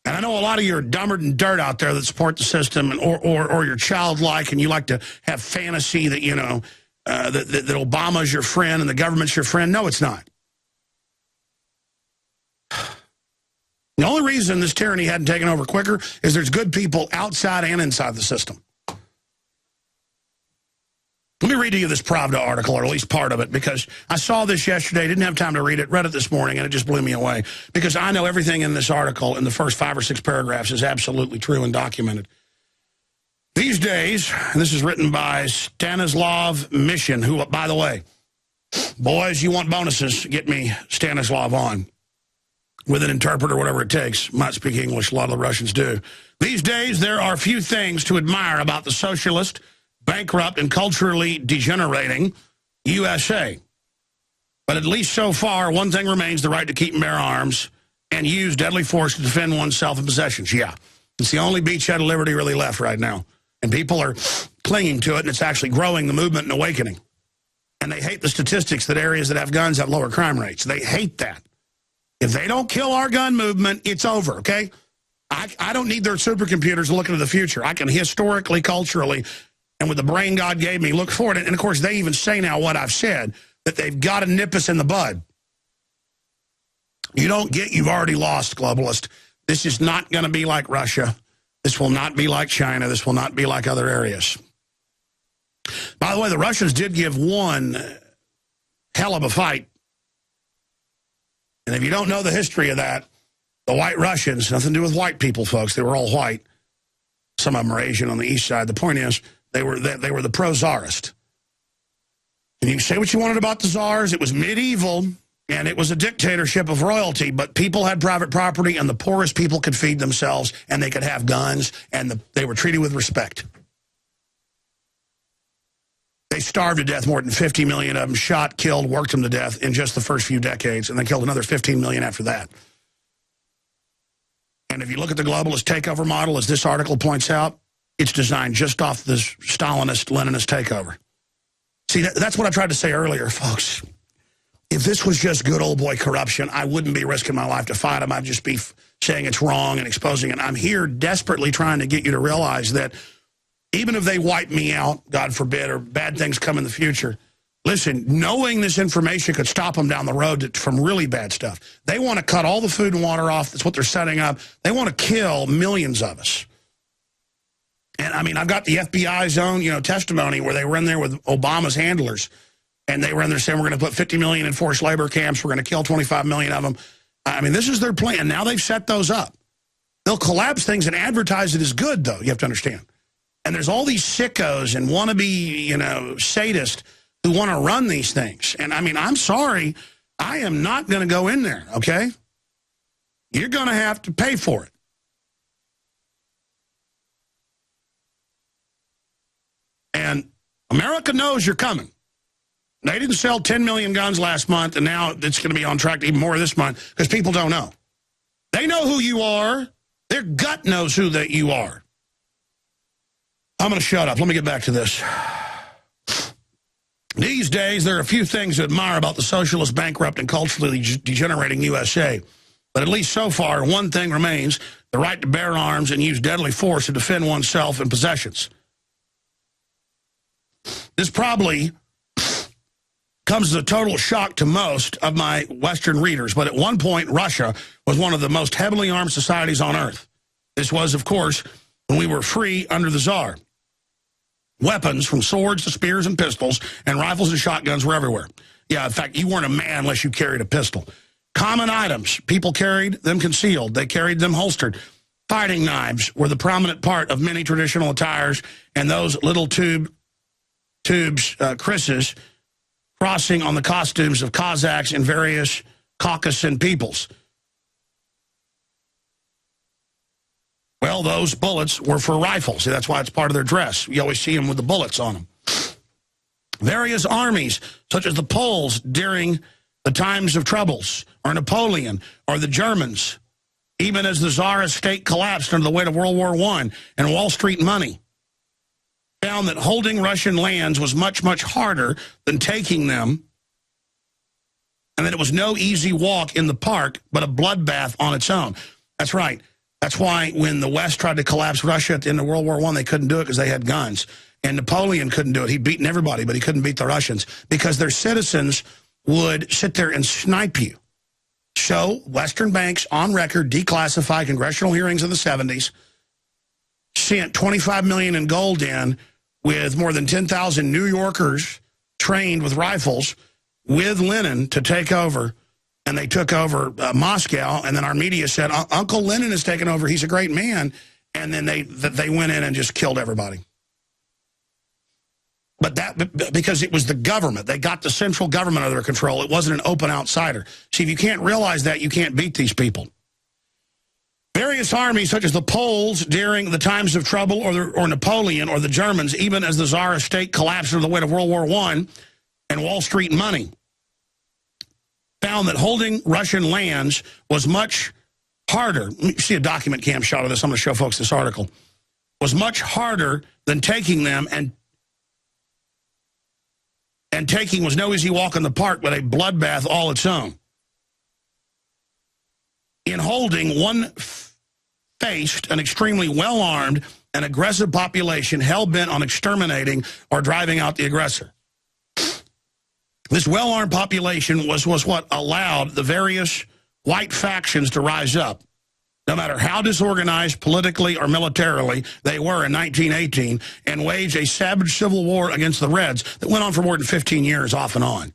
B: And I know a lot of you are dumber than dirt out there that support the system and, or you're childlike and you like to have fantasy that, you know, that Obama's your friend and the government's your friend. No, it's not. The only reason this tyranny hadn't taken over quicker is there's good people outside and inside the system. Let me read to you this Pravda article, or at least part of it, because I saw this yesterday, didn't have time to read it, read it this morning, and it just blew me away. Because I know everything in this article, in the first 5 or 6 paragraphs, is absolutely true and documented. These days, and this is written by Stanislav Mission, who, by the way, boys, you want bonuses, get me Stanislav on. With an interpreter, whatever it takes. Might speak English, a lot of the Russians do. These days, there are few things to admire about the socialist, bankrupt, and culturally degenerating USA. But at least so far, one thing remains: the right to keep and bear arms and use deadly force to defend oneself and possessions. Yeah, it's the only beachhead of liberty really left right now. And people are clinging to it, and it's actually growing the movement and awakening. And they hate the statistics that areas that have guns have lower crime rates. They hate that. If they don't kill our gun movement, it's over, okay? I don't need their supercomputers to look into the future. I can historically, culturally, and with the brain God gave me, look forward. And, of course, they even say now what I've said, that they've got to nip us in the bud. You don't get, you've already lost, globalist. This is not going to be like Russia. This will not be like China. This will not be like other areas. By the way, the Russians did give one hell of a fight. And if you don't know the history of that, the White Russians, nothing to do with white people, folks. They were all white. Some of them are Asian on the east side. The point is, they were the pro-czarist. And you can say what you wanted about the czars. It was medieval, and it was a dictatorship of royalty, but people had private property, and the poorest people could feed themselves, and they could have guns, and they were treated with respect. They starved to death, more than 50 million of them, shot, killed, worked them to death in just the first few decades, and they killed another 15 million after that. And if you look at the globalist takeover model, as this article points out, it's designed just off this Stalinist, Leninist takeover. See, that's what I tried to say earlier, folks. If this was just good old boy corruption, I wouldn't be risking my life to fight them. I'd just be saying it's wrong and exposing it. I'm here desperately trying to get you to realize that even if they wipe me out, God forbid, or bad things come in the future, listen, knowing this information could stop them down the road from really bad stuff. They want to cut all the food and water off. That's what they're setting up. They want to kill millions of us. And, I mean, I've got the FBI's own, testimony where they were in there with Obama's handlers, and they were in there saying we're going to put 50 million in forced labor camps. We're going to kill 25 million of them. I mean, this is their plan. Now they've set those up. They'll collapse things and advertise it as good, though, you have to understand. And there's all these sickos and wannabe, sadists who want to run these things. And, I mean, I'm sorry. I am not going to go in there, okay? You're going to have to pay for it. And America knows you're coming. They didn't sell 10 million guns last month, and now it's going to be on track to even more this month because people don't know. They know who you are. Their gut knows who that you are. I'm going to shut up. Let me get back to this. These days, there are a few things to admire about the socialist, bankrupt, and culturally degenerating USA. But at least so far, one thing remains, the right to bear arms and use deadly force to defend oneself and possessions. This probably comes as a total shock to most of my Western readers, but at one point, Russia was one of the most heavily armed societies on Earth. This was, of course, when we were free under the Tsar. Weapons, from swords to spears and pistols, and rifles and shotguns were everywhere. Yeah, in fact, you weren't a man unless you carried a pistol. Common items, people carried them concealed. They carried them holstered. Fighting knives were the prominent part of many traditional attires, and those little tubes, krises, crossing on the costumes of Cossacks and various Caucasus peoples. Well, those bullets were for rifles. See, that's why it's part of their dress. You always see them with the bullets on them. Various armies, such as the Poles during the times of troubles, or Napoleon, or the Germans, even as the Tsarist state collapsed under the weight of World War I and Wall Street money, found that holding Russian lands was much, much harder than taking them, and that it was no easy walk in the park, but a bloodbath on its own. That's right. That's why when the West tried to collapse Russia at the end of World War I, they couldn't do it because they had guns. And Napoleon couldn't do it. He'd beaten everybody, but he couldn't beat the Russians because their citizens would sit there and snipe you. So Western banks, on record, declassified congressional hearings in the 70s, sent $25 million in gold in with more than 10,000 New Yorkers trained with rifles with Lenin to take over. And they took over Moscow, and then our media said, Uncle Lenin has taken over. He's a great man. And then they went in and just killed everybody. But that because it was the government. They got the central government under their control. It wasn't an open outsider. See, if you can't realize that, you can't beat these people. Various armies, such as the Poles during the times of trouble, or Napoleon, or the Germans, even as the Tsarist state collapsed under the weight of World War I and Wall Street money, found that holding Russian lands was much harder. Let me see a document cam shot of this. I'm going to show folks this article. Was much harder than taking them, and taking was no easy walk in the park, but a bloodbath all its own. In holding, one faced an extremely well-armed and aggressive population hell-bent on exterminating or driving out the aggressor. This well-armed population was what allowed the various white factions to rise up. No matter how disorganized politically or militarily they were in 1918, and wage a savage civil war against the Reds that went on for more than 15 years off and on.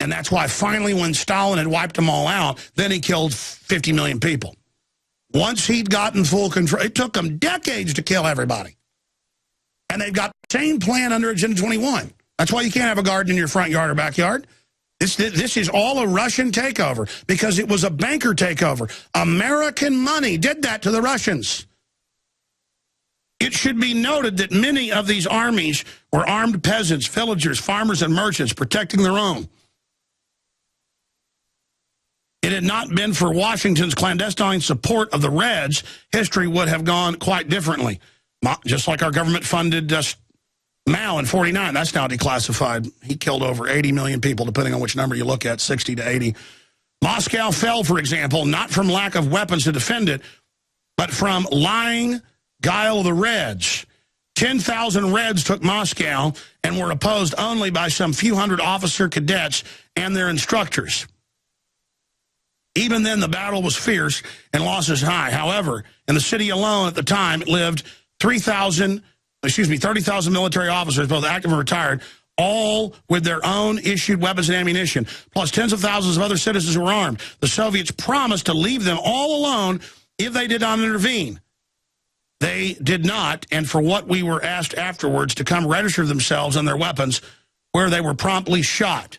B: And that's why finally when Stalin had wiped them all out, then he killed 50 million people. Once he'd gotten full control, it took them decades to kill everybody. And they've got the same plan under Agenda 21. That's why you can't have a garden in your front yard or backyard. This is all a Russian takeover because it was a banker takeover. American money did that to the Russians. It should be noted that many of these armies were armed peasants, villagers, farmers, and merchants protecting their own. It had not been for Washington's clandestine support of the Reds, history would have gone quite differently. Just like our government funded Mao in 49. That's now declassified. He killed over 80 million people, depending on which number you look at, 60 to 80. Moscow fell, for example, not from lack of weapons to defend it, but from lying guile of the Reds. 10,000 Reds took Moscow and were opposed only by some few hundred officer cadets and their instructors. Even then, the battle was fierce and losses high. However, in the city alone at the time, it lived 30,000 military officers, both active and retired, all with their own issued weapons and ammunition, plus tens of thousands of other citizens who were armed. The Soviets promised to leave them all alone if they did not intervene. They did not, and for what we were asked afterwards to come register themselves and their weapons, where they were promptly shot.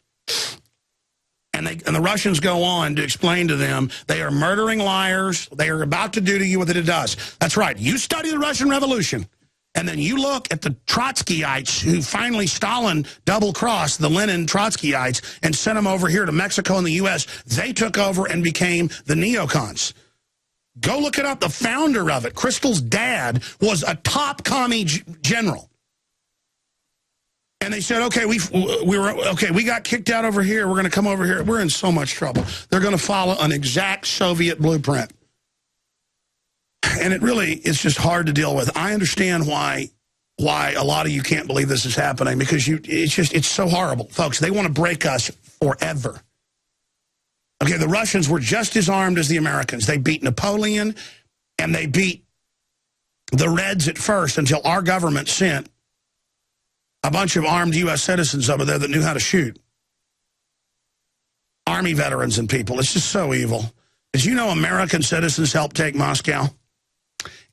B: And the Russians go on to explain to them, they are murdering liars. They are about to do to you what they did to us. That's right. You study the Russian Revolution, and then you look at the Trotskyites who finally Stalin double-crossed the Lenin Trotskyites and sent them over here to Mexico and the U.S. They took over and became the neocons. Go look it up. The founder of it, Crystal's dad, was a top commie general. And they said, okay, we got kicked out over here. We're going to come over here. We're in so much trouble. They're going to follow an exact Soviet blueprint. And it really is just hard to deal with. I understand why a lot of you can't believe this is happening because it's so horrible. Folks, they want to break us forever. Okay, the Russians were just as armed as the Americans. They beat Napoleon and they beat the Reds at first until our government sent a bunch of armed U.S. citizens over there that knew how to shoot. Army veterans and people. It's just so evil. Did you know American citizens helped take Moscow?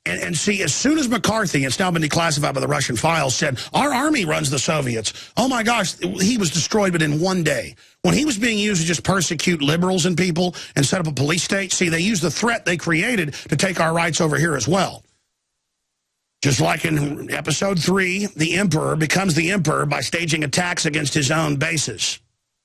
B: And see, as soon as McCarthy, it's now been declassified by the Russian files, said, our army runs the Soviets. Oh, my gosh, he was destroyed, but in one day. When he was being used to just persecute liberals and people and set up a police state, see, they used the threat they created to take our rights over here as well. Just like in episode 3, the emperor becomes the emperor by staging attacks against his own bases.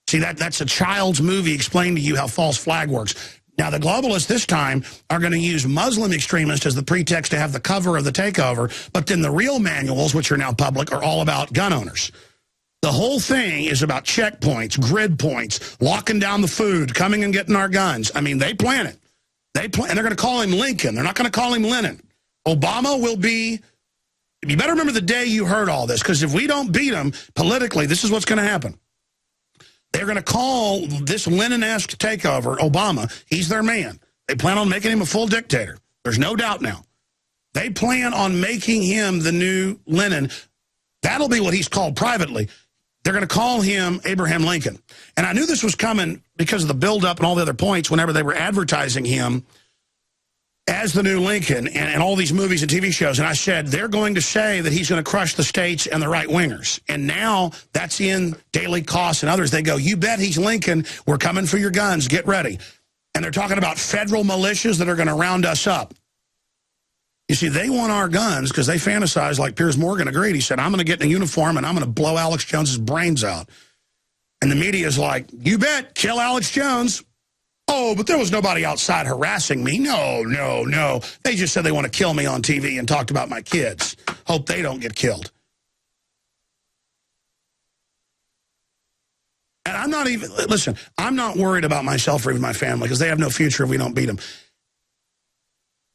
B: See, that's a child's movie explaining to you how false flag works. Now, the globalists this time are going to use Muslim extremists as the pretext to have the cover of the takeover, but then the real manuals, which are now public, are all about gun owners. The whole thing is about checkpoints, grid points, locking down the food, coming and getting our guns. I mean, they plan it. And they're going to call him Lincoln. They're not going to call him Lenin. Obama will be... You better remember the day you heard all this, because if we don't beat him politically, this is what's going to happen. They're going to call this Lenin-esque takeover Obama. He's their man. They plan on making him a full dictator. There's no doubt now. They plan on making him the new Lenin. That'll be what he's called privately. They're going to call him Abraham Lincoln. And I knew this was coming because of the buildup and all the other points whenever they were advertising him as the new Lincoln and all these movies and TV shows. And I said, they're going to say that he's going to crush the states and the right-wingers. And now that's in Daily Kos and others. They go, you bet he's Lincoln. We're coming for your guns. Get ready. And they're talking about federal militias that are going to round us up. You see, they want our guns because they fantasize, like Piers Morgan agreed. He said, I'm going to get in a uniform and I'm going to blow Alex Jones's brains out. And the media is like, you bet, kill Alex Jones. Oh, but there was nobody outside harassing me. No. They just said they want to kill me on TV and talked about my kids. Hope they don't get killed. And I'm not even, listen, I'm not worried about myself or even my family because they have no future if we don't beat them.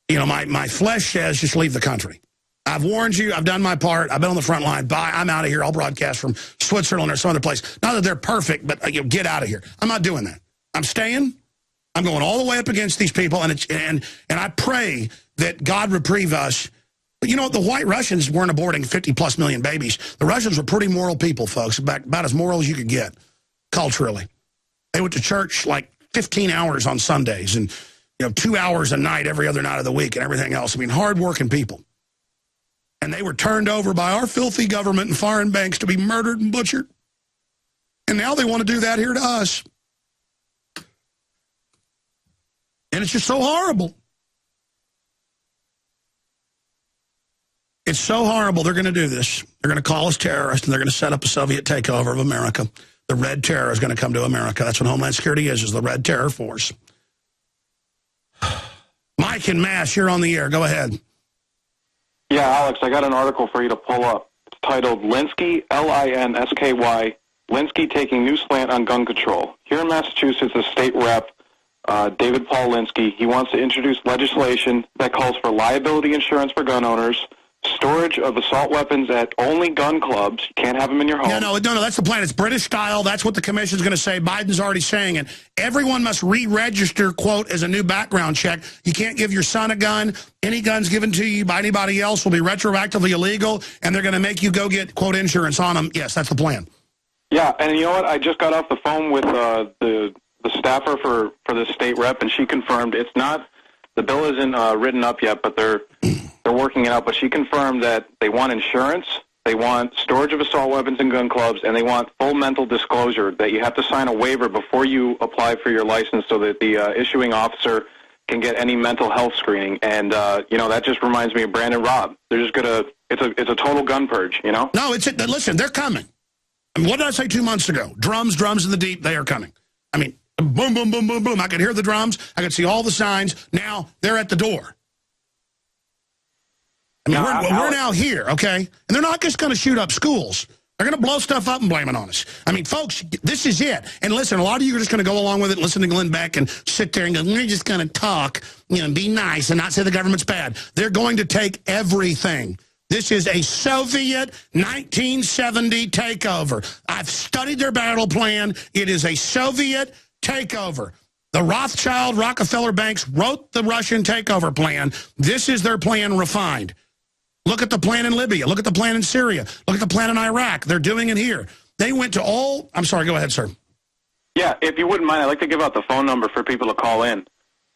B: You know, my flesh says just leave the country. I've warned you. I've done my part. I've been on the front line. Bye. I'm out of here. I'll broadcast from Switzerland or some other place. Not that they're perfect, but get out of here. I'm not doing that. I'm staying. I'm going all the way up against these people, and I pray that God reprieve us. But you know what? The white Russians weren't aborting 50-plus million babies. The Russians were pretty moral people, folks, about as moral as you could get, culturally. They went to church like 15 hours on Sundays and 2 hours a night every other night of the week and everything else. I mean, hard-working people. And they were turned over by our filthy government and foreign banks to be murdered and butchered. And now they want to do that here to us. And it's just so horrible. It's so horrible they're going to do this. They're going to call us terrorists, and they're going to set up a Soviet takeover of America. The Red Terror is going to come to America. That's what Homeland Security is the Red Terror Force. Mike and Mass, you're on the air. Go ahead.
O: Yeah, Alex, I got an article for you to pull up. It's titled Linsky, L-I-N-S-K-Y, Linsky taking new slant on gun control. Here in Massachusetts, a state rep, David Paul Linsky, he wants to introduce legislation that calls for liability insurance for gun owners, storage of assault weapons at only gun clubs. You can't have them in your home.
B: No, that's the plan. It's British style. That's what the commission's going to say. Biden's already saying it. Everyone must re-register, quote, as a new background check. You can't give your son a gun. Any guns given to you by anybody else will be retroactively illegal, and they're going to make you go get, quote, insurance on them. Yes, that's the plan.
O: Yeah, and you know what? I just got off the phone with the staffer for the state rep, and she confirmed it's not, the bill isn't written up yet, but they're working it out. But she confirmed that they want insurance, they want storage of assault weapons and gun clubs, and they want full mental disclosure that you have to sign a waiver before you apply for your license so that the issuing officer can get any mental health screening. And, that just reminds me of Brandon Robb. They're just going to, it's a total gun purge, No,
B: listen, they're coming. I mean, what did I say 2 months ago? Drums in the deep, they are coming. I mean, boom, boom, boom, boom, boom. I could hear the drums. I could see all the signs. Now they're at the door. I mean, we're now here, okay? And they're not just going to shoot up schools. They're going to blow stuff up and blame it on us. I mean, folks, this is it. And listen, a lot of you are just going to go along with it and listen to Glenn Beck and sit there and go, we're just going to talk, be nice and not say the government's bad. They're going to take everything. This is a Soviet 1970 takeover. I've studied their battle plan. It is a Soviet takeover. The Rothschild Rockefeller banks wrote the Russian takeover plan. This is their plan refined. Look at the plan in Libya. Look at the plan in Syria. Look at the plan in Iraq. They're doing it here. They went to all... I'm sorry, go ahead, sir.
O: Yeah, if you wouldn't mind, I'd like to give out the phone number for people to call in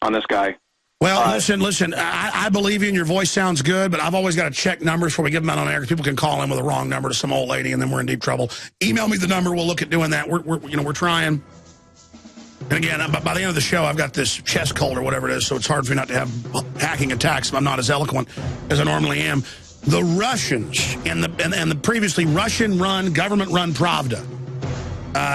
O: on this guy.
B: Well, listen, I believe you and your voice sounds good, but I've always got to check numbers before we give them out on air because people can call in with a wrong number to some old lady and then we're in deep trouble. Email me the number. We'll look at doing that. We're trying. And again, by the end of the show, I've got this chest cold or whatever it is, so it's hard for me not to have hacking attacks if I'm not as eloquent as I normally am. The Russians and the previously Russian-run, government-run Pravda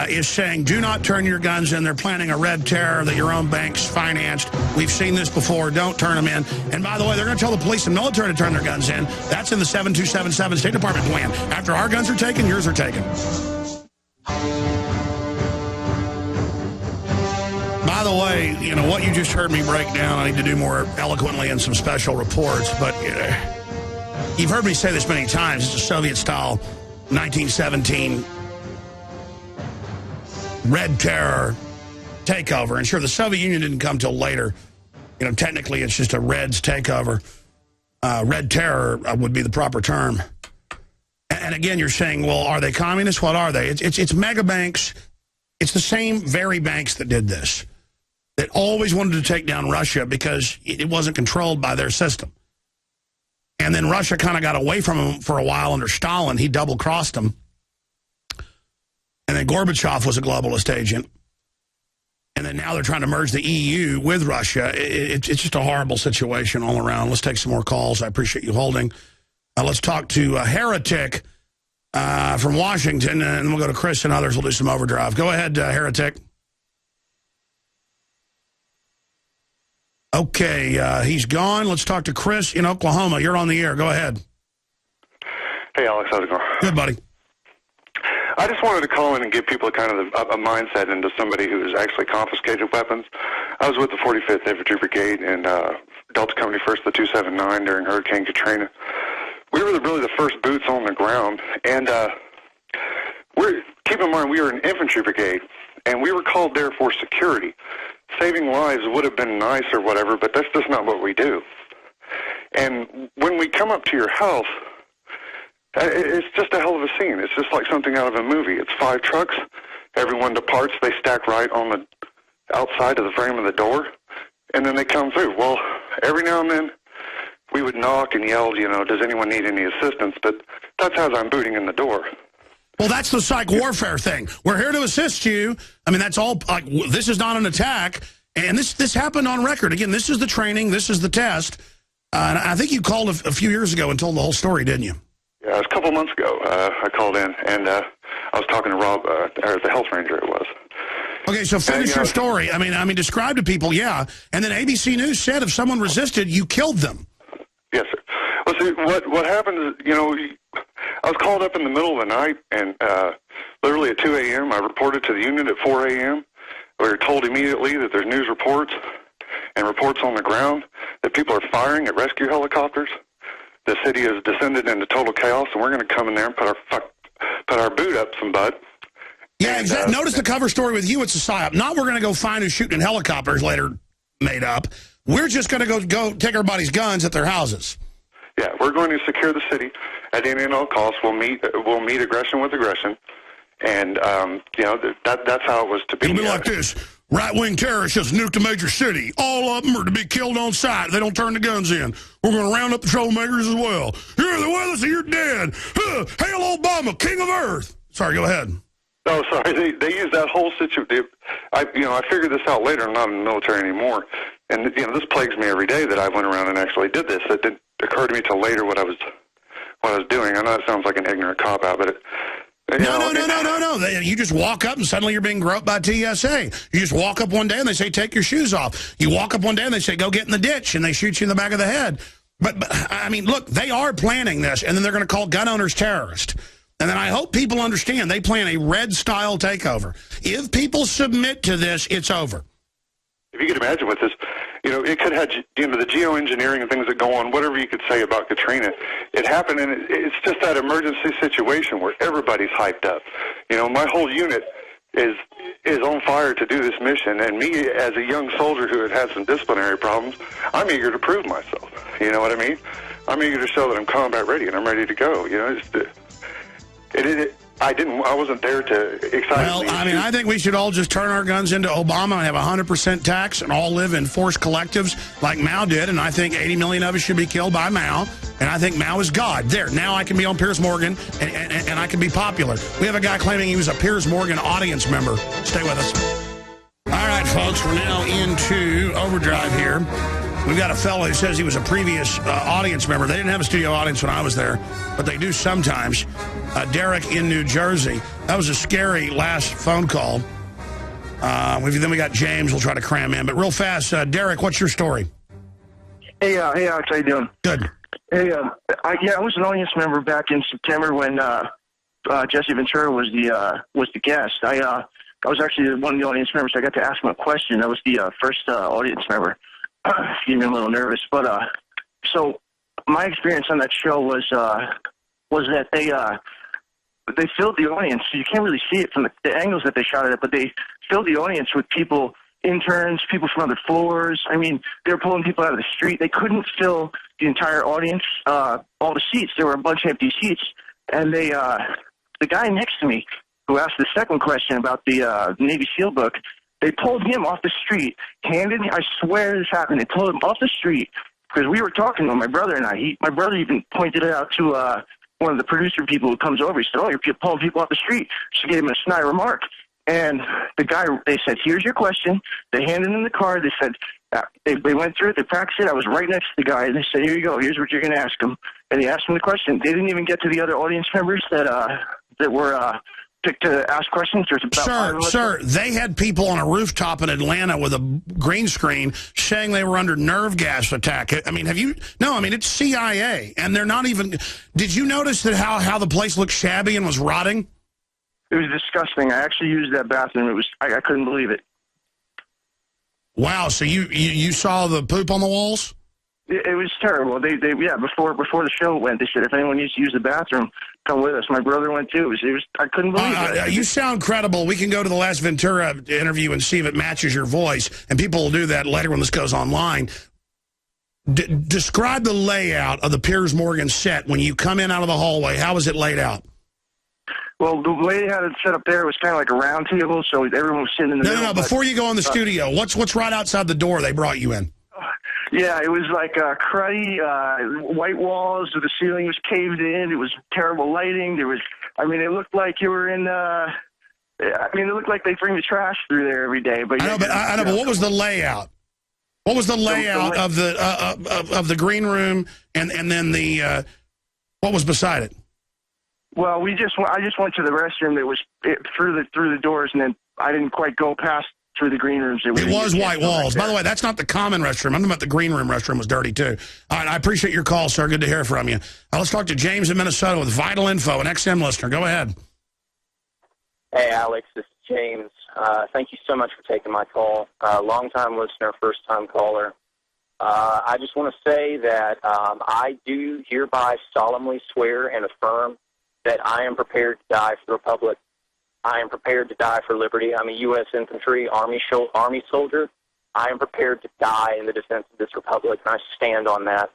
B: is saying, do not turn your guns in. They're planning a red terror that your own banks financed. We've seen this before. Don't turn them in. And by the way, they're going to tell the police and military to turn their guns in. That's in the 7277 State Department plan. After our guns are taken, yours are taken. By the way, what you just heard me break down, I need to do more eloquently in some special reports, but you've heard me say this many times. It's a Soviet-style 1917 Red Terror takeover. And sure, the Soviet Union didn't come till later. Technically, it's just a Reds takeover. Red Terror would be the proper term. And again, you're saying, well, are they communists? What are they? It's mega banks. It's the same very banks that did this, that always wanted to take down Russia because it wasn't controlled by their system. And then Russia kind of got away from them for a while under Stalin. He double-crossed them. And then Gorbachev was a globalist agent. And then now they're trying to merge the EU with Russia. It's just a horrible situation all around. Let's take some more calls. I appreciate you holding. Let's talk to Heretic from Washington, and we'll go to Chris and others. We'll do some overdrive. Go ahead, Heretic. Okay, he's gone. Let's talk to Chris in Oklahoma. You're on the air. Go ahead.
P: Hey, Alex. How's it going?
B: Good, buddy.
P: I just wanted to call in and give people kind of a mindset into somebody who's actually confiscated weapons. I was with the 45th Infantry Brigade in Delta Company 1st, the 279, during Hurricane Katrina. We were really the first boots on the ground, and keep in mind, we were an infantry brigade, and we were called there for security. Saving lives would have been nice or whatever, but that's just not what we do. And when we come up to your house, it's just a hell of a scene. It's just like something out of a movie. It's 5 trucks, everyone departs, they stack right on the outside of the frame of the door, and then they come through. Well, every now and then, we would knock and yell, you know, does anyone need any assistance? But that's as I'm booting in the door.
B: Well, that's the psych warfare thing. We're here to assist you. I mean, that's all, like, this is not an attack. And this happened on record. Again, this is the training. This is the test. And I think you called a few years ago and told the whole story, didn't you?
P: Yeah, it was a couple months ago. I called in, and I was talking to Rob, or the health ranger it was.
B: Okay, so finish your story. I mean, describe to people, yeah. And then ABC News said if someone resisted, you killed them.
P: Yes, sir. Well, see, what happened is, you know, I was called up in the middle of the night, and literally at 2 a.m., I reported to the unit at 4 a.m. We were told immediately that there's news reports and reports on the ground that people are firing at rescue helicopters. The city has descended into total chaos, and we're going to come in there and put our boot up some butt.
B: Yeah, exactly. Notice the cover story with you. It's a psyop. Not we're going to go find who's shooting in helicopters later made up. We're just going to go take everybody's guns at their houses.
P: Yeah, we're going to secure the city at any and all costs. We'll meet aggression with aggression, and you know that's how it was to be.
B: It'll be like this: right-wing terrorists just nuked a major city. All of them are to be killed on sight. They don't turn the guns in. We're going to round up the troublemakers as well. You're the weather, so you're dead. Hail Obama, King of Earth. Sorry, go ahead.
P: No, sorry. They use that whole situation. I figured this out later. I'm not in the military anymore, and you know this plagues me every day that I went around and actually did this. It didn't occur to me till later what I was doing. I know it sounds like an ignorant cop out, but
B: No. You just walk up and suddenly you're being groped by TSA. You just walk up one day and they say, take your shoes off. You walk up one day and they say, go get in the ditch, and they shoot you in the back of the head. But I mean, look, they are planning this, and then they're going to call gun owners terrorists. And then I hope people understand they plan a red-style takeover. If people submit to this, it's over.
P: If you could imagine with this, you know, it could have, you know, the geoengineering and things that go on, whatever you could say about Katrina, it happened, and it's just that emergency situation where everybody's hyped up. You know, my whole unit is on fire to do this mission, and me as a young soldier who had some disciplinary problems, I'm eager to prove myself. You know what I mean? I'm eager to show that I'm combat ready and I'm ready to go. You know, I wasn't there to excitedly.
B: Well, I mean, I think we should all just turn our guns into Obama and have 100% tax and all live in forced collectives like Mao did. And I think 80 million of us should be killed by Mao. And I think Mao is God. There, now I can be on Piers Morgan and I can be popular. We have a guy claiming he was a Piers Morgan audience member. Stay with us. All right, folks, we're now into overdrive here. We've got a fellow who says he was a previous audience member. They didn't have a studio audience when I was there, but they do sometimes. Derek in New Jersey. That was a scary last phone call. Then we got James. We'll try to cram in. But real fast, Derek, what's your story?
Q: Hey, Alex, how you doing?
B: Good.
Q: Hey, I was an audience member back in September when Jesse Ventura was the guest. I was actually one of the audience members. I got to ask him a question. I was the first audience member. Excuse me, I'm a little nervous. But so my experience on that show was that they filled the audience. You can't really see it from the angles that they shot it, but they filled the audience with people, interns, people from other floors. I mean, they were pulling people out of the street. They couldn't fill the entire audience, all the seats. There were a bunch of empty seats. And the guy next to me who asked the second question about the Navy SEAL book, they pulled him off the street, I swear this happened, they pulled him off the street because we were talking to him, my brother and I. My brother even pointed it out to one of the producer people who comes over. He said, oh, you're pulling people off the street. She gave him a snide remark. And the guy, they said, here's your question. They handed him the card. They said, they went through it. They practiced it. I was right next to the guy. And they said, here you go. Here's what you're going to ask him. And he asked him the question. They didn't even get to the other audience members that were picked to ask questions. There's about
B: Sir, they had people on a rooftop in Atlanta with a green screen saying they were under nerve gas attack. I mean, it's CIA, and they're not even. Did you notice that how the place looked shabby and was rotting?
Q: It was disgusting. I actually used that bathroom. I couldn't believe it.
B: Wow. So you saw the poop on the walls?
Q: It was terrible. Before the show went, they said if anyone needs to use the bathroom, come with us. My brother went too. It was I couldn't believe it.
B: You sound credible. We can go to the last Ventura interview and see if it matches your voice, and people will do that later when this goes online. Describe the layout of the Piers Morgan set when you come in out of the hallway. How was it laid out?
Q: Well, the way they had it set up there was kind of like a round table, so everyone was sitting in the middle.
B: No. Before you go in the studio, what's right outside the door they brought you in?
Q: Yeah, it was like cruddy, white walls. The ceiling was caved in. It was terrible lighting. It looked like you were in. It looked like they bring the trash through there every day. But
B: I know. But what was the layout? What was the layout of the green room, and then the what was beside it?
Q: Well, I just went to the restroom that was through the doors, and then I didn't quite go past through the green rooms.
B: It was white walls. By the way, that's not the common restroom. I'm talking about the green room restroom was dirty, too. All right, I appreciate your call, sir. Good to hear from you. Let's talk to James in Minnesota with Vital Info, an XM listener. Go ahead.
R: Hey, Alex. This is James. Thank you so much for taking my call. Long-time listener, first-time caller. I just want to say that I do hereby solemnly swear and affirm that I am prepared to die for the Republic. I am prepared to die for liberty. I'm a U.S. infantry Army soldier. I am prepared to die in the defense of this Republic, and I stand on that.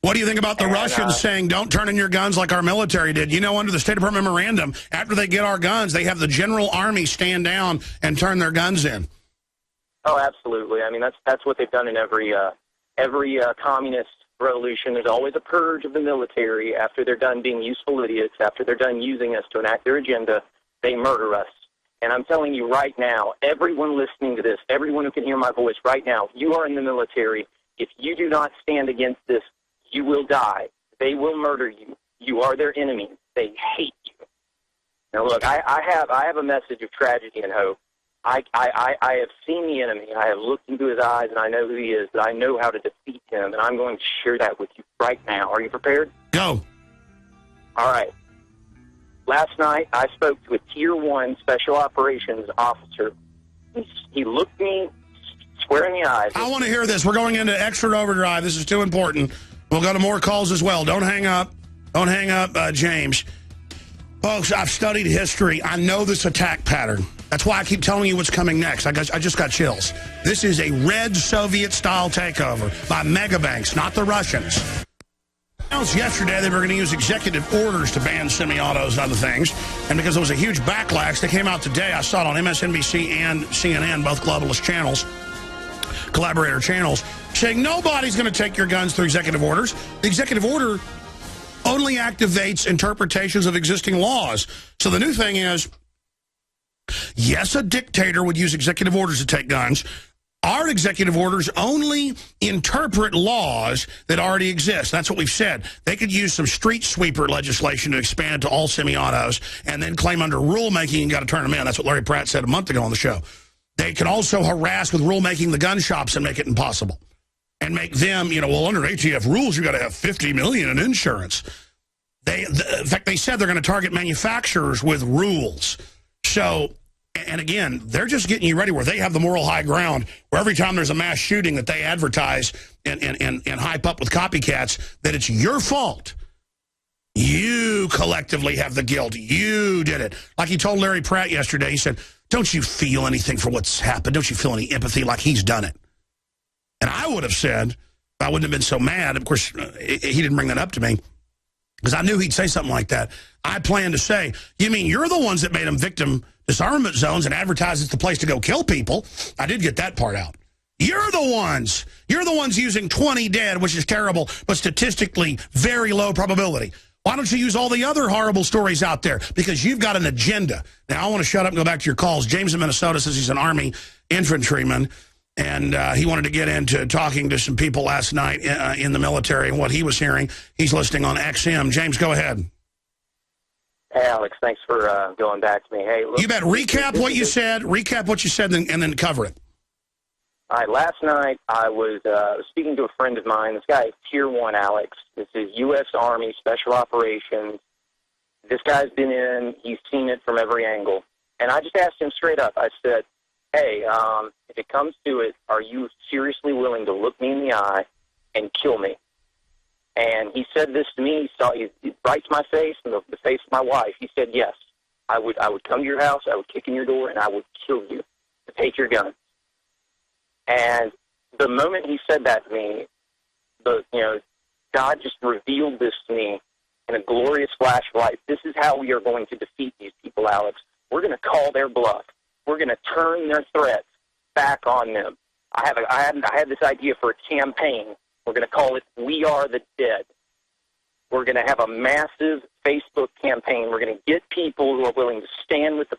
B: What do you think about the Russians saying, don't turn in your guns like our military did? You know, under the State Department memorandum, after they get our guns, they have the general army stand down and turn their guns in.
R: Oh, absolutely. I mean, that's what they've done in every communist revolution. There's always a purge of the military after they're done being useful idiots, after they're done using us to enact their agenda. They murder us. And I'm telling you right now, everyone listening to this, everyone who can hear my voice right now, you are in the military. If you do not stand against this, you will die. They will murder you. You are their enemy. They hate you. Now, look, I have a message of tragedy and hope. I have seen the enemy. I have looked into his eyes, and I know who he is, but I know how to defeat him, and I'm going to share that with you right now. Are you prepared?
B: Go.
R: All right. Last night, I spoke to a Tier 1 Special Operations officer. He looked me square in the eyes.
B: I want to hear this. We're going into extra overdrive. This is too important. We'll go to more calls as well. Don't hang up. Don't hang up, James. Folks, I've studied history. I know this attack pattern. That's why I keep telling you what's coming next. I just got chills. This is a red Soviet-style takeover by megabanks, not the Russians. Announced yesterday they were going to use executive orders to ban semi-autos and other things. And because there was a huge backlash, they came out today. I saw it on MSNBC and CNN, both globalist channels, collaborator channels, saying nobody's going to take your guns through executive orders. The executive order only activates interpretations of existing laws. So the new thing is, yes, a dictator would use executive orders to take guns. Our executive orders only interpret laws that already exist. That's what we've said. They could use some street sweeper legislation to expand to all semi-autos and then claim under rulemaking you got to turn them in. That's what Larry Pratt said a month ago on the show. They can also harass with rulemaking the gun shops and make it impossible. And make them, well, under ATF rules, you got to have $50 million in insurance. In fact, they said they're going to target manufacturers with rules. So, and again, they're just getting you ready where they have the moral high ground, where every time there's a mass shooting that they advertise and hype up with copycats, that it's your fault. You collectively have the guilt. You did it. Like he told Larry Pratt yesterday, he said, don't you feel anything for what's happened? Don't you feel any empathy like he's done it? And I would have said, I wouldn't have been so mad. Of course, he didn't bring that up to me because I knew he'd say something like that. I planned to say, you mean you're the ones that made them victim disarmament zones and advertised it's the place to go kill people? I did get that part out. You're the ones. You're the ones using 20 dead, which is terrible, but statistically very low probability. Why don't you use all the other horrible stories out there? Because you've got an agenda. Now, I want to shut up and go back to your calls. James in Minnesota says he's an Army infantryman. And he wanted to get into talking to some people last night in the military and what he was hearing. He's listening on XM. James, go ahead.
R: Hey, Alex, thanks for going back to me. Hey, look,
B: you bet. Recap what you said. Recap what you said, and then cover it.
R: All right. Last night I was speaking to a friend of mine. This guy is Tier 1, Alex. This is U.S. Army Special Operations. This guy's been in. He's seen it from every angle. And I just asked him straight up. I said, hey, if it comes to it, are you seriously willing to look me in the eye and kill me? And he said this to me. He right to my face and the face of my wife. He said, yes, I would come to your house, I would kick in your door, and I would kill you to take your gun. And the moment he said that to me, God just revealed this to me. in a glorious flash of light. This is how we are going to defeat these people, Alex. We're going to call their bluff. We're going to turn their threats back on them. I had this idea for a campaign. We're going to call it We Are the Dead. We're going to have a massive Facebook campaign. We're going to get people who are willing to stand with the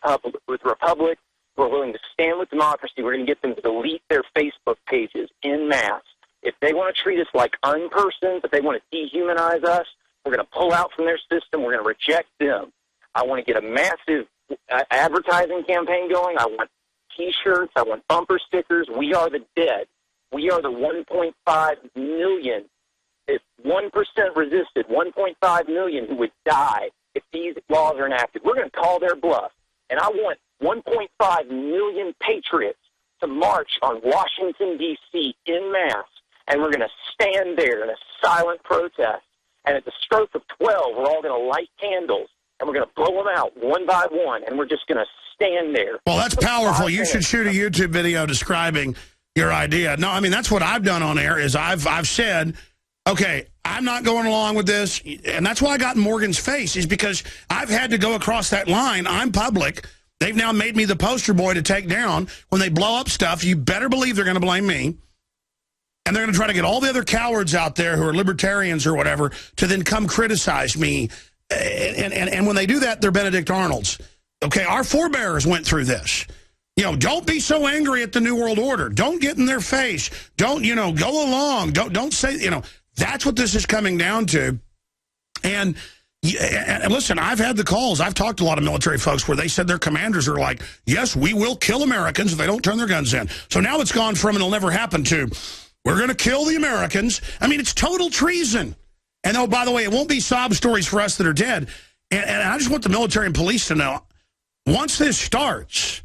R: Republic, who are willing to stand with democracy. We're going to get them to delete their Facebook pages en masse. If they want to treat us like unpersons, if they want to dehumanize us, we're going to pull out from their system. We're going to reject them. I want to get a massive advertising campaign going. I want T-shirts. I want bumper stickers. We are the dead. We are the 1.5 million. If 1% resisted, 1.5 million who would die if these laws are enacted. We're going to call their bluff. And I want 1.5 million patriots to march on Washington, D.C. en masse. And we're going to stand there in a silent protest. And at the stroke of 12, we're all going to light candles. And we're going to blow them out one by one. And we're just going to stand there.
B: Well, that's powerful. You should shoot a YouTube video describing your idea. No, I mean, that's what I've done on air is I've said, okay, I'm not going along with this. And that's why I got in Morgan's face is because I've had to go across that line. I'm public. They've now made me the poster boy to take down. When they blow up stuff, you better believe they're going to blame me. And they're going to try to get all the other cowards out there who are libertarians or whatever to then come criticize me. And when they do that, they're Benedict Arnolds. Okay, our forebears went through this. You know, don't be so angry at the New World Order. Don't get in their face. Don't, go along. Don't say, that's what this is coming down to. And listen, I've had the calls. I've talked to a lot of military folks where they said their commanders are like, yes, we will kill Americans if they don't turn their guns in. So now it's gone from it'll never happen to we're going to kill the Americans. I mean, it's total treason. And oh, by the way, it won't be sob stories for us that are dead. And I just want the military and police to know, once this starts,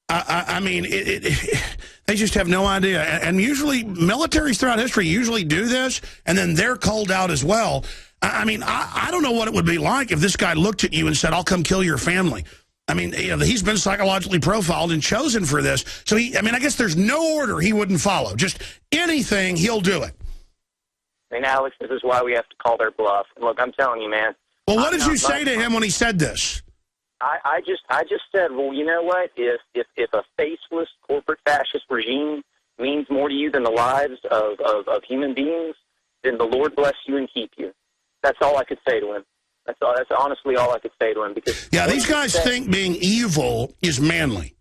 B: I mean, they just have no idea. And usually, militaries throughout history usually do this, and then they're called out as well. I mean, I don't know what it would be like if this guy looked at you and said, I'll come kill your family. I mean, he's been psychologically profiled and chosen for this. So, I guess there's no order he wouldn't follow. Just anything, he'll do it.
R: I mean, Alex, this is why we have to call their bluff. And look, I'm telling you, man.
B: Well, what did you say to him when he said this?
R: I just said, well, you know what? If a faceless corporate fascist regime means more to you than the lives of human beings, then the Lord bless you and keep you. That's all I could say to him. That's honestly all I could say to him. Because
B: these guys think being evil is manly,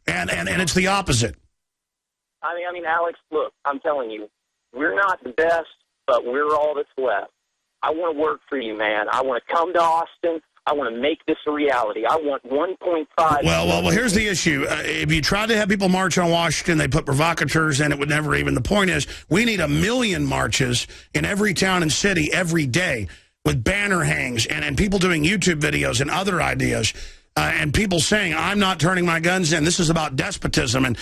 B: and it's the opposite.
R: I mean, Alex, look, I'm telling you, we're not the best, but we're all that's left. I want to work for you, man. I want to come to Austin. I want to make this a reality. I want 1.5.
B: Well, here's the issue. If you try to have people march on Washington, they put provocateurs in. It would never even. The point is, we need 1 million marches in every town and city every day with banner hangs and people doing YouTube videos and other ideas and people saying, I'm not turning my guns in. This is about despotism. And,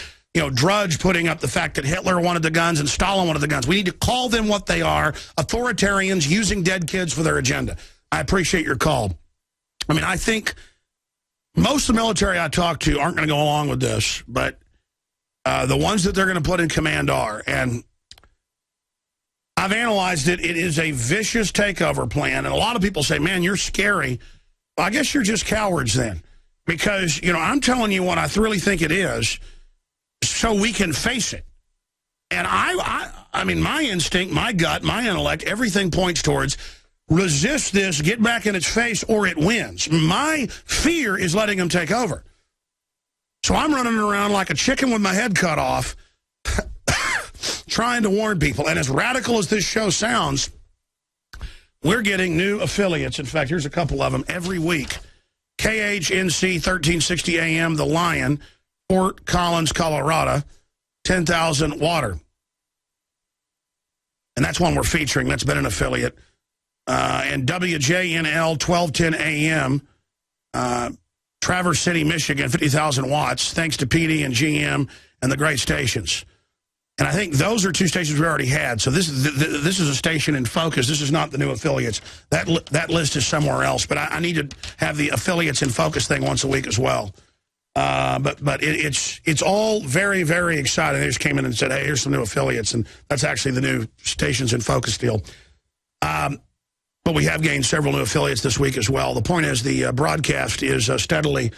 B: Drudge putting up the fact that Hitler wanted the guns and Stalin wanted the guns. We need to call them what they are, authoritarians using dead kids for their agenda. I appreciate your call. I mean, I think most of the military I talk to aren't going to go along with this, but the ones that they're going to put in command are. And I've analyzed it. It is a vicious takeover plan. And a lot of people say, man, you're scary. Well, I guess you're just cowards then. Because, I'm telling you what I really think it is so we can face it. And I mean, my instinct, my gut, my intellect, everything points towards resist this, get back in its face, or it wins. My fear is letting them take over. So I'm running around like a chicken with my head cut off, trying to warn people. And as radical as this show sounds, we're getting new affiliates. In fact, here's a couple of them every week. KHNC 1360 AM, The Lion, Fort Collins, Colorado, 10,000 water. And that's one we're featuring. That's been an affiliate. And WJNL 1210 AM, Traverse City, Michigan, 50,000 watts, thanks to PD and GM and the great stations. And I think those are two stations we already had. So this is a station in focus. This is not the new affiliates. That list is somewhere else. But I need to have the affiliates in focus thing once a week as well. But it's all very, very exciting. They just came in and said, hey, here's some new affiliates. And that's actually the new stations in focus deal. But we have gained several new affiliates this week as well. The point is the broadcast is steadily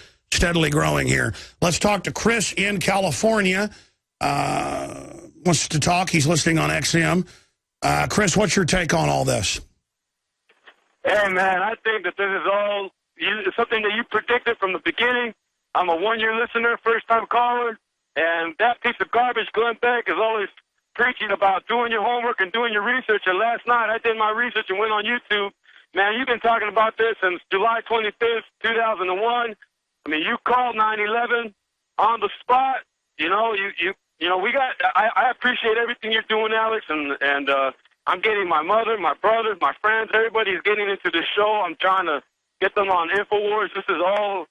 B: growing here. Let's talk to Chris in California. Wants to talk. He's listening on XM. Chris, what's your take on all this?
S: Hey, man, I think that this is all something that you predicted from the beginning. I'm a one-year listener, first-time caller, and that piece of garbage, Glenn Beck, is always preaching about doing your homework and doing your research. And last night I did my research and went on YouTube. Man, you've been talking about this since July 25th, 2001. I mean, you called 9/11 on the spot. You know, we got. I appreciate everything you're doing, Alex, and I'm getting my mother, my brothers, my friends, everybody's getting into this show. I'm trying to get them on InfoWars. This is all.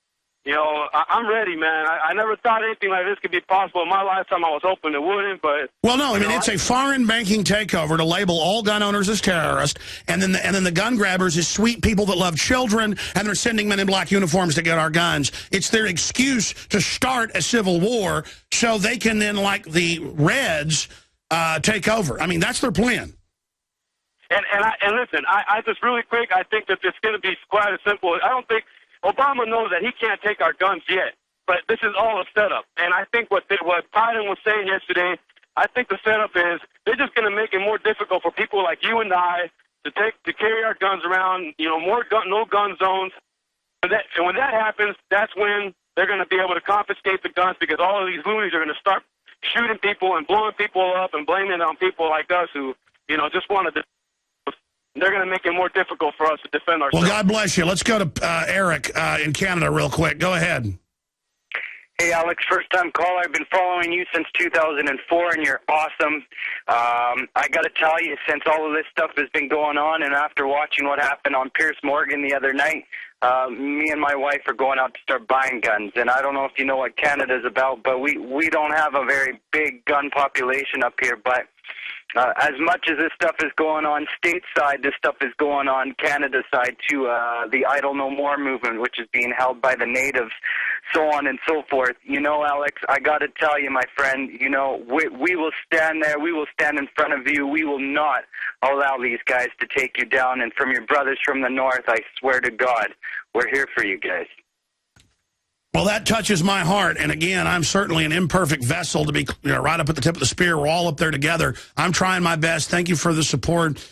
S: You know, I'm ready, man. I never thought anything like this could be possible in my lifetime. I was hoping it wouldn't, but...
B: Well, no, I mean, it's a foreign banking takeover to label all gun owners as terrorists, and then the gun grabbers as sweet people that love children, and they're sending men in black uniforms to get our guns. It's their excuse to start a civil war so they can then, like the Reds, take over. I mean, that's their plan.
S: And listen, I just really quick, I think that it's going to be quite as simple. I don't think... Obama knows that he can't take our guns yet, but this is all a setup. And I think what Biden was saying yesterday, I think the setup is they're just going to make it more difficult for people like you and I to carry our guns around. You know, no gun zones. And when that happens, that's when they're going to be able to confiscate the guns because all of these loonies are going to start shooting people and blowing people up and blaming it on people like us who, you know, just wanted to. They're going to make it more difficult for us to defend ourselves.
B: Well, God bless you. Let's go to Eric in Canada real quick. Go ahead.
T: Hey, Alex, first-time caller. I've been following you since 2004, and you're awesome. I got to tell you, since all of this stuff has been going on, and after watching what happened on Pierce Morgan the other night, me and my wife are going out to start buying guns. And I don't know if you know what Canada's about, but we don't have a very big gun population up here, but... as much as this stuff is going on stateside, this stuff is going on Canada side too. The Idle No More movement, which is being held by the natives, so on and so forth. You know, Alex, I got to tell you, my friend, you know, we will stand there. We will stand in front of you. We will not allow these guys to take you down. And from your brothers from the north, I swear to God, we're here for you guys.
B: Well, that touches my heart, and again, I'm certainly an imperfect vessel to be right up at the tip of the spear. We're all up there together. I'm trying my best. Thank you for the support.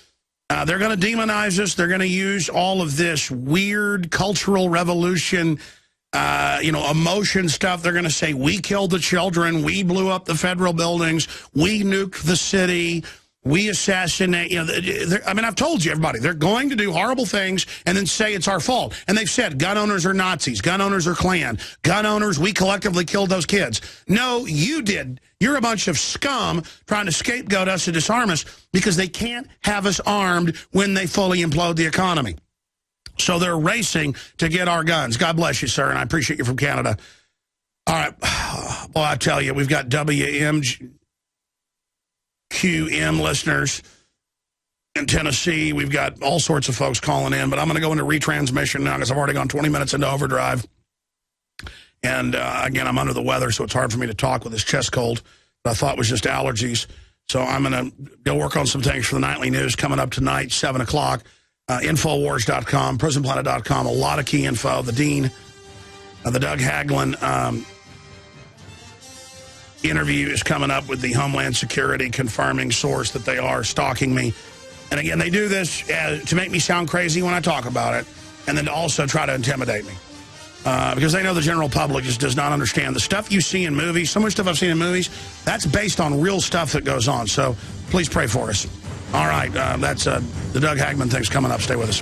B: They're going to demonize us. They're going to use all of this weird cultural revolution, emotion stuff. They're going to say, we killed the children, we blew up the federal buildings, we nuked the city, we assassinate, I mean, I've told you, everybody, they're going to do horrible things and then say it's our fault. And they've said gun owners are Nazis, gun owners are Klan, gun owners, we collectively killed those kids. No, you did. You're a bunch of scum trying to scapegoat us to disarm us because they can't have us armed when they fully implode the economy. So they're racing to get our guns. God bless you, sir, and I appreciate you from Canada. All right. Well, I tell you, we've got WMQM listeners in Tennessee. We've got all sorts of folks calling in, but I'm going to go into retransmission now because I've already gone 20 minutes into overdrive. And, again, I'm under the weather, so it's hard for me to talk with this chest cold that I thought was just allergies. So I'm going to go work on some things for the nightly news coming up tonight, 7 o'clock. Infowars.com, prisonplanet.com, a lot of key info. The Dean, the Doug Hagmann interview is coming up with the Homeland Security confirming source that they are stalking me. And again, they do this to make me sound crazy when I talk about it, and then to also try to intimidate me. Because they know the general public just does not understand. The stuff you see in movies, so much stuff I've seen in movies, that's based on real stuff that goes on. So please pray for us. All right, that's the Doug Hagmann thing's coming up. Stay with us.